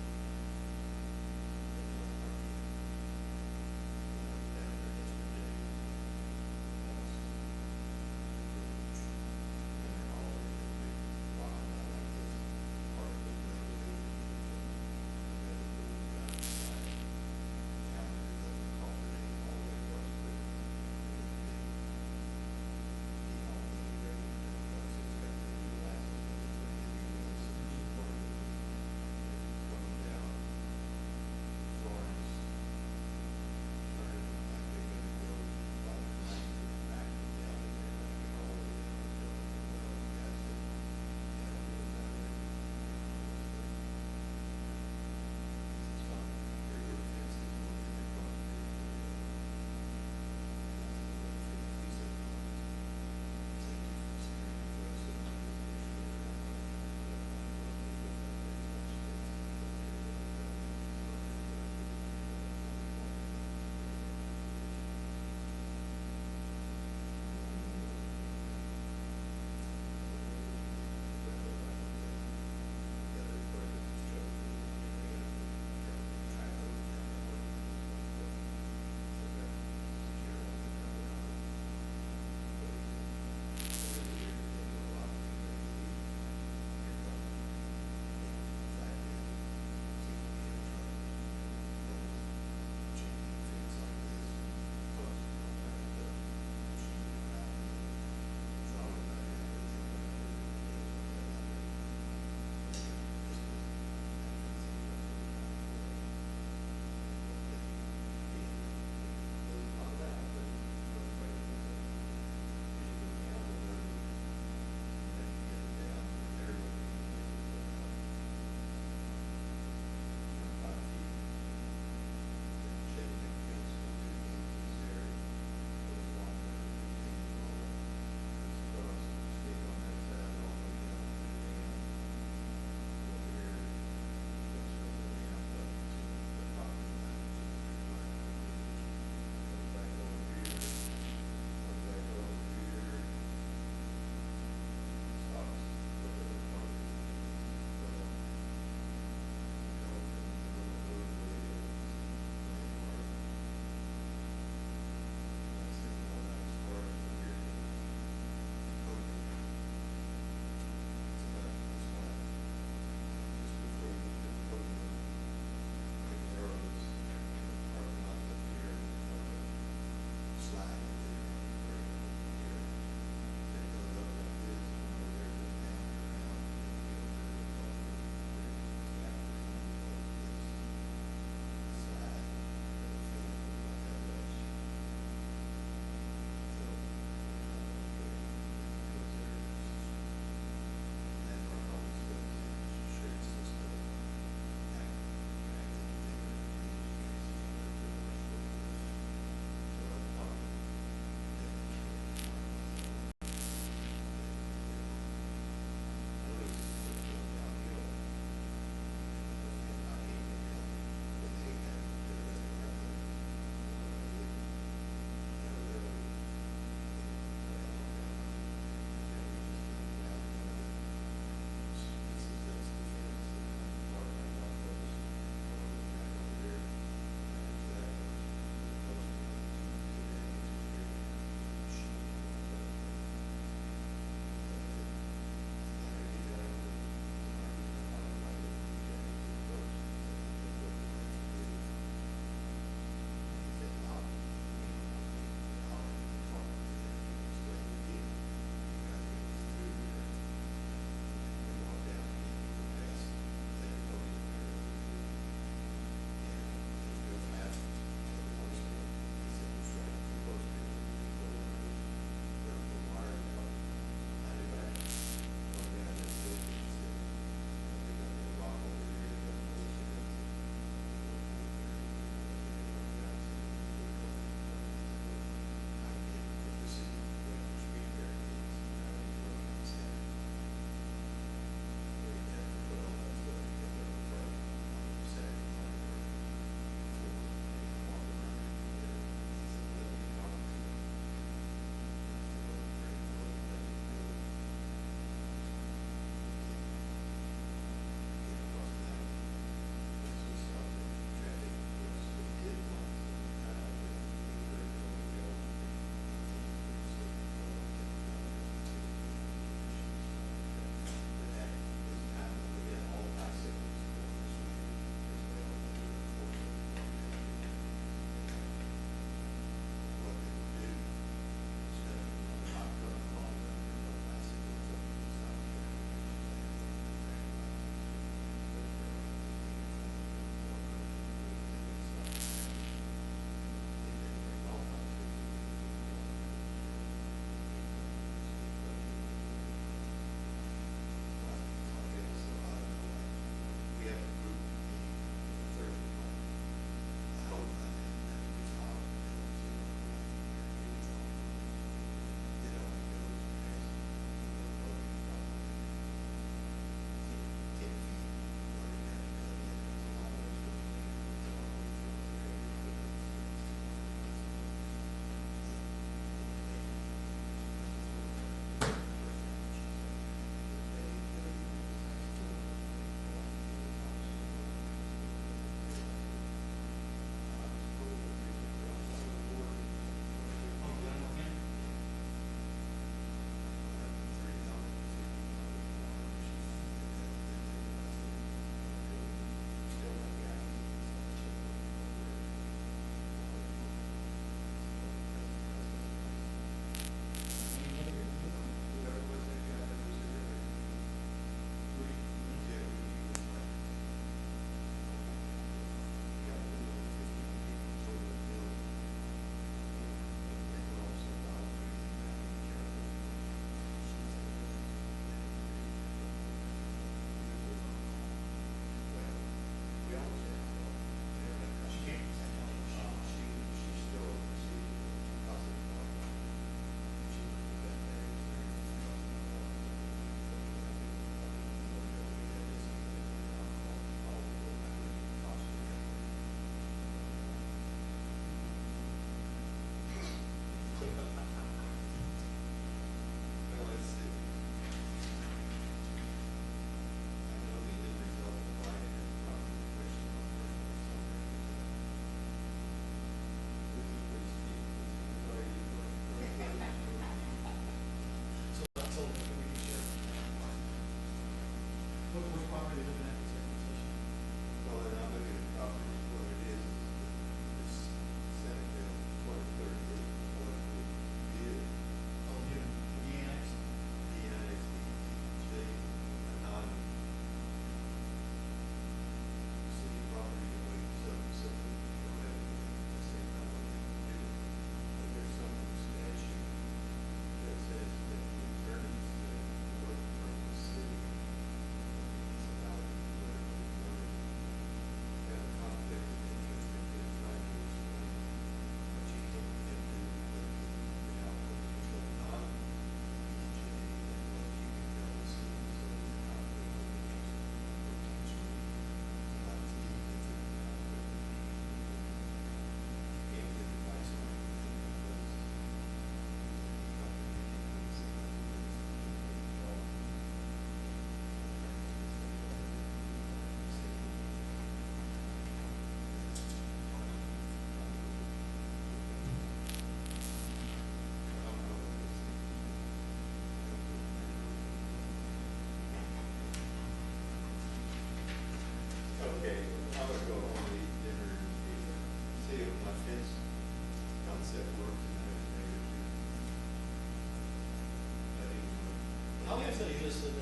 tell you this, that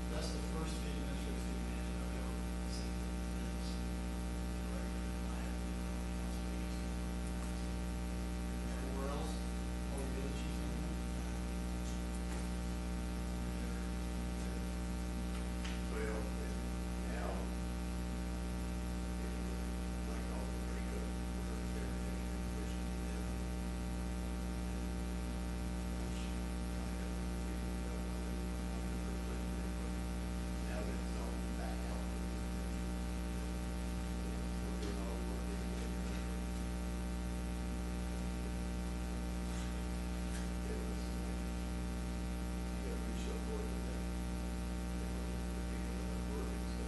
that's the first city administrative city manager I've ever seen that is recommended by having council meetings. Everywhere else, all the other chiefs don't do it. Well, and now, like all the makeup, where everything's been pushed to them. Now that it's all back out. We're doing all the work we can. It was, yeah, we show forward to that. The people that are working, so.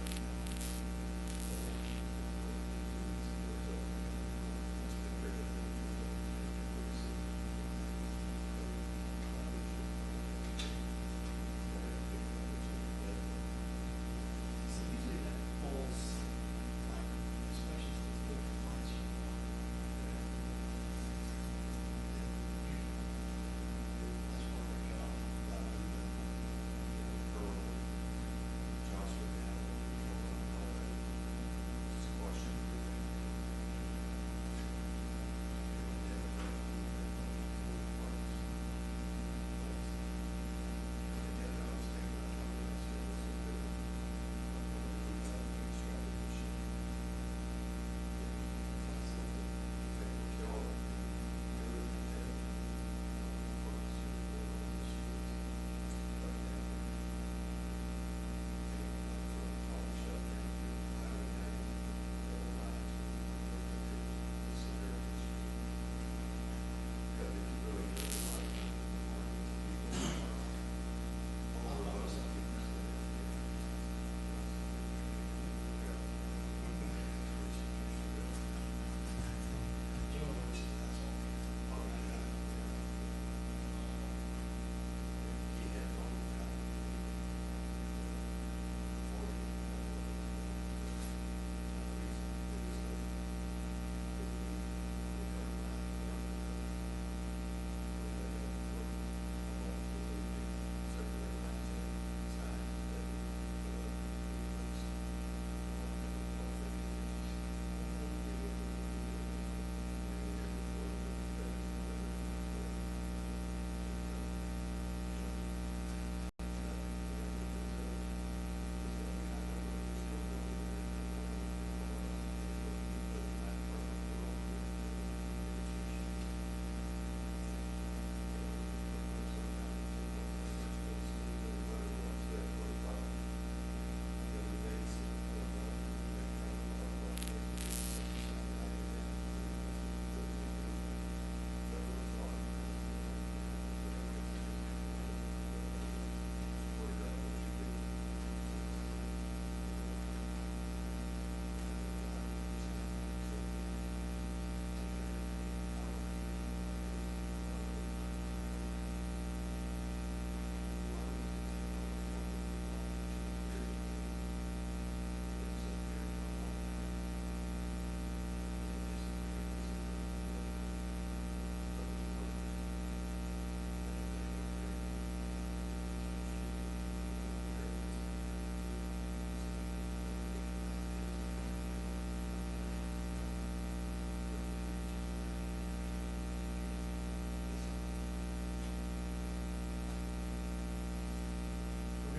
So usually that falls, like, especially if it's good compliance. That's where we got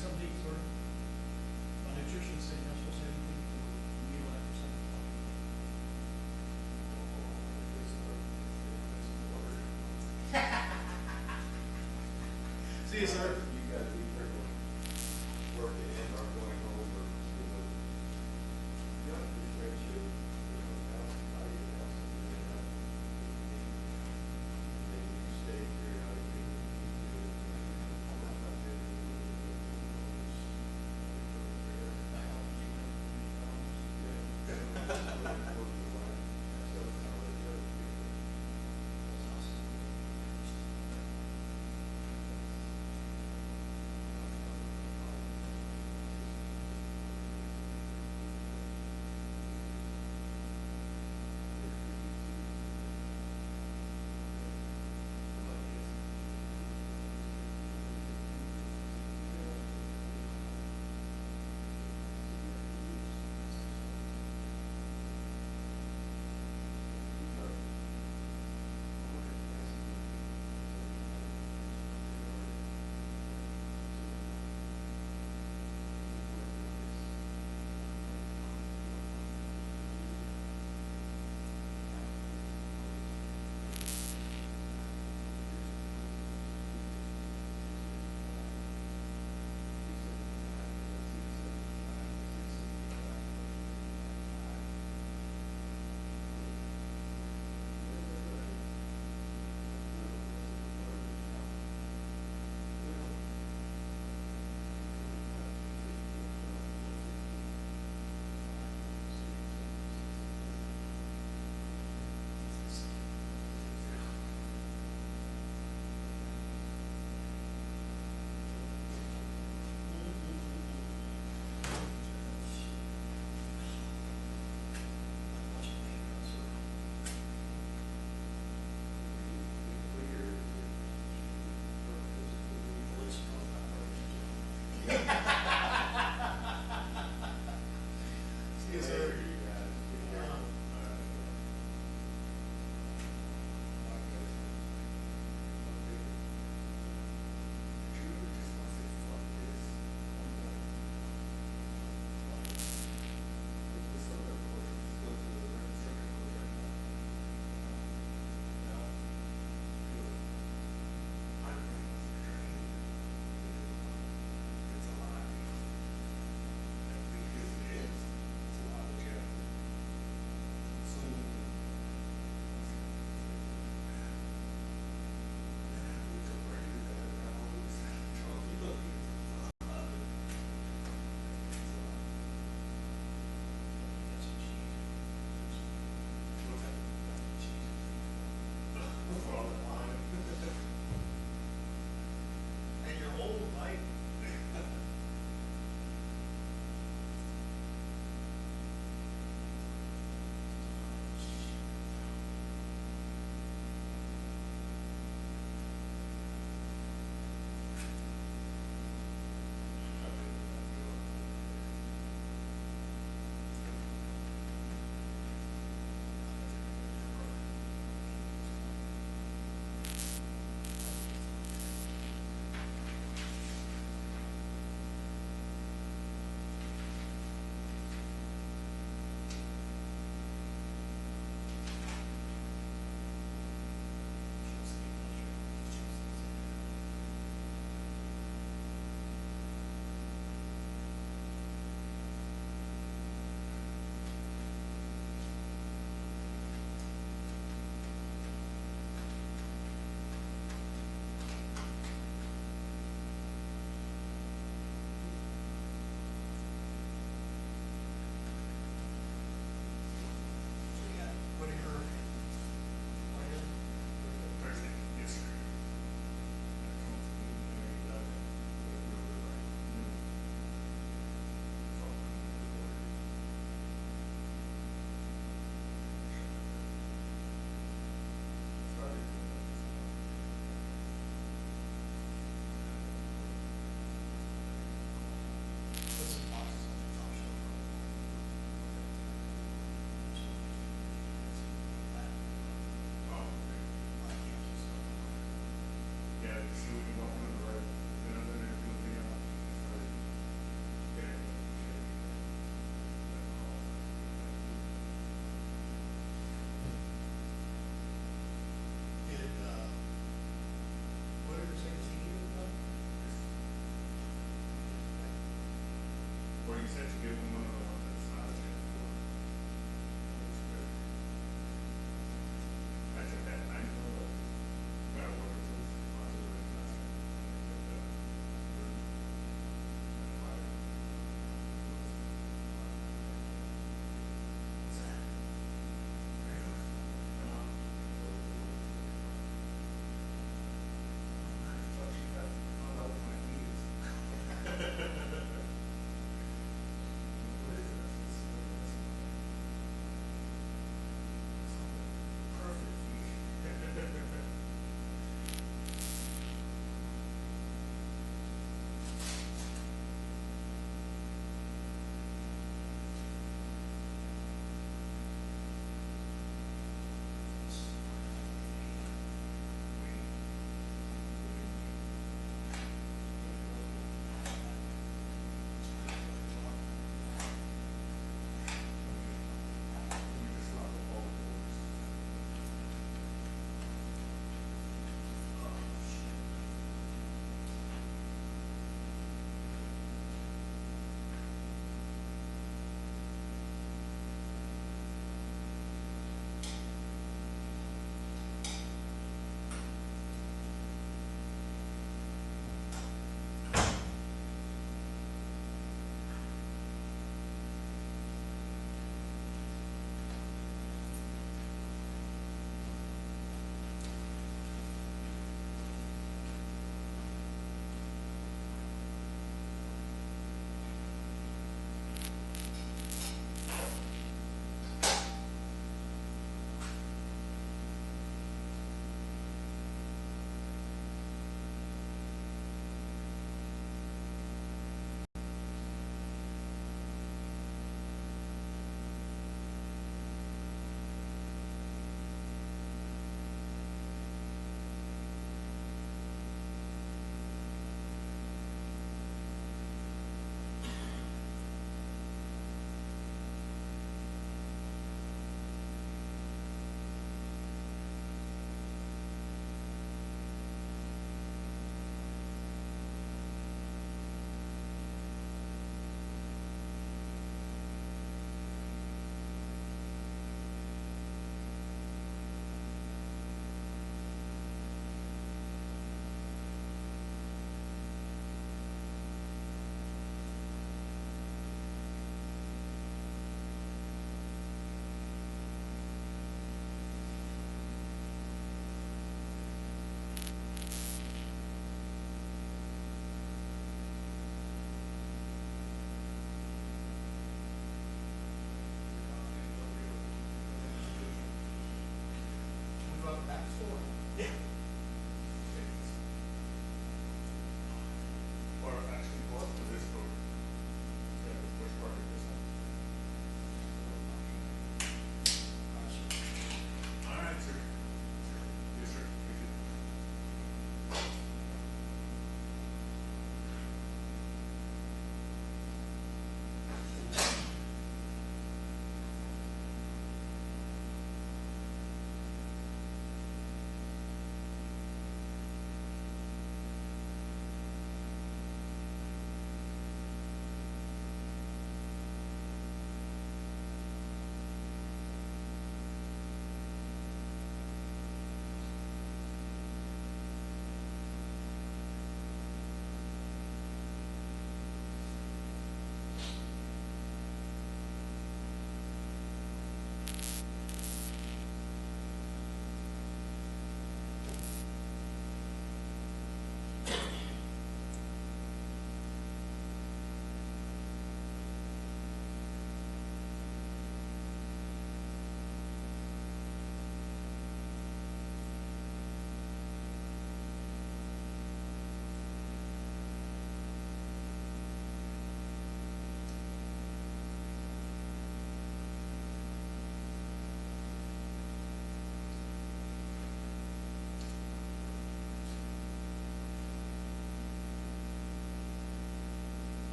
something sort of, my nutrition saying I'm supposed to have anything to meal after something. See you, sir. You gotta be careful working and or going over, you know, the friendship, how you else, maybe you stay periodically.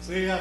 See ya.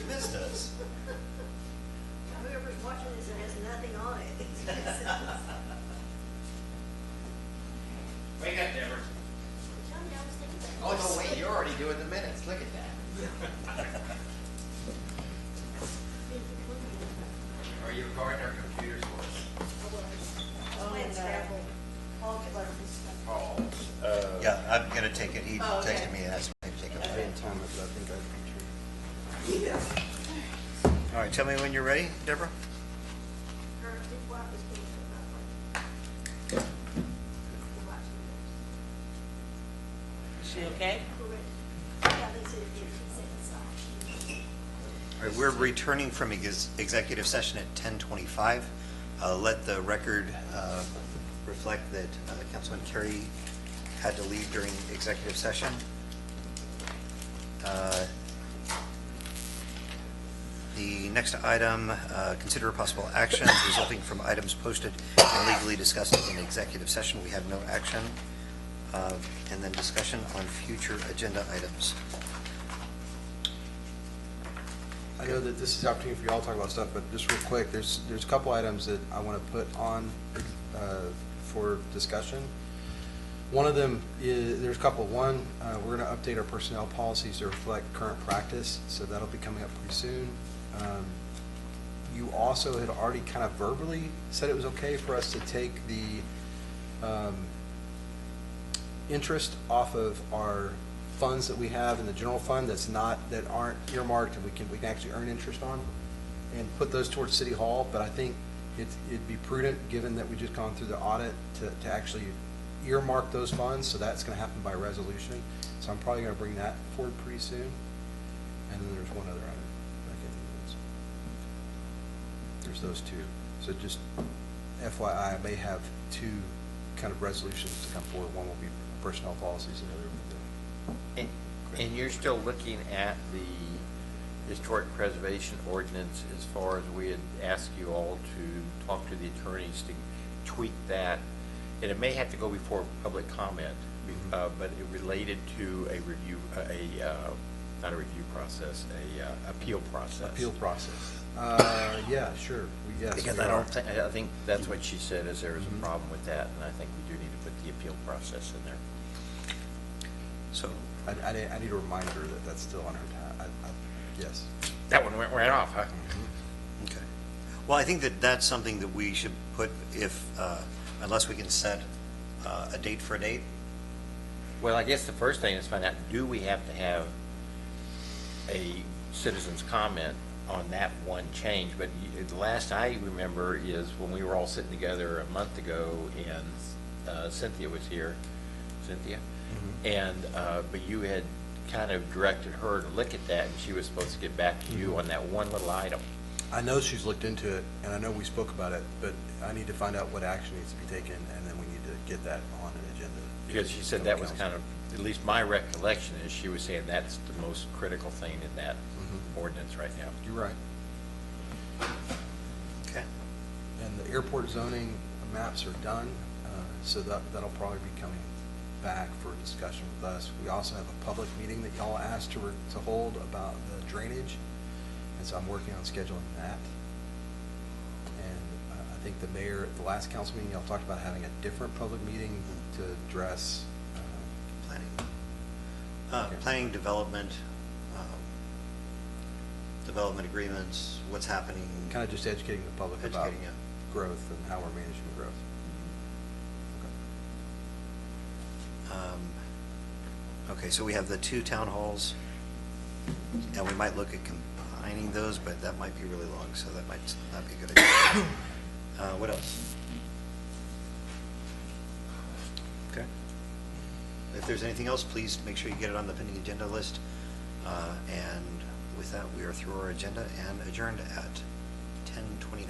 This does. Whoever's watching this and has nothing on it. Wake up, Deborah. Oh, no, wait, you're already doing the minutes. Look at that. Are you recording our computers for us? Paul. Yeah, I'm gonna take it. He Oh, okay. texted me and asked me to take it. I didn't time it, but I think I can. All right, tell me when you're ready, Deborah. Is she okay? All right, we're returning from executive session at 10:25. Let the record reflect that Councilman Carey had to leave during executive session. The next item, consider possible actions resulting from items posted and legally discussed in executive session. We have no action. And then discussion on future agenda items. I know that this is the opportunity for y'all to talk about stuff, but just real quick, there's a couple items that I want to put on for discussion. One of them is, there's a couple. One, we're going to update our personnel policies to reflect current practice, so that'll be coming up pretty soon. You also had already kind of verbally said it was okay for us to take the interest off of our funds that we have in the general fund that aren't earmarked and we can actually earn interest on, and put those towards City Hall. But I think it'd be prudent, given that we just gone through the audit, to actually earmark those funds. So that's going to happen by resolution. So I'm probably going to bring that forward pretty soon. And then there's one other item. I can't think of it. There's those two. So just FYI, I may have two kind of resolutions to come forward. One will be personnel policies, and the other will be And you're still looking at the historic preservation ordinance as far as we had asked you all to talk to the attorneys to tweak that. And it may have to go before public comment, but it related to a review, not a review process, appeal process. appeal process. Yeah, sure. Yes, Because we I are. don't think, I think that's what she said, is there is a problem with that, and I think we do need to put the appeal process in there. So I need a reminder that that's still on her yes. That one went right off, huh? okay. Well, I think that that's something that we should put, if unless we can set a date for a date. Well, I guess the first thing is find out, do we have to have a citizen's comment on that one change? But the last I remember is when we were all sitting together a month ago, and Cynthia was here. Cynthia? And, but you had kind of directed her to look at that, and she was supposed to get back to you on that one little item. I know she's looked into it, and I know we spoke about it, but I need to find out what action needs to be taken, and then we need to get that on an agenda. Because she said that was kind of, at least my recollection is she was saying that's the most critical thing in that ordinance right now. You're right. Okay. And the airport zoning maps are done, so that'll probably be coming back for discussion with us. We also have a public meeting that y'all asked to hold about the drainage, and so I'm working on scheduling that. And I think the mayor, at the last council meeting, y'all talked about having a different public meeting to address Planning. Planning, development, development agreements, what's happening. kind of just educating the public about Educating, yeah. growth and how we're managing growth. Okay, so we have the two town halls, and we might look at combining those, but that might be really long, so that might not be a good idea. What else? Okay. If there's anything else, please make sure you get it on the pending agenda list. And with that, we are through our agenda and adjourned at 10:29.